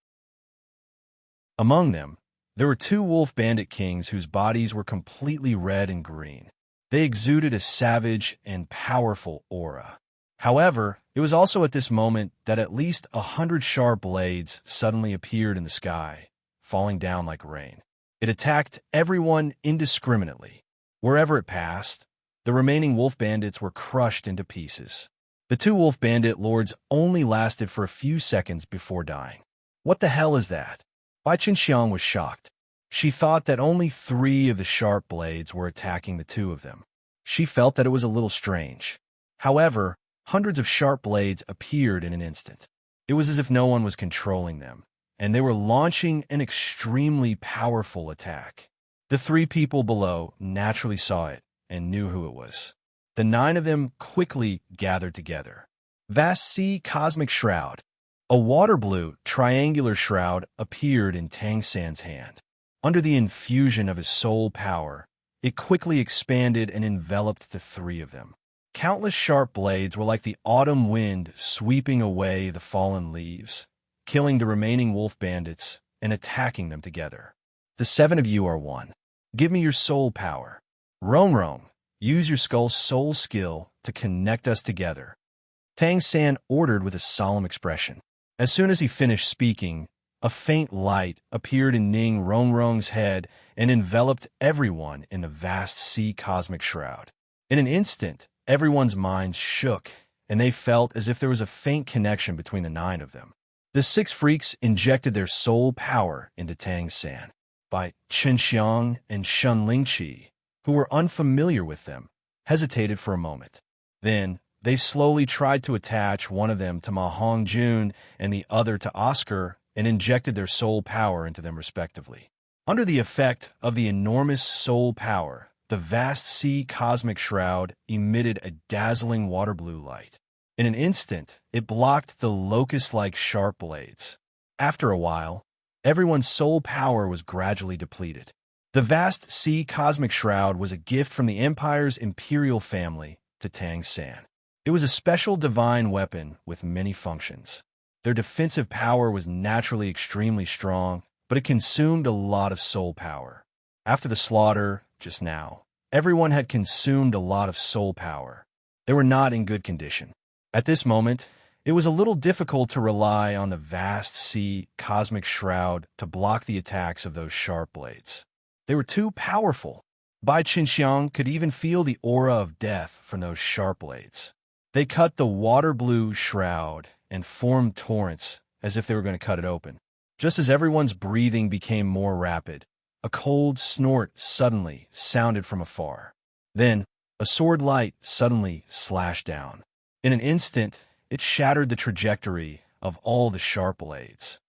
Among them, there were 2 wolf bandit kings whose bodies were completely red and green. They exuded a savage and powerful aura. However, it was also at this moment that at least 100 sharp blades suddenly appeared in the sky, falling down like rain. It attacked everyone indiscriminately. Wherever it passed, the remaining wolf bandits were crushed into pieces. The two wolf bandit lords only lasted for a few seconds before dying. What the hell is that? Bai Qinxiang was shocked. She thought that only 3 of the sharp blades were attacking the 2 of them. She felt that it was a little strange. However, hundreds of sharp blades appeared in an instant. It was as if no one was controlling them, and they were launching an extremely powerful attack. The 3 people below naturally saw it and knew who it was. The 9 of them quickly gathered together. Vast Sea Cosmic Shroud. A water-blue, triangular shroud appeared in Tang San's hand. Under the infusion of his soul power, it quickly expanded and enveloped the 3 of them. Countless sharp blades were like the autumn wind sweeping away the fallen leaves, killing the remaining wolf bandits and attacking them together. The 7 of you are one. Give me your soul power. Rong Rong, use your skull's soul skill to connect us together. Tang San ordered with a solemn expression. As soon as he finished speaking, a faint light appeared in Ning Rongrong's head and enveloped everyone in the vast sea cosmic shroud. In an instant, everyone's minds shook, and they felt as if there was a faint connection between the 9 of them. The 6 freaks injected their soul power into Tang San. Bai Qinxiang and Shun Lingqi, who were unfamiliar with them, hesitated for a moment. Then, they slowly tried to attach one of them to Ma Hongjun and the other to Oscar and injected their soul power into them respectively. Under the effect of the enormous soul power, the vast sea cosmic shroud emitted a dazzling water blue light. In an instant, it blocked the locust-like sharp blades. After a while, everyone's soul power was gradually depleted. The vast sea cosmic shroud was a gift from the Empire's imperial family to Tang San. It was a special divine weapon with many functions. Their defensive power was naturally extremely strong, but it consumed a lot of soul power. After the slaughter, just now, everyone had consumed a lot of soul power. They were not in good condition. At this moment, it was a little difficult to rely on the vast sea cosmic shroud to block the attacks of those sharp blades. They were too powerful. Bai Qinxiang could even feel the aura of death from those sharp blades. They cut the water-blue shroud and formed torrents as if they were going to cut it open. Just as everyone's breathing became more rapid, a cold snort suddenly sounded from afar. Then, a sword light suddenly slashed down. In an instant, it shattered the trajectory of all the sharp blades.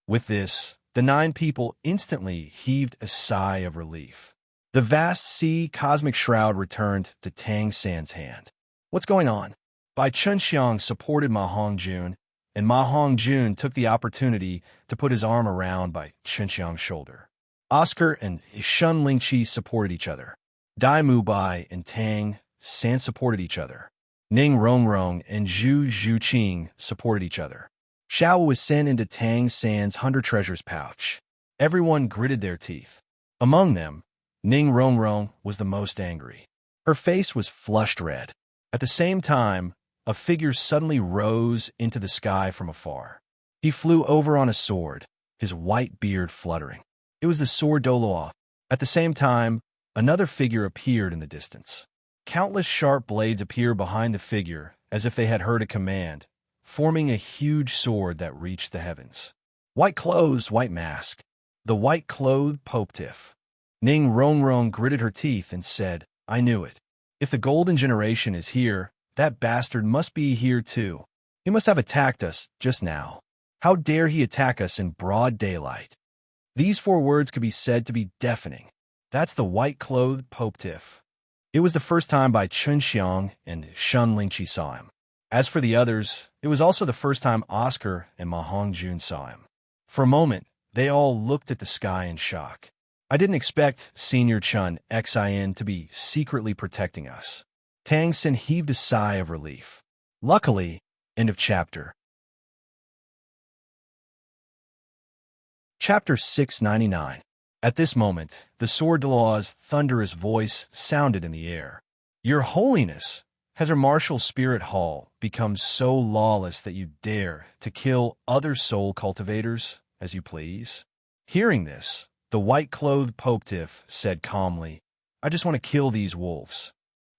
With this, the 9 people instantly heaved a sigh of relief. The vast sea cosmic shroud returned to Tang San's hand. What's going on? Bai Qinxiang supported Ma Hongjun, and Ma Hongjun took the opportunity to put his arm around Bai Qinxiang's shoulder. Oscar and Shun Lingqi supported each other. Dai Mubai and Tang San supported each other. Ning Rongrong and Zhu Zhuqing supported each other. Xiao was sent into Tang San's 100 treasures pouch. Everyone gritted their teeth. Among them, Ning Rongrong was the most angry. Her face was flushed red. At the same time, a figure suddenly rose into the sky from afar. He flew over on a sword, his white beard fluttering. It was the sword Douluo. At the same time, another figure appeared in the distance. Countless sharp blades appeared behind the figure as if they had heard a command, forming a huge sword that reached the heavens. White clothes, white mask. The white-clothed Popetiff. Ning Rongrong gritted her teeth and said, I knew it. If the golden generation is here, that bastard must be here too. He must have attacked us just now. How dare he attack us in broad daylight? These 4 words could be said to be deafening. That's the white-clothed Popetiff. It was the first time Bai Qinxiang and Shun Lingqi saw him. As for the others, it was also the first time Oscar and Ma Hongjun saw him. For a moment, they all looked at the sky in shock. I didn't expect Senior Chun Xin to be secretly protecting us. Tang San heaved a sigh of relief. Luckily, end of chapter. Chapter 699. At this moment, the sword Daluo's thunderous voice sounded in the air. Your Holiness, Has her martial spirit hall become so lawless that you dare to kill other soul cultivators as you please? Hearing this, the white-clothed Popetiff said calmly, I just want to kill these wolves.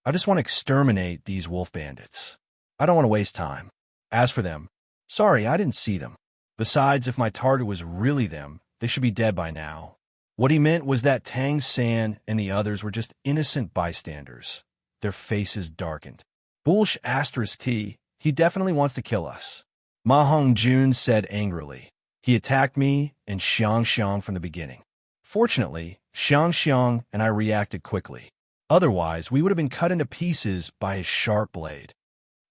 I just want to exterminate these wolf bandits. I don't want to waste time. As for them, sorry, I didn't see them. Besides, if my target was really them, they should be dead by now. What he meant was that Tang San and the others were just innocent bystanders. Their faces darkened. Bullsh asterisk T, he definitely wants to kill us. Ma Hongjun said angrily. He attacked me and Xiang from the beginning. Fortunately, Xiang and I reacted quickly. Otherwise, we would have been cut into pieces by his sharp blade.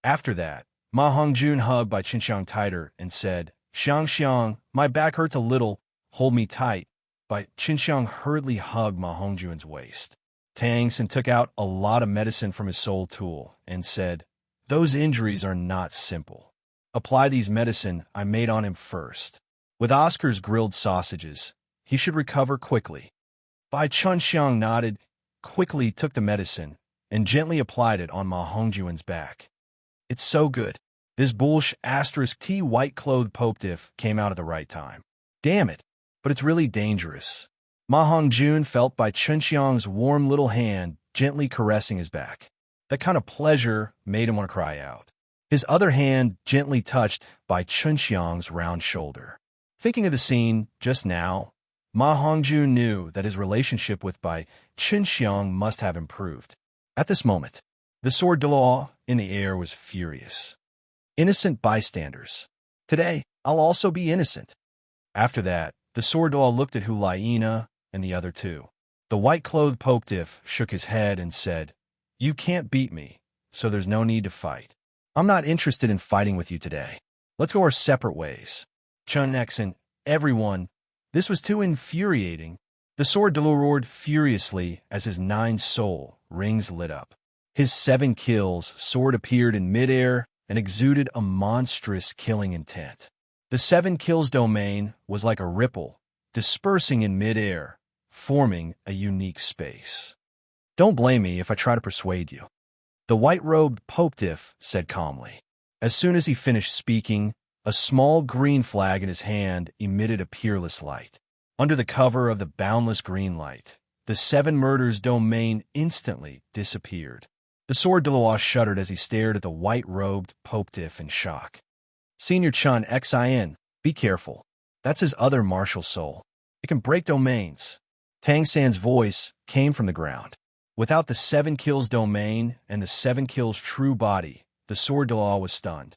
After that, Ma Hongjun hugged by Xiang tighter and said, Xiang, my back hurts a little, hold me tight. But Xiang hurriedly hugged Ma Hongjun's waist. Tang San took out a lot of medicine from his soul tool and said, those injuries are not simple. Apply these medicine I made on him first. With Oscar's grilled sausages, he should recover quickly. Bai Chunxiang nodded, quickly took the medicine, and gently applied it on Ma Hongjun's back. It's so good. This Bullsh asterisk T white-clothed Popetiff came out at the right time. Damn it, but it's really dangerous. Ma Hongjun felt Bai Chunxiang's warm little hand gently caressing his back. That kind of pleasure made him want to cry out. His other hand gently touched Bai Chunxiang's round shoulder. Thinking of the scene just now, Ma Hongjun knew that his relationship with Bai Chunxiang must have improved. At this moment, the sword Douluo in the air was furious. Innocent bystanders. Today, I'll also be innocent. After that, the sword Douluo looked at Hulaina and the other two. The white-clothed Popetiff shook his head and said, you can't beat me, so there's no need to fight. I'm not interested in fighting with you today. Let's go our separate ways. Chun Nexon, everyone. This was too infuriating. The sword Dalu roared furiously as his 9 soul rings lit up. His 7 kills sword appeared in midair and exuded a monstrous killing intent. The 7 kills domain was like a ripple, dispersing in midair, forming a unique space. Don't blame me if I try to persuade you. The white-robed Popetiff said calmly. As soon as he finished speaking, a small green flag in his hand emitted a peerless light. Under the cover of the boundless green light, the 7 murders domain instantly disappeared. The sword Douluo shuddered as he stared at the white-robed Popetiff in shock. Senior Chun Xin, be careful. That's his other martial soul. It can break domains. Tang San's voice came from the ground. Without the 7 kills domain and the 7 kills true body, the sword Douluo was stunned.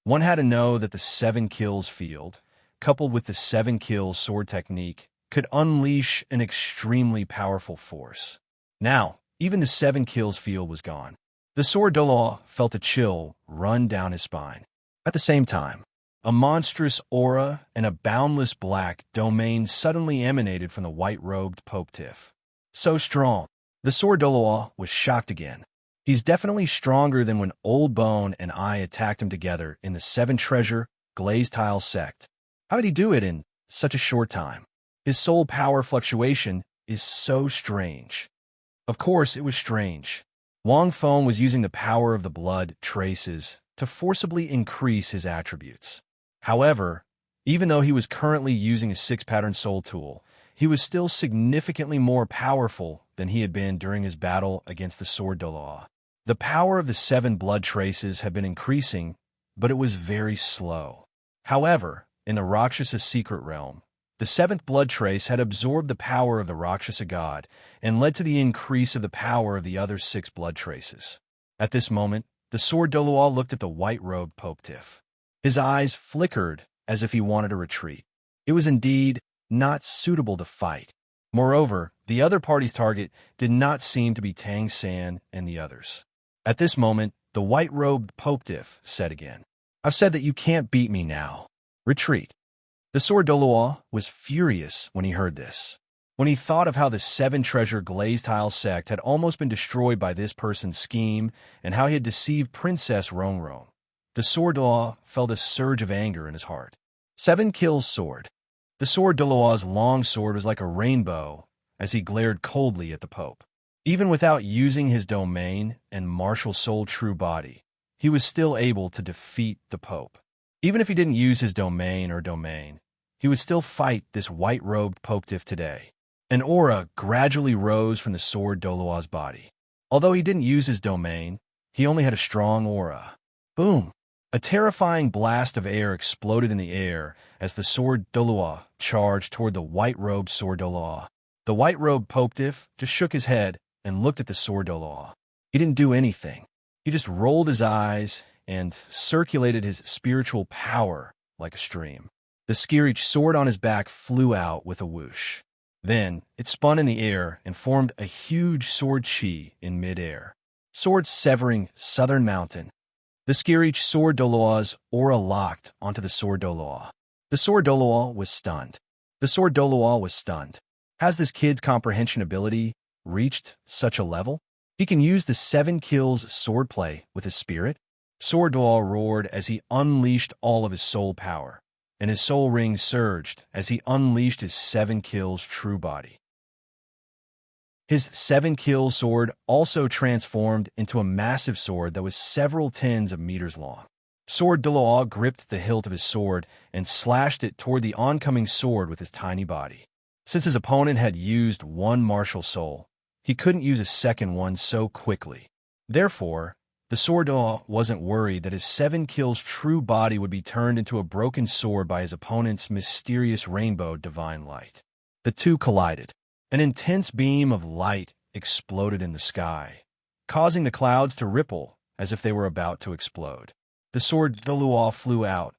One had to know that the 7 kills field, coupled with the 7 kills sword technique, could unleash an extremely powerful force. Now, even the 7 kills field was gone. The sword Douluo felt a chill run down his spine. At the same time, a monstrous aura and a boundless black domain suddenly emanated from the white-robed Popetiff. So strong. The sword Douluo was shocked again. He's definitely stronger than when Old Bone and I attacked him together in the 7 Treasure Glazed Tile sect. How did he do it in such a short time? His soul power fluctuation is so strange. Of course, it was strange. Wang Feng was using the power of the blood traces to forcibly increase his attributes. However, even though he was currently using a 6-pattern soul tool, he was still significantly more powerful than he had been during his battle against the sword Douluo. The power of the 7 blood traces had been increasing, but it was very slow. However, in the Rakshasa secret realm, the 7th blood trace had absorbed the power of the Rakshasa god and led to the increase of the power of the other 6 blood traces. At this moment, the sword Douluo looked at the white-robed Popetiff. His eyes flickered as if he wanted to retreat. It was indeed not suitable to fight. Moreover, the other party's target did not seem to be Tang San and the others. At this moment, the white-robed Popetiff said again, I've said that you can't beat me now. Retreat. The sword Douluo was furious when he heard this. When he thought of how the 7 Treasure Glazed Tile sect had almost been destroyed by this person's scheme and how he had deceived Princess Rongrong, the sword Douluo felt a surge of anger in his heart. 7 kills sword. The sword Douluo's long sword was like a rainbow as he glared coldly at the Pope. Even without using his domain and martial soul true body, he was still able to defeat the Pope. Even if he didn't use his domain, he would still fight this white-robed Pope today. An aura gradually rose from the sword Douluo's body. Although he didn't use his domain, he only had a strong aura. Boom! A terrifying blast of air exploded in the air as the sword Douluo charged toward the white-robed sword Douluo. The white-robed Pope just shook his head and looked at the sword Douluo. He didn't do anything. He just rolled his eyes and circulated his spiritual power like a stream. The screech sword on his back flew out with a whoosh. Then it spun in the air and formed a huge sword chi in midair. Sword severing southern mountain. The screech sword Douluo's aura locked onto the sword Douluo. The sword Douluo was stunned. Has this kid's comprehension ability reached such a level? He can use the 7 kills swordplay with his spirit? Sword Douluo roared as he unleashed all of his soul power, and his soul ring surged as he unleashed his 7 kills true body. His 7 kill sword also transformed into a massive sword that was several tens of meters long. Sword Douluo gripped the hilt of his sword and slashed it toward the oncoming sword with his tiny body. Since his opponent had used one martial soul, he couldn't use a second one so quickly. Therefore, the sword Douluo wasn't worried that his 7 kills true body would be turned into a broken sword by his opponent's mysterious rainbow divine light. The two collided. An intense beam of light exploded in the sky, causing the clouds to ripple as if they were about to explode. The sword Douluo flew out,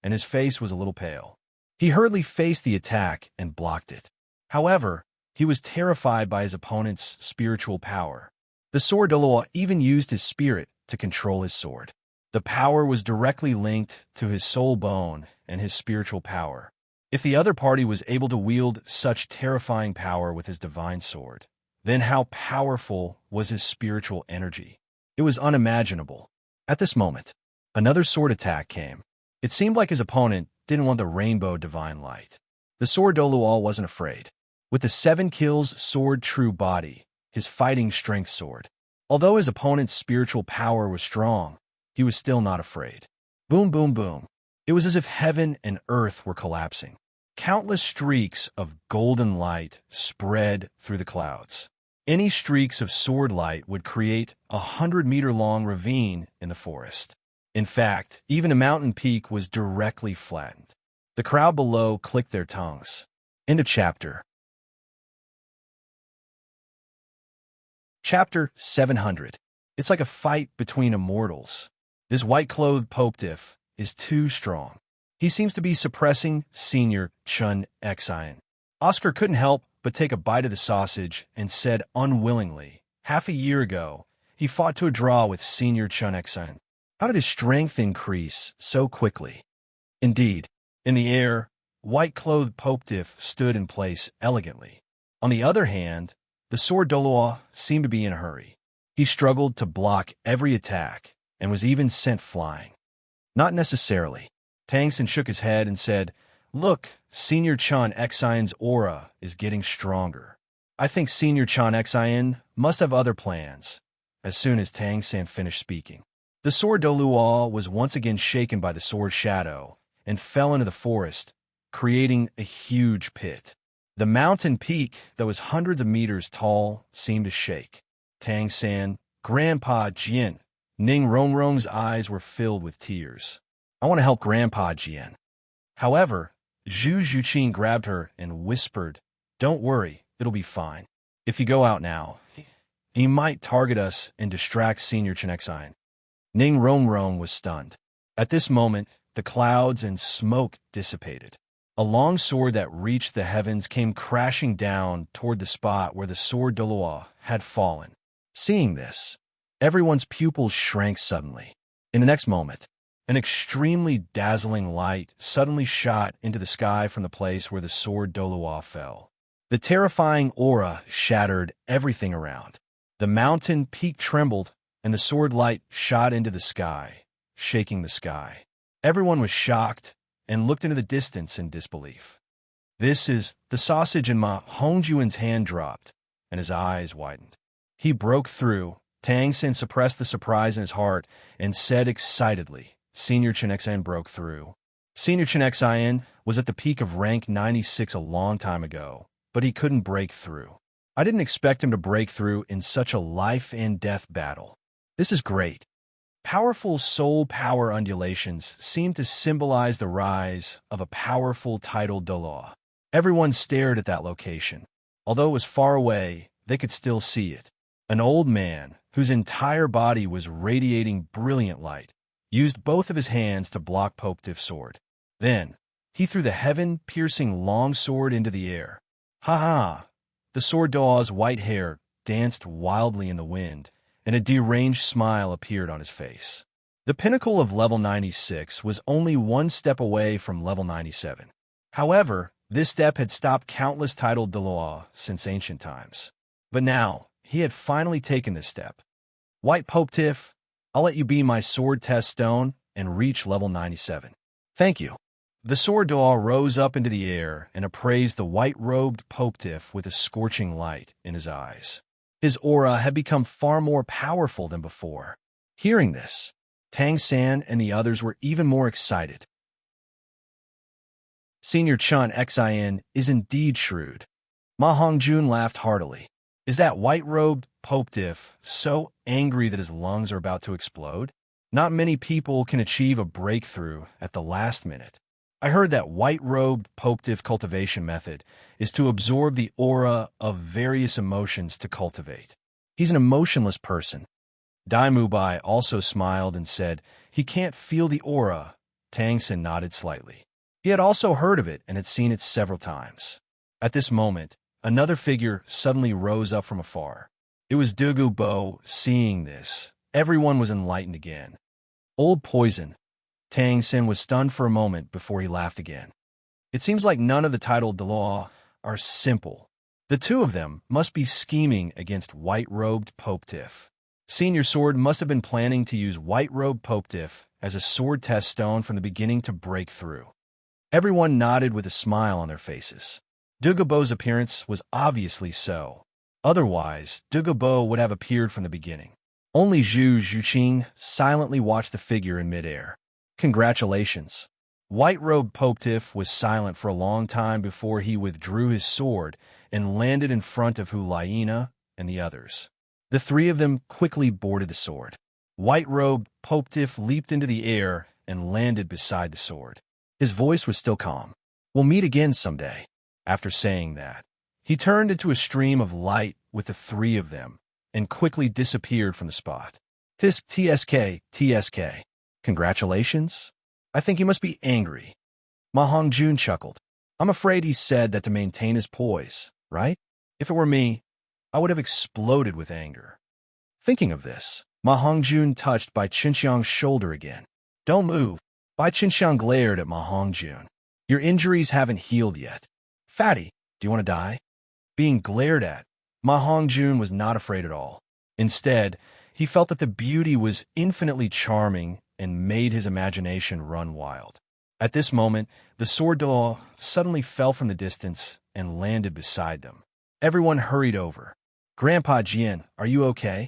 and his face was a little pale. He hurriedly faced the attack and blocked it. However, he was terrified by his opponent's spiritual power. The sword Douluo even used his spirit to control his sword. The power was directly linked to his soul bone and his spiritual power. If the other party was able to wield such terrifying power with his divine sword, then how powerful was his spiritual energy? It was unimaginable. At this moment, another sword attack came. It seemed like his opponent didn't want the rainbow divine light. The sword Douluo wasn't afraid. With the 7 kills sword true body, his fighting strength sword. Although his opponent's spiritual power was strong, he was still not afraid. Boom, boom, boom. It was as if heaven and earth were collapsing. Countless streaks of golden light spread through the clouds. Any streaks of sword light would create a 100-meter-long ravine in the forest. In fact, even a mountain peak was directly flattened. The crowd below clicked their tongues. End of chapter. Chapter 700. It's like a fight between immortals. This white-clothed Pope is too strong. He seems to be suppressing Senior Chun Xian. Oscar couldn't help but take a bite of the sausage and said unwillingly, half a year ago, he fought to a draw with Senior Chun Xian. How did his strength increase so quickly? Indeed, in the air, white-clothed Pope stood in place elegantly. On the other hand, the sword Douluo seemed to be in a hurry. He struggled to block every attack and was even sent flying. Not necessarily. Tangsen shook his head and said, "Look, Senior Chun Xian's aura is getting stronger. I think Senior Chun Xian must have other plans." As soon as Tangsen finished speaking, the sword Douluo was once again shaken by the sword shadow and fell into the forest, creating a huge pit. The mountain peak that was hundreds of meters tall seemed to shake. Tangsen, Grandpa Jian, Ning Rongrong's eyes were filled with tears. "I want to help Grandpa Jian." However, Zhu Zhuqin grabbed her and whispered, "Don't worry, it'll be fine. If you go out now, he might target us and distract Senior Chun Xian." Ning Rongrong was stunned. At this moment, the clouds and smoke dissipated. A long sword that reached the heavens came crashing down toward the spot where the sword Douluo had fallen. Seeing this, everyone's pupils shrank suddenly. In the next moment, an extremely dazzling light suddenly shot into the sky from the place where the sword Douluo fell. The terrifying aura shattered everything around. The mountain peak trembled, and the sword light shot into the sky, shaking the sky. Everyone was shocked and looked into the distance in disbelief. "This is the sausage," in Ma Hongjuan's hand dropped, and his eyes widened. He broke through. Tang Xin suppressed the surprise in his heart and said excitedly, Senior Chen Xian broke through. Senior Chen Xian was at the peak of rank 96 a long time ago, but he couldn't break through. I didn't expect him to break through in such a life-and-death battle. This is great. Powerful soul power undulations seem to symbolize the rise of a powerful tidal Douluo. Everyone stared at that location. Although it was far away, they could still see it. An old man, whose entire body was radiating brilliant light, used both of his hands to block Pope Tiff's sword. Then, he threw the heaven-piercing long sword into the air. Ha ha! The sword Doa's white hair danced wildly in the wind, and a deranged smile appeared on his face. The pinnacle of level 96 was only one step away from level 97. However, this step had stopped countless titled Douluo since ancient times. But now, he had finally taken this step. White Pope Tiff, I'll let you be my sword test stone and reach level 97. Thank you. The sword Doa rose up into the air and appraised the white-robed Pope Tiff with a scorching light in his eyes. His aura had become far more powerful than before. Hearing this, Tang San and the others were even more excited. Senior Chun Xin is indeed shrewd. Ma Hongjun laughed heartily. Is that white-robed Pope Tiff so angry that his lungs are about to explode? Not many people can achieve a breakthrough at the last minute. I heard that white-robed Pope Tiff cultivation method is to absorb the aura of various emotions to cultivate. He's an emotionless person. Dai Mubai also smiled and said, he can't feel the aura. Tang Xin nodded slightly. He had also heard of it and had seen it several times. At this moment, another figure suddenly rose up from afar. It was Douluo. Seeing this, everyone was enlightened again. Old Poison. Tang Xin was stunned for a moment before he laughed again. It seems like none of the titled Douluo are simple. The two of them must be scheming against white-robed Pope Tiff. Senior Sword must have been planning to use white-robed Pope Tiff as a sword test stone from the beginning to break through. Everyone nodded with a smile on their faces. Douluo's appearance was obviously so. Otherwise, Douluo would have appeared from the beginning. Only Zhu Zhuqing silently watched the figure in midair. Congratulations. White-robed Pope Tiff was silent for a long time before he withdrew his sword and landed in front of Hulaina and the others. The three of them quickly boarded the sword. White-robed Pope Tiff leaped into the air and landed beside the sword. His voice was still calm. We'll meet again someday. After saying that, he turned into a stream of light with the three of them and quickly disappeared from the spot. TSK. Congratulations? I think he must be angry. Ma Hongjun chuckled. I'm afraid he said that to maintain his poise, right? If it were me, I would have exploded with anger. Thinking of this, Ma Hongjun touched Bai Qinxiang's shoulder again. Don't move. Bai Qinxiang glared at Ma Hongjun. Your injuries haven't healed yet. Fatty, do you want to die? Being glared at, Ma Hongjun was not afraid at all. Instead, he felt that the beauty was infinitely charming and made his imagination run wild. At this moment, the sword Douluo suddenly fell from the distance and landed beside them. Everyone hurried over. Grandpa Jian, are you okay?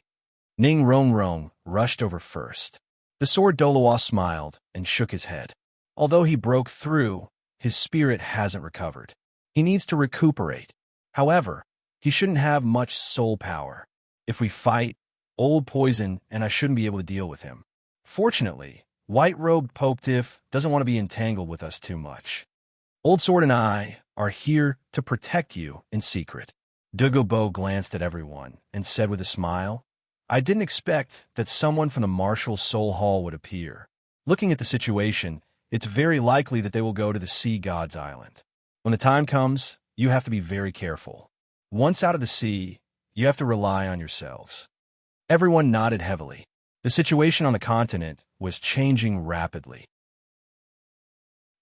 Ning Rongrong rushed over first. The sword Douluo smiled and shook his head. Although he broke through, his spirit hasn't recovered. He needs to recuperate. However, he shouldn't have much soul power. If we fight, Old Poison and I shouldn't be able to deal with him. Fortunately, white-robed Pope Tiff doesn't want to be entangled with us too much. Old Sword and I are here to protect you in secret. Douluo glanced at everyone and said with a smile, I didn't expect that someone from the Martial Soul Hall would appear. Looking at the situation, it's very likely that they will go to the Sea God's Island. When the time comes, you have to be very careful. Once out of the sea, you have to rely on yourselves. Everyone nodded heavily. The situation on the continent was changing rapidly.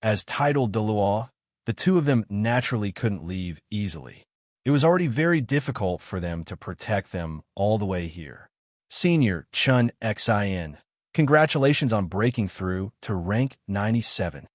As titled Douluo, the two of them naturally couldn't leave easily. It was already very difficult for them to protect them all the way here. Senior Chun Xin, congratulations on breaking through to rank 97.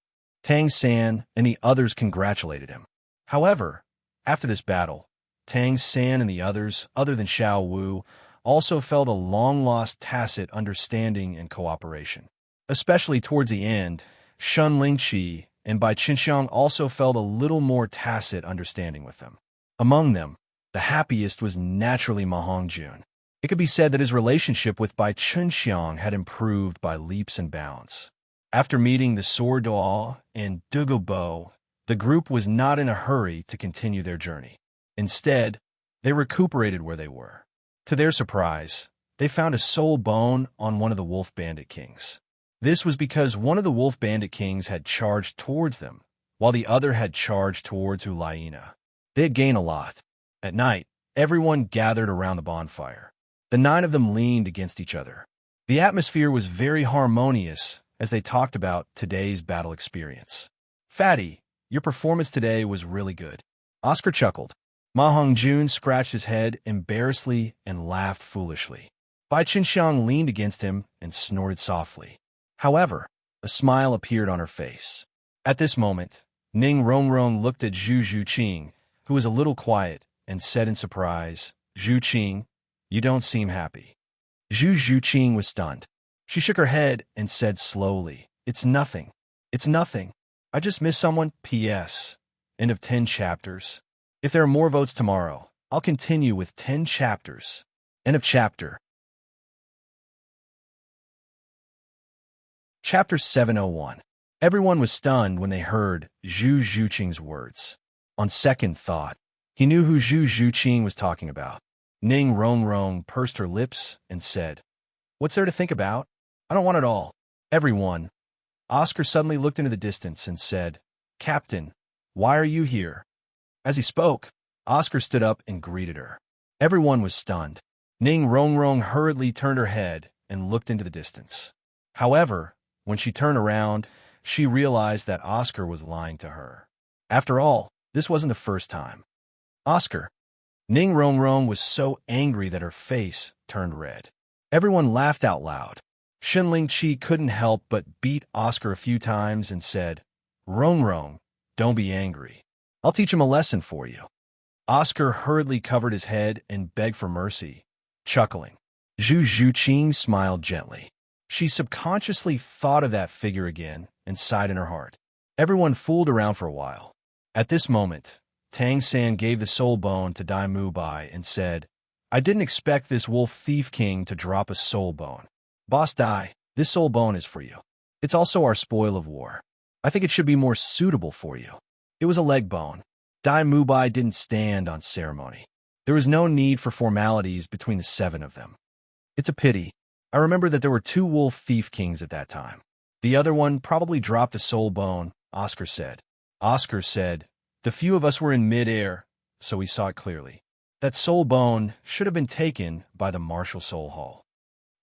Tang San and the others congratulated him. However, after this battle, Tang San and the others, other than Xiao Wu, also felt a long-lost tacit understanding and cooperation. Especially towards the end, Shun Lingqi and Bai Qinxiang also felt a little more tacit understanding with them. Among them, the happiest was naturally Ma Hongjun. It could be said that his relationship with Bai Qinxiang had improved by leaps and bounds. After meeting the Sword Duo and Douluo, the group was not in a hurry to continue their journey. Instead, they recuperated where they were. To their surprise, they found a soul bone on one of the wolf bandit kings. This was because one of the wolf bandit kings had charged towards them, while the other had charged towards Ulaina. They had gained a lot. At night, everyone gathered around the bonfire. The 9 of them leaned against each other. The atmosphere was very harmonious as they talked about today's battle experience. "Fatty, your performance today was really good." Oscar chuckled. Ma Hongjun scratched his head embarrassedly and laughed foolishly. Bai Qinxiang leaned against him and snorted softly. However, a smile appeared on her face. At this moment, Ning Rongrong looked at Zhu Zhuqing, who was a little quiet, and said in surprise, "Zhuqing, you don't seem happy." Zhu Zhuqing was stunned. She shook her head and said slowly, "It's nothing. It's nothing. I just missed someone. P.S. End of 10 chapters. If there are more votes tomorrow, I'll continue with 10 chapters. End of chapter." Chapter 701. Everyone was stunned when they heard Zhu Zhuqing's words. On second thought, he knew who Zhu Zhuqing was talking about. Ning Rongrong pursed her lips and said, "What's there to think about? I don't want it all." Everyone. Oscar suddenly looked into the distance and said, "Captain, why are you here?" As he spoke, Oscar stood up and greeted her. Everyone was stunned. Ning Rongrong hurriedly turned her head and looked into the distance. However, when she turned around, she realized that Oscar was lying to her. After all, this wasn't the first time. "Oscar." Ning Rongrong was so angry that her face turned red. Everyone laughed out loud. Shen Lingqi couldn't help but beat Oscar a few times and said, "Rongrong, don't be angry. I'll teach him a lesson for you." Oscar hurriedly covered his head and begged for mercy, chuckling. Zhu Zhuqing smiled gently. She subconsciously thought of that figure again and sighed in her heart. Everyone fooled around for a while. At this moment, Tang San gave the soul bone to Dai Mubai and said, "I didn't expect this wolf thief king to drop a soul bone. Boss Dai, this soul bone is for you. It's also our spoil of war. I think it should be more suitable for you." It was a leg bone. Dai Mubai didn't stand on ceremony. There was no need for formalities between the 7 of them. "It's a pity. I remember that there were 2 wolf thief kings at that time. The other one probably dropped a soul bone," Oscar said. Oscar said, "The few of us were in mid-air, so we saw it clearly. That soul bone should have been taken by the Martial Soul Hall.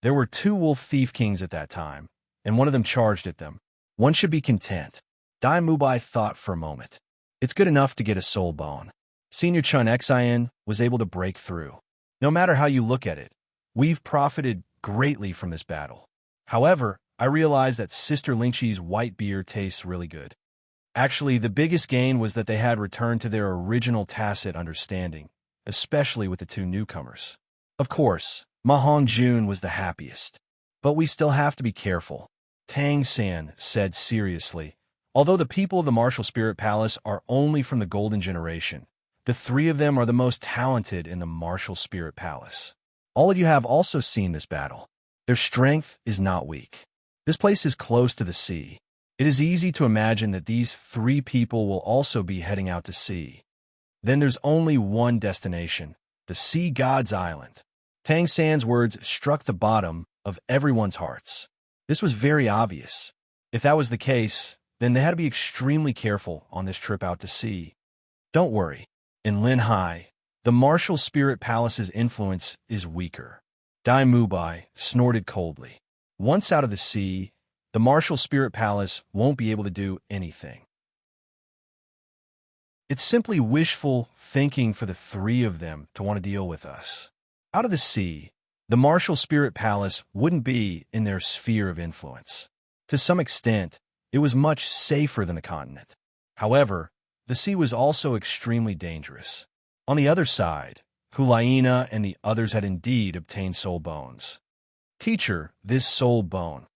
There were 2 wolf thief kings at that time, and one of them charged at them. One should be content." Dai Mubai thought for a moment. It's good enough to get a soul bone. Senior Chun Xin was able to break through. No matter how you look at it, we've profited greatly from this battle. However, I realize that Sister Lingqi's white beer tastes really good. Actually, the biggest gain was that they had returned to their original tacit understanding, especially with the 2 newcomers. Of course, Ma Hongjun was the happiest. But we still have to be careful. Tang San said seriously, "Although the people of the Martial Spirit Palace are only from the Golden Generation, the 3 of them are the most talented in the Martial Spirit Palace. All of you have also seen this battle. Their strength is not weak. This place is close to the sea. It is easy to imagine that these 3 people will also be heading out to sea. Then there's only one destination, the Sea God's Island." Tang San's words struck the bottom of everyone's hearts. This was very obvious. If that was the case, then they had to be extremely careful on this trip out to sea. Don't worry. In Linhai, the Martial Spirit Palace's influence is weaker. Dai Mubai snorted coldly. Once out of the sea, the Martial Spirit Palace won't be able to do anything. It's simply wishful thinking for the 3 of them to want to deal with us. Out of the sea, the Martial Spirit Palace wouldn't be in their sphere of influence. To some extent, it was much safer than the continent. However, the sea was also extremely dangerous. On the other side, Hulaina and the others had indeed obtained soul bones. Teacher, this soul bone.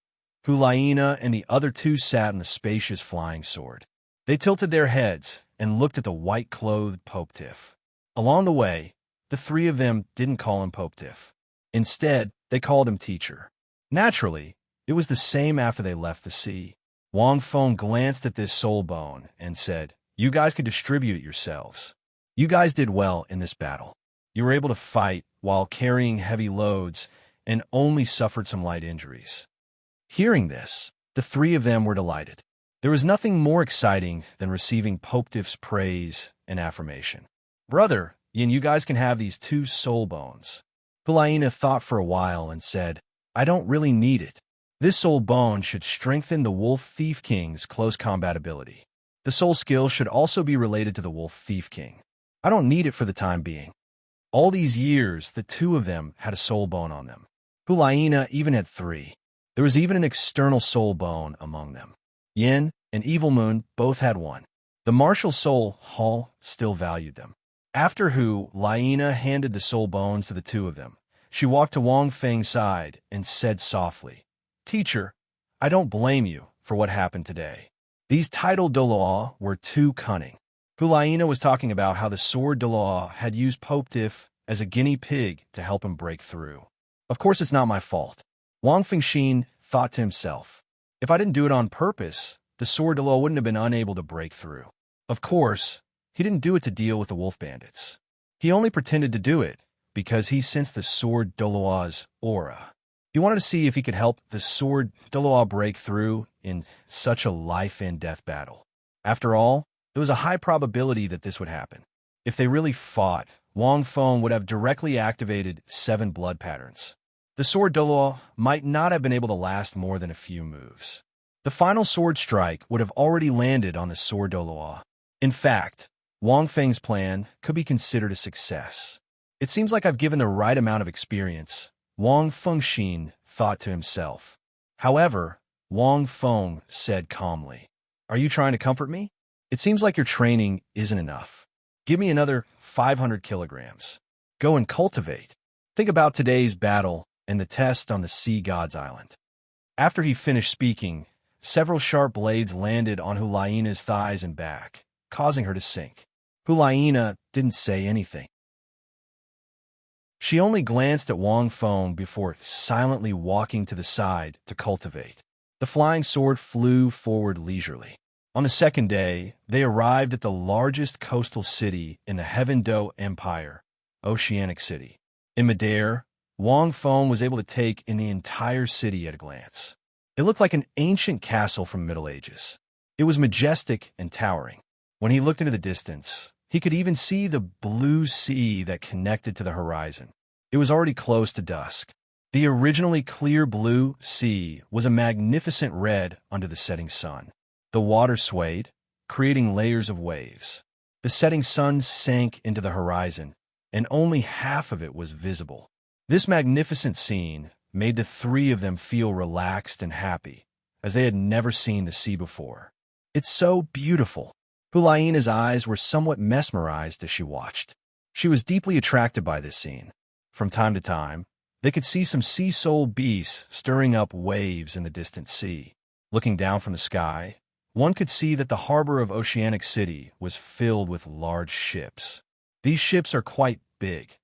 Hulaina and the other two sat on the spacious flying sword. They tilted their heads and looked at the white-clothed Pope Tiff. Along the way, the three of them didn't call him Pope Tiff. Instead, they called him Teacher. Naturally, it was the same after they left the sea. Wang Feng glanced at this soul bone and said, "You guys can distribute it yourselves. You guys did well in this battle. You were able to fight while carrying heavy loads and only suffered some light injuries." Hearing this, the three of them were delighted. There was nothing more exciting than receiving Pope Tiff's praise and affirmation. "Brother, Yin, you guys can have these two soul bones." Hulaina thought for a while and said, "I don't really need it. This soul bone should strengthen the Wolf Thief King's close combat ability. The soul skill should also be related to the Wolf Thief King. I don't need it for the time being." All these years, the two of them had a soul bone on them. Hulaina even had three. There was even an external soul bone among them. Yin and Evil Moon both had one. The Martial Soul Hall still valued them. After Hulaina handed the soul bones to the two of them, she walked to Wang Feng's side and said softly, "Teacher, I don't blame you for what happened today. These titled Douluo were too cunning." Hulaina was talking about how the sword Douluo had used Pope Tiff as a guinea pig to help him break through. "Of course it's not my fault." Wang Fengxin thought to himself, "If I didn't do it on purpose, the sword Douluo wouldn't have been unable to break through." Of course, he didn't do it to deal with the wolf bandits. He only pretended to do it because he sensed the sword Douluo's aura. He wanted to see if he could help the sword Douluo break through in such a life-and-death battle. After all, there was a high probability that this would happen. If they really fought, Wang Feng would have directly activated 7 blood patterns. The sword Douluo might not have been able to last more than a few moves. The final sword strike would have already landed on the sword Douluo. In fact, Wang Feng's plan could be considered a success. "It seems like I've given the right amount of experience," Wang Fengxin thought to himself. However, Wang Feng said calmly, "Are you trying to comfort me? It seems like your training isn't enough. Give me another 500 kilograms. Go and cultivate. Think about today's battle and the test on the Sea God's Island." After he finished speaking, several sharp blades landed on Hulaina's thighs and back, causing her to sink. Hulaina didn't say anything. She only glanced at Wang Feng before silently walking to the side to cultivate. The flying sword flew forward leisurely. On the second day, they arrived at the largest coastal city in the Heaven Do Empire, Oceanic City. In midair, Wang Feng was able to take in the entire city at a glance. It looked like an ancient castle from the Middle Ages. It was majestic and towering. When he looked into the distance, he could even see the blue sea that connected to the horizon. It was already close to dusk. The originally clear blue sea was a magnificent red under the setting sun. The water swayed, creating layers of waves. The setting sun sank into the horizon, and only half of it was visible. This magnificent scene made the three of them feel relaxed and happy, as they had never seen the sea before. "It's so beautiful." Hulaina's eyes were somewhat mesmerized as she watched. She was deeply attracted by this scene. From time to time, they could see some sea soul beasts stirring up waves in the distant sea. Looking down from the sky, one could see that the harbor of Oceanic City was filled with large ships. "These ships are quite big."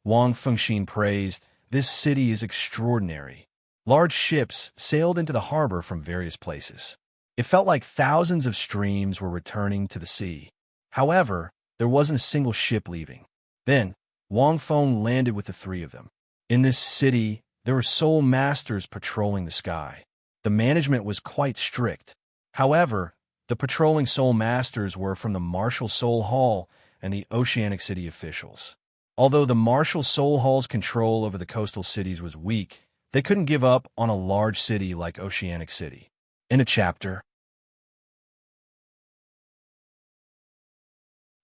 Wang Fengxin praised, "This city is extraordinary." Large ships sailed into the harbor from various places. It felt like thousands of streams were returning to the sea. However, there wasn't a single ship leaving. Then, Wang Feng landed with the three of them. In this city, there were soul masters patrolling the sky. The management was quite strict. However, the patrolling soul masters were from the Martial Soul Hall and the Oceanic City officials. Although the Martial Soul Hall's control over the coastal cities was weak, they couldn't give up on a large city like Oceanic City. In a chapter.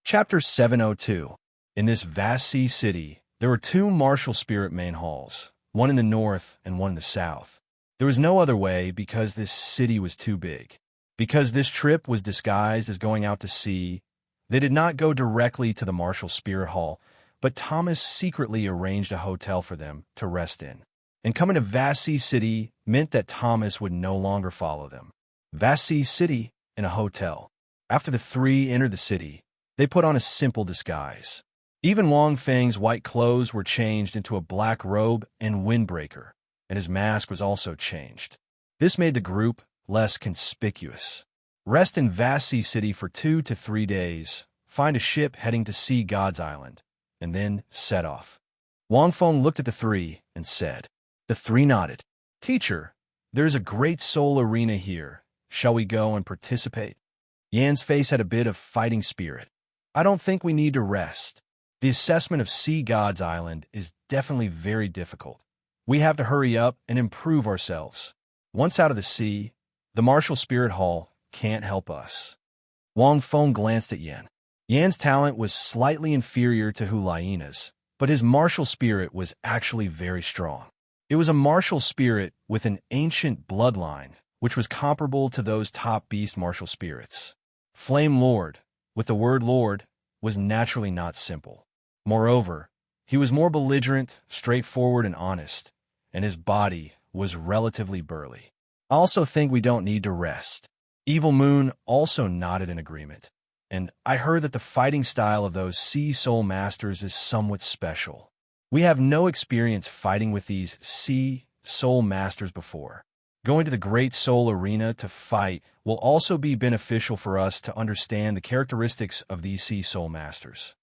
Chapter 702. In this vast sea city, there were 2 martial spirit main halls, one in the north and one in the south. There was no other way because this city was too big. Because this trip was disguised as going out to sea, they did not go directly to the Martial Spirit Hall, but Thomas secretly arranged a hotel for them to rest in. And coming to Vast Sea City meant that Thomas would no longer follow them. Vast Sea City in a hotel. After the three entered the city, they put on a simple disguise. Even Wang Feng's white clothes were changed into a black robe and windbreaker, and his mask was also changed. This made the group less conspicuous. Rest in Vast Sea City for 2 to 3 days, find a ship heading to Sea God's Island, and then set off. Wang Feng looked at the three and said. The three nodded. Teacher, there's a great soul arena here. Shall we go and participate? Yan's face had a bit of fighting spirit. I don't think we need to rest. The assessment of Sea God's Island is definitely very difficult. We have to hurry up and improve ourselves. Once out of the sea, the Martial Spirit Hall can't help us. Wang Feng glanced at Yan. Yan's talent was slightly inferior to Hulaina's, but his martial spirit was actually very strong. It was a martial spirit with an ancient bloodline, which was comparable to those top beast martial spirits. Flame Lord, with the word Lord, was naturally not simple. Moreover, he was more belligerent, straightforward, and honest, and his body was relatively burly. I also think we don't need to rest. Evil Moon also nodded in agreement, and I heard that the fighting style of those Sea Soul Masters is somewhat special. We have no experience fighting with these Sea Soul Masters before. Going to the Great Soul Arena to fight will also be beneficial for us to understand the characteristics of these Sea Soul Masters.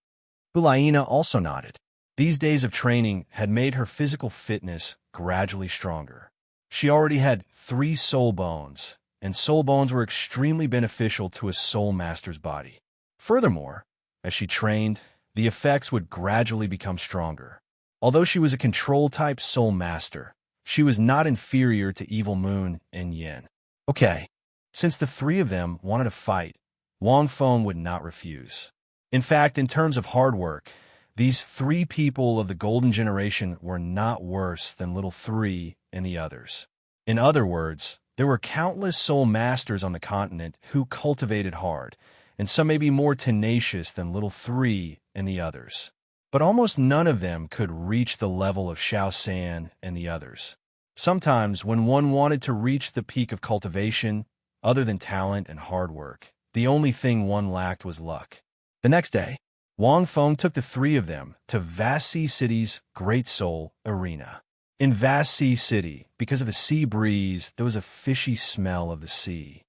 Hulaina also nodded. These days of training had made her physical fitness gradually stronger. She already had 3 soul bones, and soul bones were extremely beneficial to a soul master's body. Furthermore, as she trained, the effects would gradually become stronger. Although she was a control-type soul master, she was not inferior to Evil Moon and Yin. Okay, since the 3 of them wanted to fight, Wang Feng would not refuse. In fact, in terms of hard work, these 3 people of the Golden Generation were not worse than Little 3 and the others. In other words, there were countless soul masters on the continent who cultivated hard, and some may be more tenacious than Little 3 and the others. But almost none of them could reach the level of Xiao San and the others. Sometimes, when one wanted to reach the peak of cultivation, other than talent and hard work, the only thing one lacked was luck. The next day, Wang Feng took the 3 of them to Vast Sea City's Great Soul Arena. In Vast Sea City, because of the sea breeze, there was a fishy smell of the sea.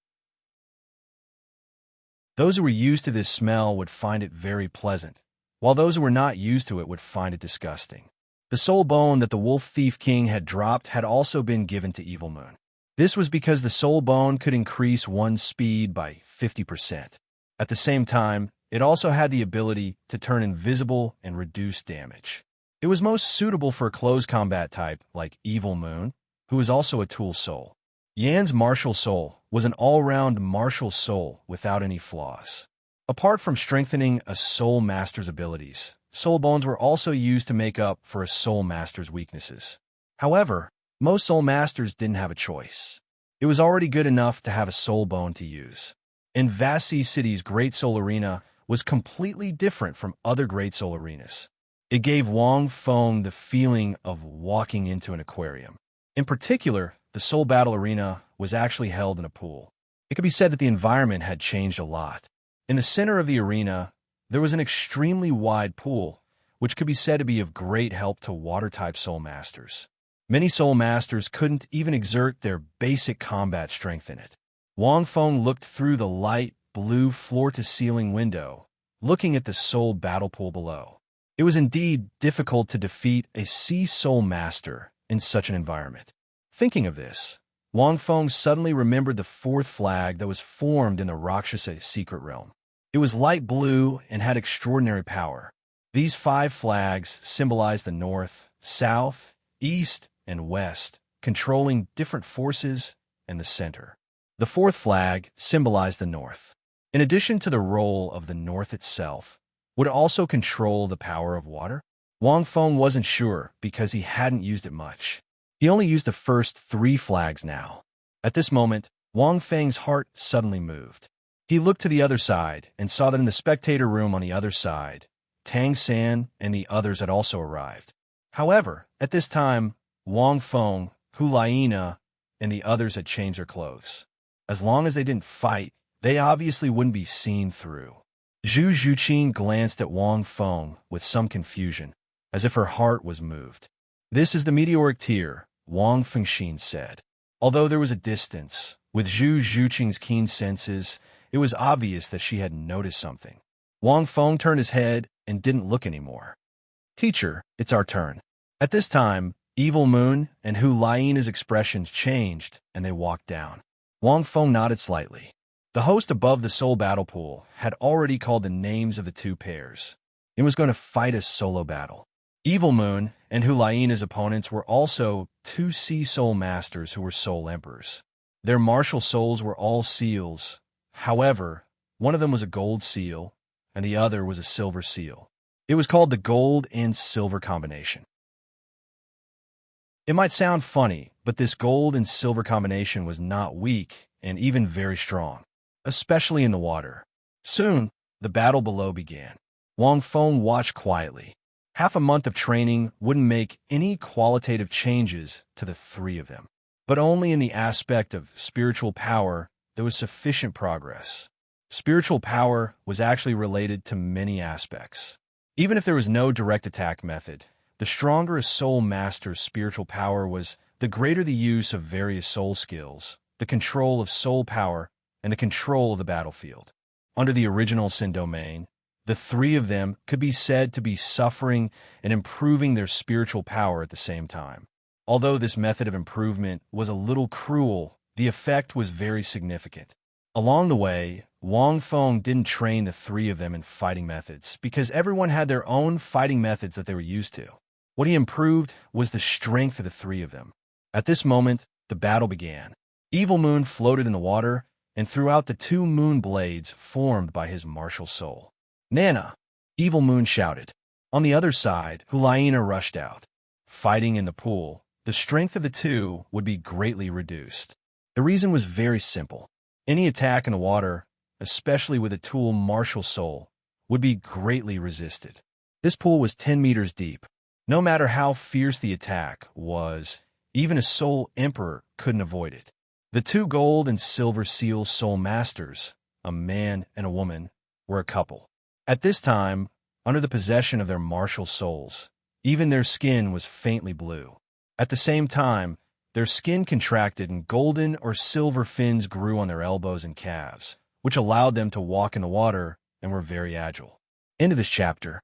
Those who were used to this smell would find it very pleasant, while those who were not used to it would find it disgusting. The soul bone that the Wolf Thief King had dropped had also been given to Evil Moon. This was because the soul bone could increase one's speed by 50%. At the same time, it also had the ability to turn invisible and reduce damage. It was most suitable for a close combat type like Evil Moon, who was also a tool soul. Yan's martial soul was an all-round martial soul without any flaws. Apart from strengthening a soul master's abilities, soul bones were also used to make up for a soul master's weaknesses. However, most soul masters didn't have a choice. It was already good enough to have a soul bone to use. In Vast Sea City's Great Soul Arena was completely different from other Great Soul Arenas. It gave Wang Feng the feeling of walking into an aquarium. In particular, the Soul Battle Arena was actually held in a pool. It could be said that the environment had changed a lot. In the center of the arena, there was an extremely wide pool, which could be said to be of great help to water-type soul masters. Many soul masters couldn't even exert their basic combat strength in it. Wang Feng looked through the light blue floor-to-ceiling window, looking at the soul battle pool below. It was indeed difficult to defeat a sea soul master in such an environment. Thinking of this, Wang Feng suddenly remembered the 4th flag that was formed in the Rakshasa secret realm. It was light blue and had extraordinary power. These 5 flags symbolized the north, south, east, and west, controlling different forces and the center. The 4th flag symbolized the north. In addition to the role of the north itself, would it also control the power of water? Wang Feng wasn't sure because he hadn't used it much. He only used the first 3 flags now. At this moment, Wang Feng's heart suddenly moved. He looked to the other side and saw that in the spectator room on the other side, Tang San and the others had also arrived. However, at this time, Wang Feng, Hulaina, and the others had changed their clothes. As long as they didn't fight, they obviously wouldn't be seen through. Zhu Zhuqin glanced at Wang Feng with some confusion, as if her heart was moved. "This is the meteoric tear," Wang Fengxin said. Although there was a distance, with Zhu Zhuqing's keen senses, it was obvious that she had noticed something. Wang Feng turned his head and didn't look anymore. "Teacher, it's our turn." At this time, Evil Moon and Hu Laina's expressions changed, and they walked down. Wang Feng nodded slightly. The host above the soul battle pool had already called the names of the two pairs. It was going to fight a solo battle. Evil Moon and Hu Laina's opponents were also two sea soul masters who were soul emperors. Their martial souls were all seals. However, one of them was a gold seal, and the other was a silver seal. It was called the gold and silver combination. It might sound funny, but this gold and silver combination was not weak and even very strong, especially in the water. Soon, the battle below began. Wang Feng watched quietly. Half a month of training wouldn't make any qualitative changes to the three of them, but only in the aspect of spiritual power there was sufficient progress. Spiritual power was actually related to many aspects. Even if there was no direct attack method, the stronger a soul master's spiritual power was, the greater the use of various soul skills, the control of soul power, and the control of the battlefield. Under the original Sin domain, the three of them could be said to be suffering and improving their spiritual power at the same time. Although this method of improvement was a little cruel, the effect was very significant. Along the way, Wang Feng didn't train the three of them in fighting methods because everyone had their own fighting methods that they were used to. What he improved was the strength of the three of them. At this moment, the battle began. Evil Moon floated in the water and threw out the two moon blades formed by his martial soul. "Nana!" Evil Moon shouted. On the other side, Hulaina rushed out. Fighting in the pool, the strength of the two would be greatly reduced. The reason was very simple. Any attack in the water, especially with a tool martial soul, would be greatly resisted. This pool was 10 meters deep. No matter how fierce the attack was, even a soul emperor couldn't avoid it. The two gold and silver seal soul masters, a man and a woman, were a couple. At this time, under the possession of their martial souls, even their skin was faintly blue. At the same time, their skin contracted and golden or silver fins grew on their elbows and calves, which allowed them to walk in the water and were very agile. End of this chapter.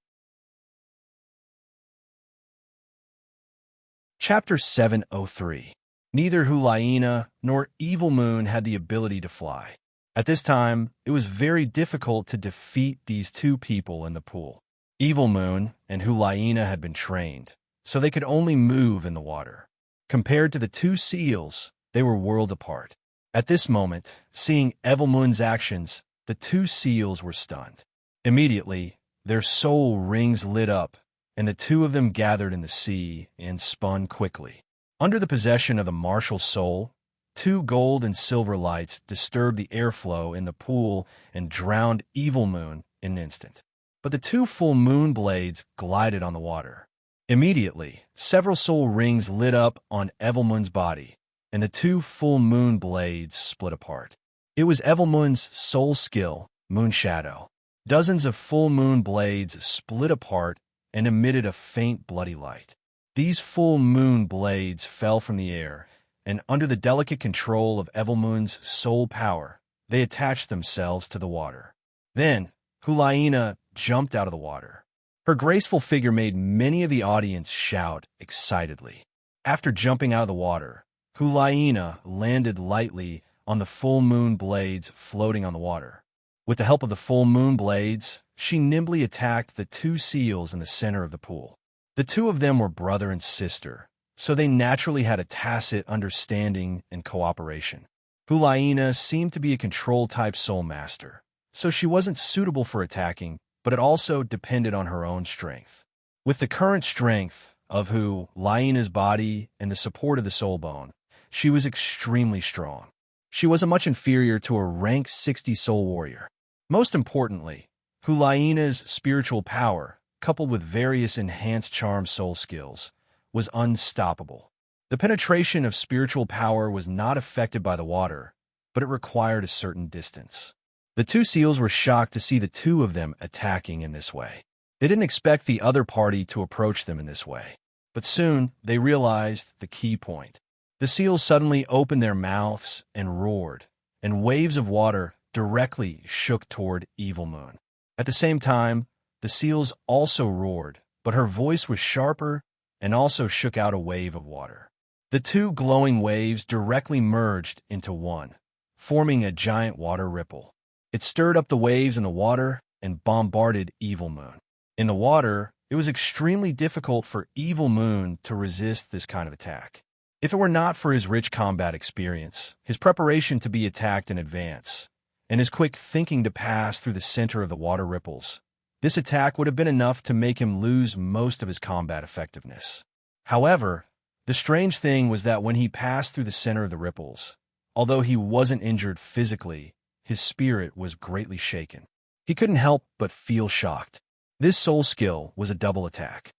Chapter 703. Neither Hulaina nor Evil Moon had the ability to fly. At this time, it was very difficult to defeat these two people in the pool. Evil Moon and Hulaina had been trained, so they could only move in the water. Compared to the two seals, they were worlds apart. At this moment, seeing Evil Moon's actions, the two seals were stunned. Immediately, their soul rings lit up, and the two of them gathered in the sea and spun quickly. Under the possession of the martial soul, two gold and silver lights disturbed the airflow in the pool and drowned Evil Moon in an instant. But the two full moon blades glided on the water. Immediately, several soul rings lit up on Evil Moon's body, and the two full moon blades split apart. It was Evil Moon's soul skill, Moon Shadow. Dozens of full moon blades split apart and emitted a faint bloody light. These full moon blades fell from the air, and under the delicate control of Evil Moon's soul power, they attached themselves to the water. Then, Hulaina jumped out of the water. Her graceful figure made many of the audience shout excitedly. After jumping out of the water, Hulaina landed lightly on the full moon blades floating on the water. With the help of the full moon blades, she nimbly attacked the two seals in the center of the pool. The two of them were brother and sister, so they naturally had a tacit understanding and cooperation. Hulaina seemed to be a control-type soul master, so she wasn't suitable for attacking, but it also depended on her own strength. With the current strength of Hulaina's body and the support of the soul bone, she was extremely strong. She was much inferior to a rank 60 soul warrior. Most importantly, Hulaina's spiritual power, coupled with various enhanced charm soul skills, was unstoppable. The penetration of spiritual power was not affected by the water, but it required a certain distance. The two seals were shocked to see the two of them attacking in this way. They didn't expect the other party to approach them in this way. But soon, they realized the key point. The seals suddenly opened their mouths and roared, and waves of water directly shook toward Evil Moon. At the same time, the seals also roared, but her voice was sharper and also shook out a wave of water. The two glowing waves directly merged into one, forming a giant water ripple. It stirred up the waves in the water and bombarded Evil Moon. In the water, it was extremely difficult for Evil Moon to resist this kind of attack. If it were not for his rich combat experience, his preparation to be attacked in advance, and his quick thinking to pass through the center of the water ripples, this attack would have been enough to make him lose most of his combat effectiveness. However, the strange thing was that when he passed through the center of the ripples, although he wasn't injured physically, his spirit was greatly shaken. He couldn't help but feel shocked. This soul skill was a double attack.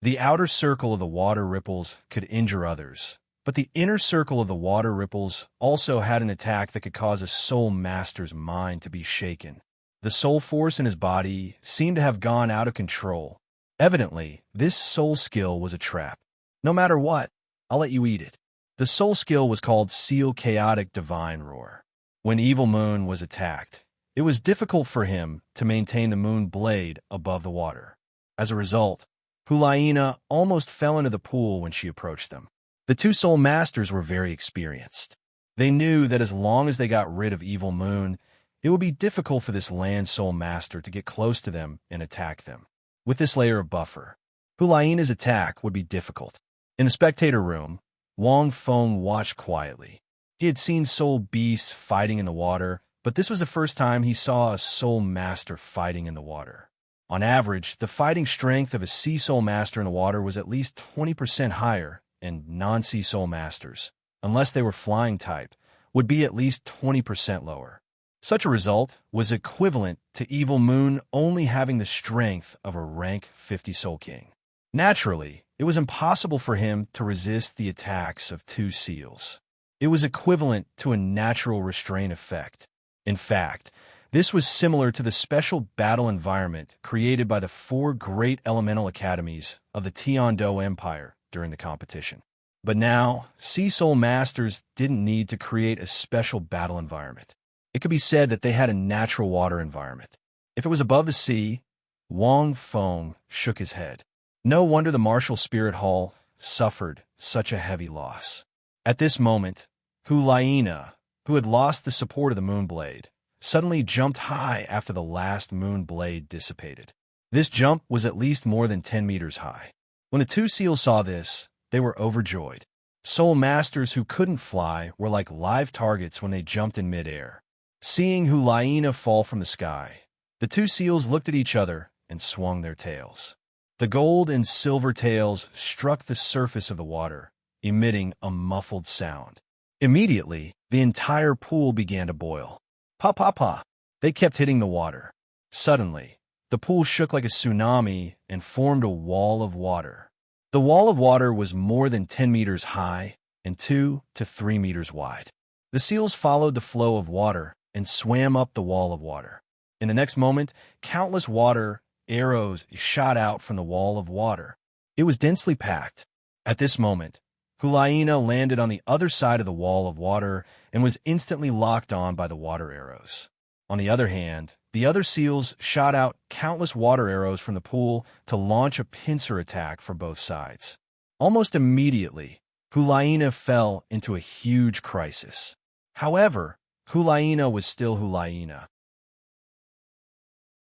The outer circle of the water ripples could injure others, but the inner circle of the water ripples also had an attack that could cause a soul master's mind to be shaken. The soul force in his body seemed to have gone out of control. Evidently, this soul skill was a trap. No matter what, I'll let you eat it. The soul skill was called Seal Chaotic Divine Roar. When Evil Moon was attacked, it was difficult for him to maintain the moon blade above the water. As a result, Hulaina almost fell into the pool when she approached them. The two soul masters were very experienced. They knew that as long as they got rid of Evil Moon, it would be difficult for this land soul master to get close to them and attack them. With this layer of buffer, Hulaina's attack would be difficult. In the spectator room, Wang Feng watched quietly. He had seen soul beasts fighting in the water, but this was the first time he saw a soul master fighting in the water. On average, the fighting strength of a sea soul master in the water was at least 20% higher, and non-sea soul masters, unless they were flying type, would be at least 20% lower. Such a result was equivalent to Evil Moon only having the strength of a rank 50 Soul King. Naturally, it was impossible for him to resist the attacks of two seals. It was equivalent to a natural restraint effect. In fact, this was similar to the special battle environment created by the 4 great elemental academies of the Tiando Empire during the competition. But now, Sea Soul Masters didn't need to create a special battle environment. It could be said that they had a natural water environment. If it was above the sea, Wang Feng shook his head. No wonder the Martial Spirit Hall suffered such a heavy loss. At this moment, Hulaina, who had lost the support of the Moonblade, suddenly jumped high after the last Moonblade dissipated. This jump was at least more than 10 meters high. When the two seals saw this, they were overjoyed. Soul Masters who couldn't fly were like live targets when they jumped in midair. Seeing Hulaina fall from the sky, the two seals looked at each other and swung their tails. The gold and silver tails struck the surface of the water, emitting a muffled sound. Immediately, the entire pool began to boil. Pa pa pa! They kept hitting the water. Suddenly, the pool shook like a tsunami and formed a wall of water. The wall of water was more than 10 meters high and 2 to 3 meters wide. The seals followed the flow of water and swam up the wall of water. In the next moment, countless water arrows shot out from the wall of water. It was densely packed. At this moment, Hulaina landed on the other side of the wall of water and was instantly locked on by the water arrows. On the other hand, the other seals shot out countless water arrows from the pool to launch a pincer attack for both sides. Almost immediately, Hulaina fell into a huge crisis. However, Hulaina was still Hulaina.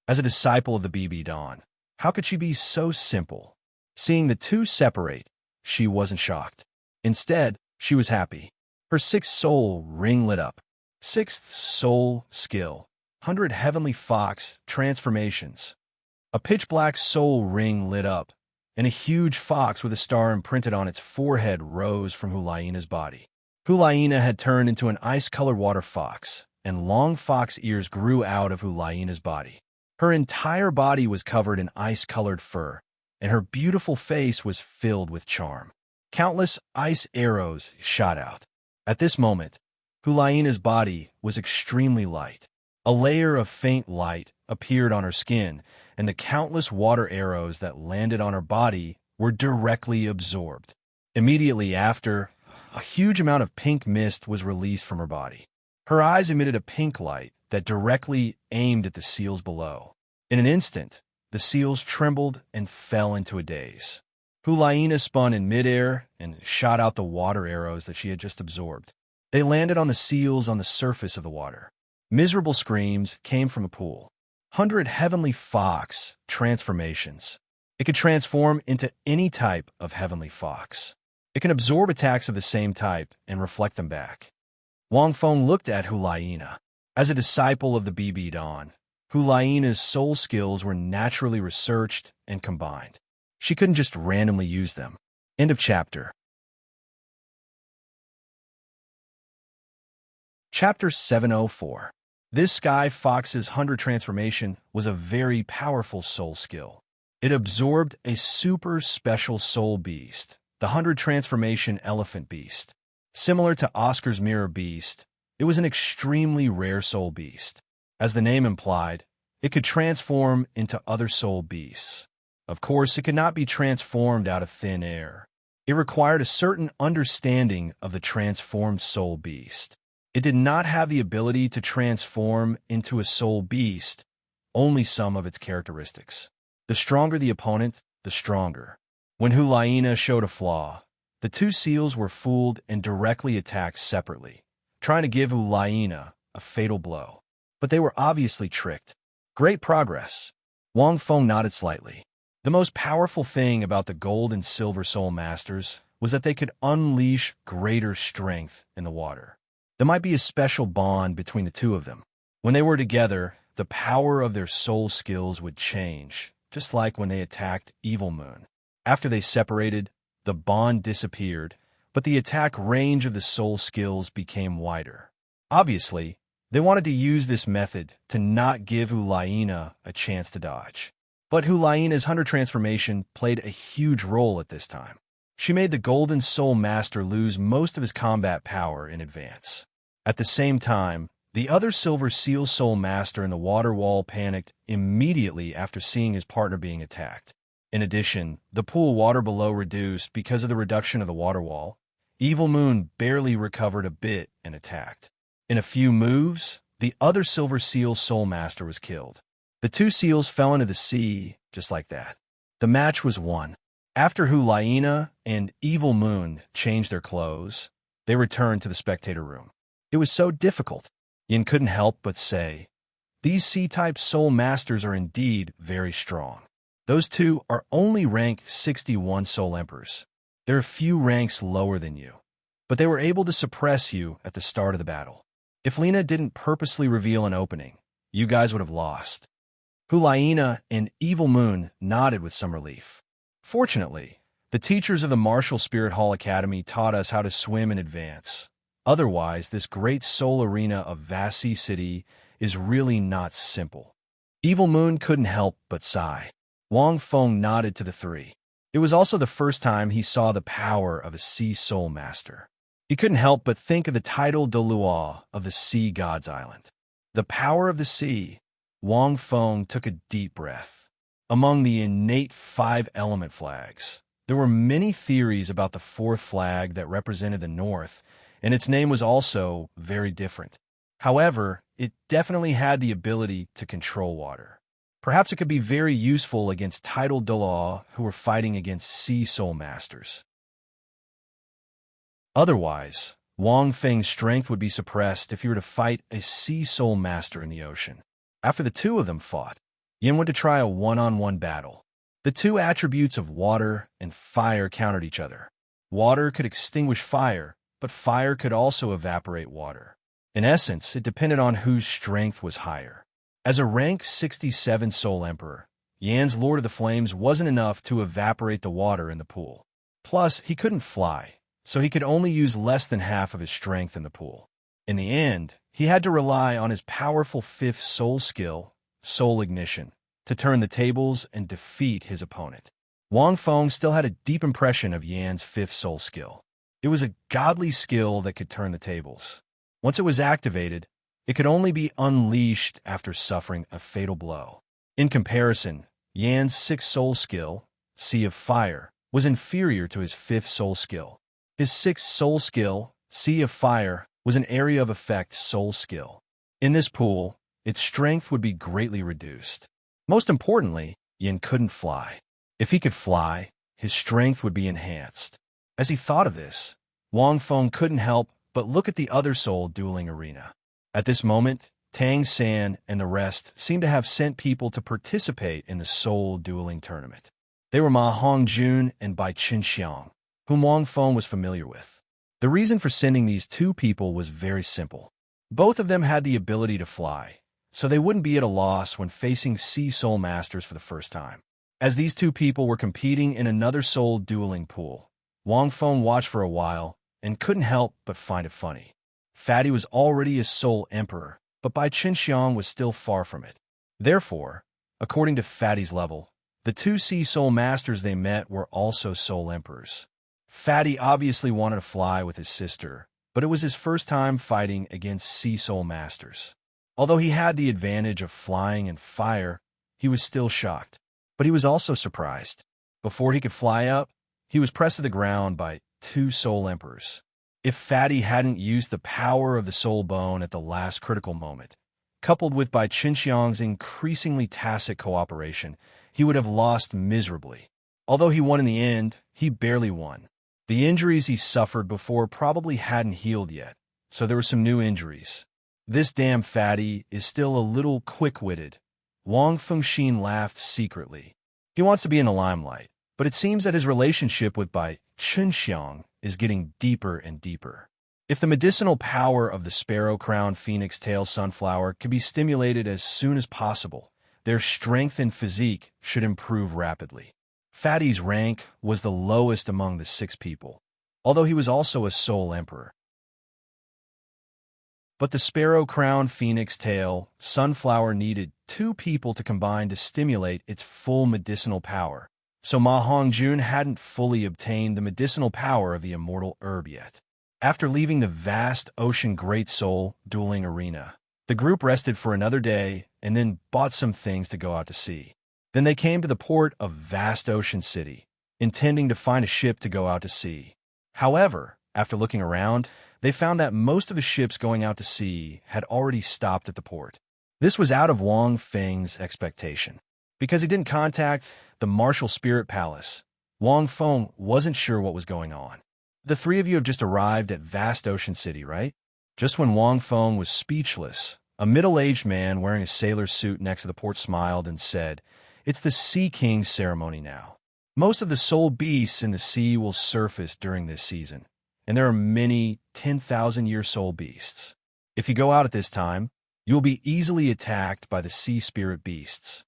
As a disciple of the BB Dawn, how could she be so simple? Seeing the two separate, she wasn't shocked. Instead, she was happy. Her 6th soul ring lit up. 6th soul skill, 100 heavenly fox transformations. A pitch-black soul ring lit up, and a huge fox with a star imprinted on its forehead rose from Hulaina's body. Hulaina had turned into an ice-colored water fox, and long fox ears grew out of Hulaina's body. Her entire body was covered in ice-colored fur, and her beautiful face was filled with charm. Countless ice arrows shot out. At this moment, Hulaina's body was extremely light. A layer of faint light appeared on her skin, and the countless water arrows that landed on her body were directly absorbed. Immediately after, a huge amount of pink mist was released from her body. Her eyes emitted a pink light that directly aimed at the seals below. In an instant, the seals trembled and fell into a daze. Hulaina spun in midair and shot out the water arrows that she had just absorbed. They landed on the seals on the surface of the water. Miserable screams came from the pool. 100 heavenly fox transformations. It could transform into any type of heavenly fox. It can absorb attacks of the same type and reflect them back. Wang Feng looked at Hulaina. As a disciple of the BB Dawn, Hulaina's soul skills were naturally researched and combined. She couldn't just randomly use them. End of chapter. Chapter 704. This Sky Fox's 100 transformation was a very powerful soul skill. It absorbed a super special soul beast, the 100 transformation elephant beast. Similar to Oscar's mirror beast, it was an extremely rare soul beast. As the name implied, it could transform into other soul beasts. Of course, it could not be transformed out of thin air. It required a certain understanding of the transformed soul beast. It did not have the ability to transform into a soul beast, only some of its characteristics. The stronger the opponent, the stronger. When Hulaina showed a flaw, the two seals were fooled and directly attacked separately, trying to give Hulaina a fatal blow. But they were obviously tricked. Great progress. Wang Feng nodded slightly. The most powerful thing about the Gold and Silver Soul Masters was that they could unleash greater strength in the water. There might be a special bond between the two of them. When they were together, the power of their soul skills would change, just like when they attacked Evil Moon. After they separated, the bond disappeared, but the attack range of the soul skills became wider. Obviously, they wanted to use this method to not give Hulaina a chance to dodge. But Hulaina's 100 transformation played a huge role at this time. She made the Golden Soul Master lose most of his combat power in advance. At the same time, the other Silver Seal Soul Master in the water wall panicked immediately after seeing his partner being attacked. In addition, the pool water below reduced because of the reduction of the water wall. Evil Moon barely recovered a bit and attacked. In a few moves, the other Silver Seal Soul Master was killed. The two seals fell into the sea just like that. The match was won. After Hulaina and Evil Moon changed their clothes, they returned to the spectator room. It was so difficult. Yin couldn't help but say, "These C-type soul masters are indeed very strong. Those two are only rank 61 soul emperors. There are few ranks lower than you, but they were able to suppress you at the start of the battle. If Lena didn't purposely reveal an opening, you guys would have lost." Hulaina and Evil Moon nodded with some relief. Fortunately, the teachers of the Martial Spirit Hall Academy taught us how to swim in advance. Otherwise, this great soul arena of Vasi City is really not simple. Evil Moon couldn't help but sigh. Wang Feng nodded to the three. It was also the first time he saw the power of a Sea Soul Master. He couldn't help but think of the title Douluo of the Sea God's Island. The power of the sea. Wang Feng took a deep breath. Among the innate 5-element flags, there were many theories about the fourth flag that represented the North, and its name was also very different. However, it definitely had the ability to control water. Perhaps it could be very useful against titled Douluo who were fighting against Sea Soul Masters. Otherwise, Wang Feng's strength would be suppressed if he were to fight a Sea Soul Master in the ocean. After the two of them fought, Yin went to try a one-on-one battle. The two attributes of water and fire countered each other. Water could extinguish fire, but fire could also evaporate water. In essence, it depended on whose strength was higher. As a rank 67 Soul Emperor, Yan's Lord of the Flames wasn't enough to evaporate the water in the pool. Plus, he couldn't fly, so he could only use less than half of his strength in the pool. In the end, he had to rely on his powerful 5th soul skill, soul ignition, to turn the tables and defeat his opponent. Wang Feng still had a deep impression of Yan's fifth soul skill. It was a godly skill that could turn the tables. Once it was activated, it could only be unleashed after suffering a fatal blow. In comparison, Yan's sixth soul skill, Sea of Fire, was inferior to his fifth soul skill. His sixth soul skill, Sea of Fire, was an area of effect soul skill. In this pool, its strength would be greatly reduced. Most importantly, Yan couldn't fly. If he could fly, his strength would be enhanced. As he thought of this, Wang Feng couldn't help but look at the other soul dueling arena. At this moment, Tang San and the rest seemed to have sent people to participate in the soul dueling tournament. They were Ma Hongjun and Bai Qinxiang, whom Wang Feng was familiar with. The reason for sending these two people was very simple. Both of them had the ability to fly, so they wouldn't be at a loss when facing Sea Soul Masters for the first time. As these two people were competing in another soul dueling pool, Wang Feng watched for a while and couldn't help but find it funny. Fatty was already a soul emperor, but Bai Qinxiang was still far from it. Therefore, according to Fatty's level, the two Sea Soul Masters they met were also soul emperors. Fatty obviously wanted to fly with his sister, but it was his first time fighting against Sea Soul Masters. Although he had the advantage of flying and fire, he was still shocked. But he was also surprised. Before he could fly up, he was pressed to the ground by two soul emperors. If Fatty hadn't used the power of the soul bone at the last critical moment, coupled with Bai Qinxiang's increasingly tacit cooperation, he would have lost miserably. Although he won in the end, he barely won. The injuries he suffered before probably hadn't healed yet, so there were some new injuries. This damn Fatty is still a little quick-witted. Wang Fengxin laughed secretly. He wants to be in the limelight, but it seems that his relationship with Bai Qinxiang is getting deeper and deeper. If the medicinal power of the sparrow-crowned phoenix-tail sunflower can be stimulated as soon as possible, their strength and physique should improve rapidly. Fatty's rank was the lowest among the 6 people, although he was also a soul emperor. But the sparrow-crowned phoenix-tail sunflower needed 2 people to combine to stimulate its full medicinal power, so Ma Hongjun hadn't fully obtained the medicinal power of the immortal herb yet. After leaving the vast ocean Great Soul dueling arena, the group rested for another day and then bought some things to go out to sea. Then they came to the port of Vast Ocean City, intending to find a ship to go out to sea. However, after looking around, they found that most of the ships going out to sea had already stopped at the port. This was out of Wang Feng's expectation. Because he didn't contact the Martial Spirit Palace, Wang Feng wasn't sure what was going on. The 3 of you have just arrived at Vast Ocean City, right? Just when Wang Feng was speechless, a middle-aged man wearing a sailor's suit next to the port smiled and said, "It's the Sea King's ceremony now. Most of the soul beasts in the sea will surface during this season, and there are many 10,000-year soul beasts. If you go out at this time, you will be easily attacked by the sea spirit beasts.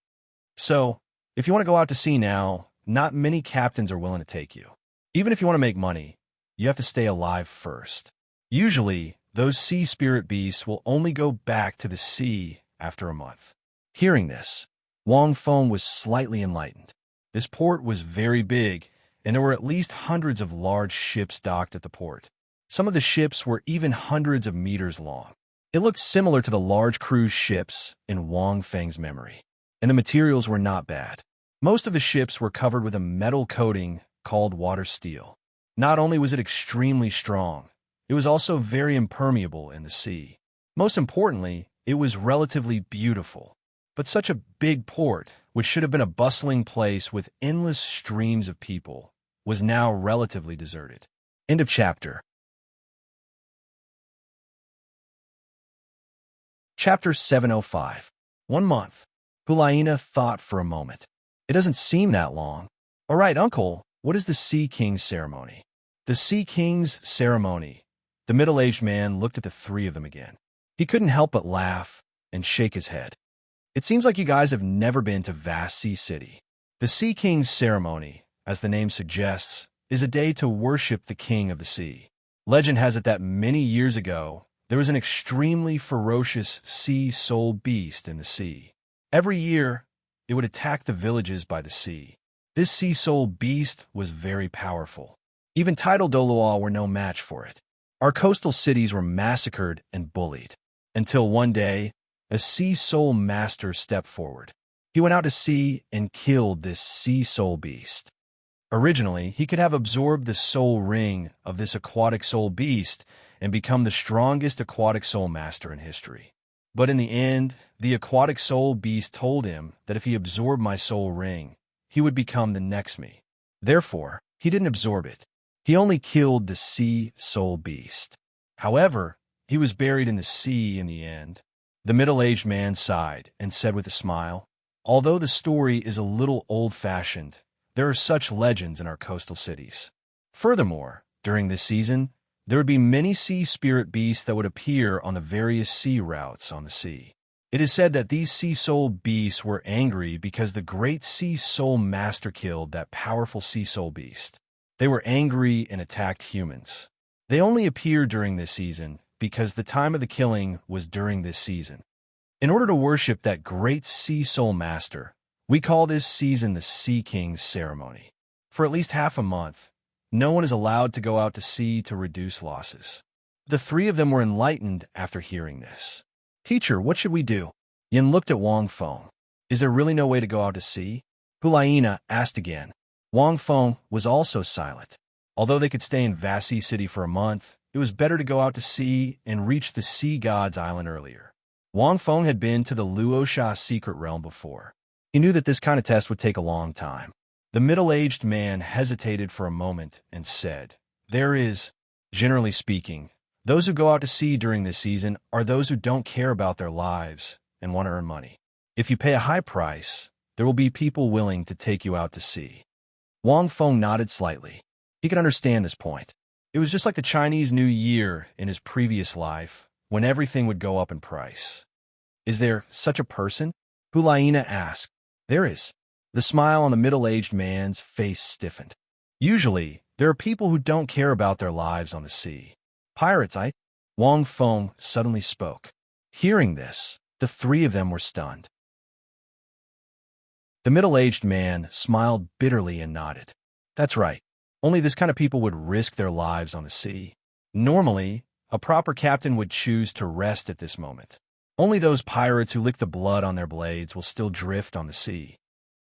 So, if you want to go out to sea now, not many captains are willing to take you. Even if you want to make money, you have to stay alive first. Usually, those sea spirit beasts will only go back to the sea after a month." Hearing this, Wang Feng was slightly enlightened. This port was very big, and there were at least hundreds of large ships docked at the port. Some of the ships were even hundreds of meters long. It looked similar to the large cruise ships in Wang Feng's memory, and the materials were not bad. Most of the ships were covered with a metal coating called water steel. Not only was it extremely strong, it was also very impermeable in the sea. Most importantly, it was relatively beautiful. But such a big port, which should have been a bustling place with endless streams of people, was now relatively deserted. End of chapter. Chapter 705. 1 month. Hulaina thought for a moment. It doesn't seem that long. All right, uncle, what is the Sea King's ceremony? The Sea King's ceremony. The middle-aged man looked at the 3 of them again. He couldn't help but laugh and shake his head. It seems like you guys have never been to Vast Sea City. The Sea King's ceremony, as the name suggests, is a day to worship the king of the sea. Legend has it that many years ago, there was an extremely ferocious sea soul beast in the sea. Every year, it would attack the villages by the sea. This sea soul beast was very powerful. Even tidal Douluo were no match for it. Our coastal cities were massacred and bullied. Until one day, a sea soul master stepped forward. He went out to sea and killed this sea soul beast. Originally, he could have absorbed the soul ring of this aquatic soul beast and become the strongest aquatic soul master in history. But in the end, the aquatic soul beast told him that if he absorbed my soul ring, he would become the next me. Therefore, he didn't absorb it. He only killed the sea soul beast. However, he was buried in the sea in the end. The middle-aged man sighed and said with a smile, "Although the story is a little old-fashioned, there are such legends in our coastal cities." Furthermore, during this season, there would be many sea spirit beasts that would appear on the various sea routes on the sea. It is said that these sea soul beasts were angry because the great sea soul master killed that powerful sea soul beast. They were angry and attacked humans. They only appeared during this season because the time of the killing was during this season. In order to worship that great sea soul master, we call this season the Sea King's Ceremony. For at least half a month, no one is allowed to go out to sea to reduce losses. The three of them were enlightened after hearing this. "Teacher, what should we do?" Yin looked at Wang Feng. "Is there really no way to go out to sea?" Hulaina asked again. Wang Feng was also silent. Although they could stay in Vasi City for a month, it was better to go out to sea and reach the Sea God's Island earlier. Wang Feng had been to the Luosha secret realm before. He knew that this kind of test would take a long time. The middle-aged man hesitated for a moment and said, "There is, generally speaking, those who go out to sea during this season are those who don't care about their lives and want to earn money. If you pay a high price, there will be people willing to take you out to sea." Wang Feng nodded slightly. He could understand this point. It was just like the Chinese New Year in his previous life, when everything would go up in price. "Is there such a person?" Hulaina asked. "There is." The smile on the middle-aged man's face stiffened. "Usually, there are people who don't care about their lives on the sea. Pirates, Wang Feng suddenly spoke. Hearing this, the three of them were stunned. The middle-aged man smiled bitterly and nodded. "That's right. Only this kind of people would risk their lives on the sea. Normally, a proper captain would choose to rest at this moment. Only those pirates who lick the blood on their blades will still drift on the sea."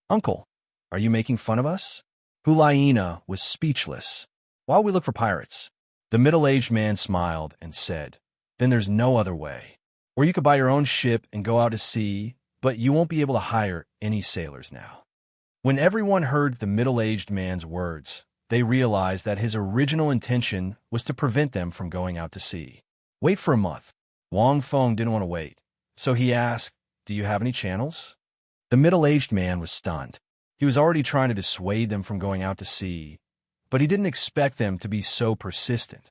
"Uncle, are you making fun of us?" Hulaina was speechless. "Why would we look for pirates?" The middle-aged man smiled and said, "Then there's no other way. Or you could buy your own ship and go out to sea, but you won't be able to hire any sailors now." When everyone heard the middle-aged man's words, they realized that his original intention was to prevent them from going out to sea. "Wait for a month." Wang Feng didn't want to wait, so he asked, "Do you have any channels?" The middle-aged man was stunned. He was already trying to dissuade them from going out to sea, but he didn't expect them to be so persistent.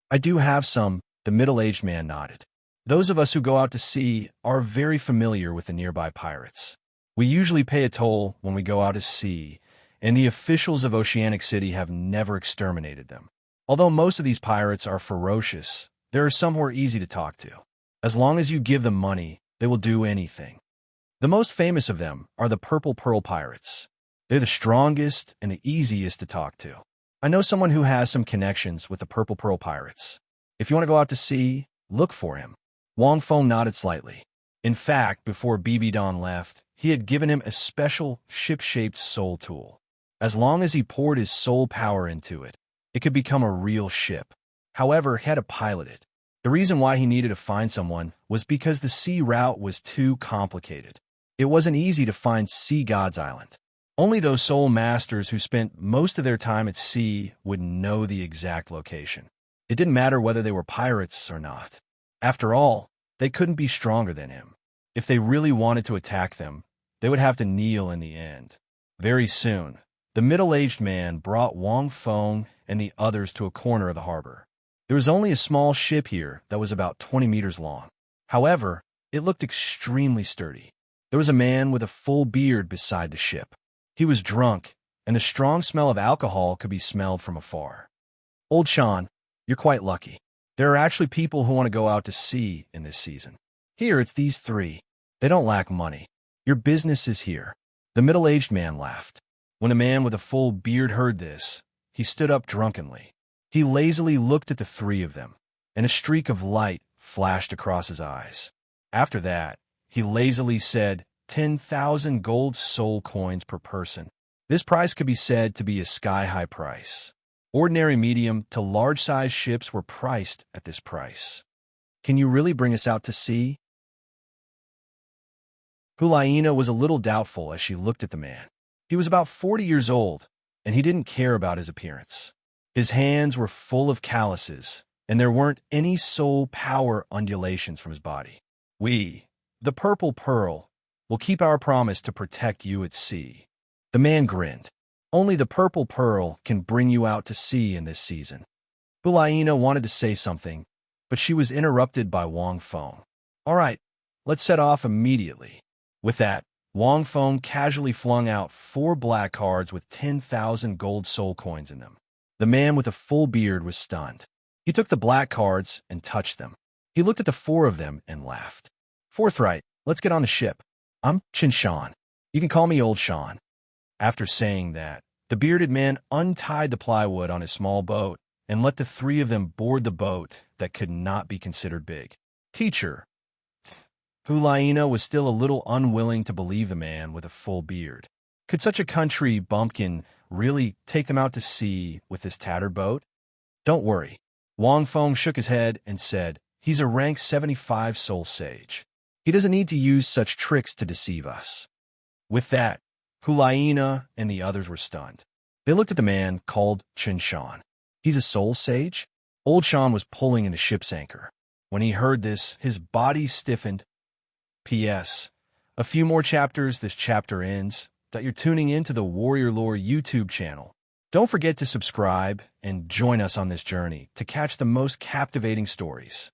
"I do have some," the middle-aged man nodded. "Those of us who go out to sea are very familiar with the nearby pirates. We usually pay a toll when we go out to sea, and the officials of Oceanic City have never exterminated them. Although most of these pirates are ferocious, there are some who are easy to talk to. As long as you give them money, they will do anything. The most famous of them are the Purple Pearl Pirates. They're the strongest and the easiest to talk to. I know someone who has some connections with the Purple Pearl Pirates. If you want to go out to sea, look for him." Wang Feng nodded slightly. In fact, before BB Don left, he had given him a special ship-shaped soul tool. As long as he poured his soul power into it, it could become a real ship. However, he had to pilot it. The reason why he needed to find someone was because the sea route was too complicated. It wasn't easy to find Sea God's Island. Only those soul masters who spent most of their time at sea would know the exact location. It didn't matter whether they were pirates or not. After all, they couldn't be stronger than him. If they really wanted to attack them, they would have to kneel in the end. Very soon, the middle-aged man brought Wang Feng and the others to a corner of the harbor. There was only a small ship here that was about 20 meters long. However, it looked extremely sturdy. There was a man with a full beard beside the ship. He was drunk, and the strong smell of alcohol could be smelled from afar. "Old Sean, you're quite lucky. There are actually people who want to go out to sea in this season. Here, it's these three. They don't lack money. Your business is here. The middle-aged man laughed. When the man with a full beard heard this, he stood up drunkenly. He lazily looked at the three of them, and a streak of light flashed across his eyes. After that, he lazily said, 10,000 gold soul coins per person. This price could be said to be a sky-high price. Ordinary medium to large-sized ships were priced at this price. Can you really bring us out to sea? Hulaina was a little doubtful as she looked at the man. He was about 40 years old, and he didn't care about his appearance. His hands were full of calluses, and there weren't any soul power undulations from his body. We, the Purple Pearl, will keep our promise to protect you at sea. The man grinned. Only the Purple Pearl can bring you out to sea in this season. Hulaina wanted to say something, but she was interrupted by Wang Feng. All right, let's set off immediately. With that, Wang Feng casually flung out 4 black cards with 10,000 gold soul coins in them. The man with a full beard was stunned. He took the black cards and touched them. He looked at the 4 of them and laughed. Forthright, let's get on the ship. I'm Chin Shan. You can call me Old Shan. After saying that, the bearded man untied the plywood on his small boat and let the 3 of them board the boat that could not be considered big. Teacher. Hulaina was still a little unwilling to believe the man with a full beard. Could such a country bumpkin really take them out to sea with this tattered boat? Don't worry. Wang Feng shook his head and said, he's a rank 75 soul sage. He doesn't need to use such tricks to deceive us. With that, Hulaina and the others were stunned. They looked at the man called Chin Shan. He's a soul sage? Old Shan was pulling in the ship's anchor. When he heard this, his body stiffened. P.S. A few more chapters, this chapter ends, that you're tuning into the Warrior Lore YouTube channel. Don't forget to subscribe and join us on this journey to catch the most captivating stories.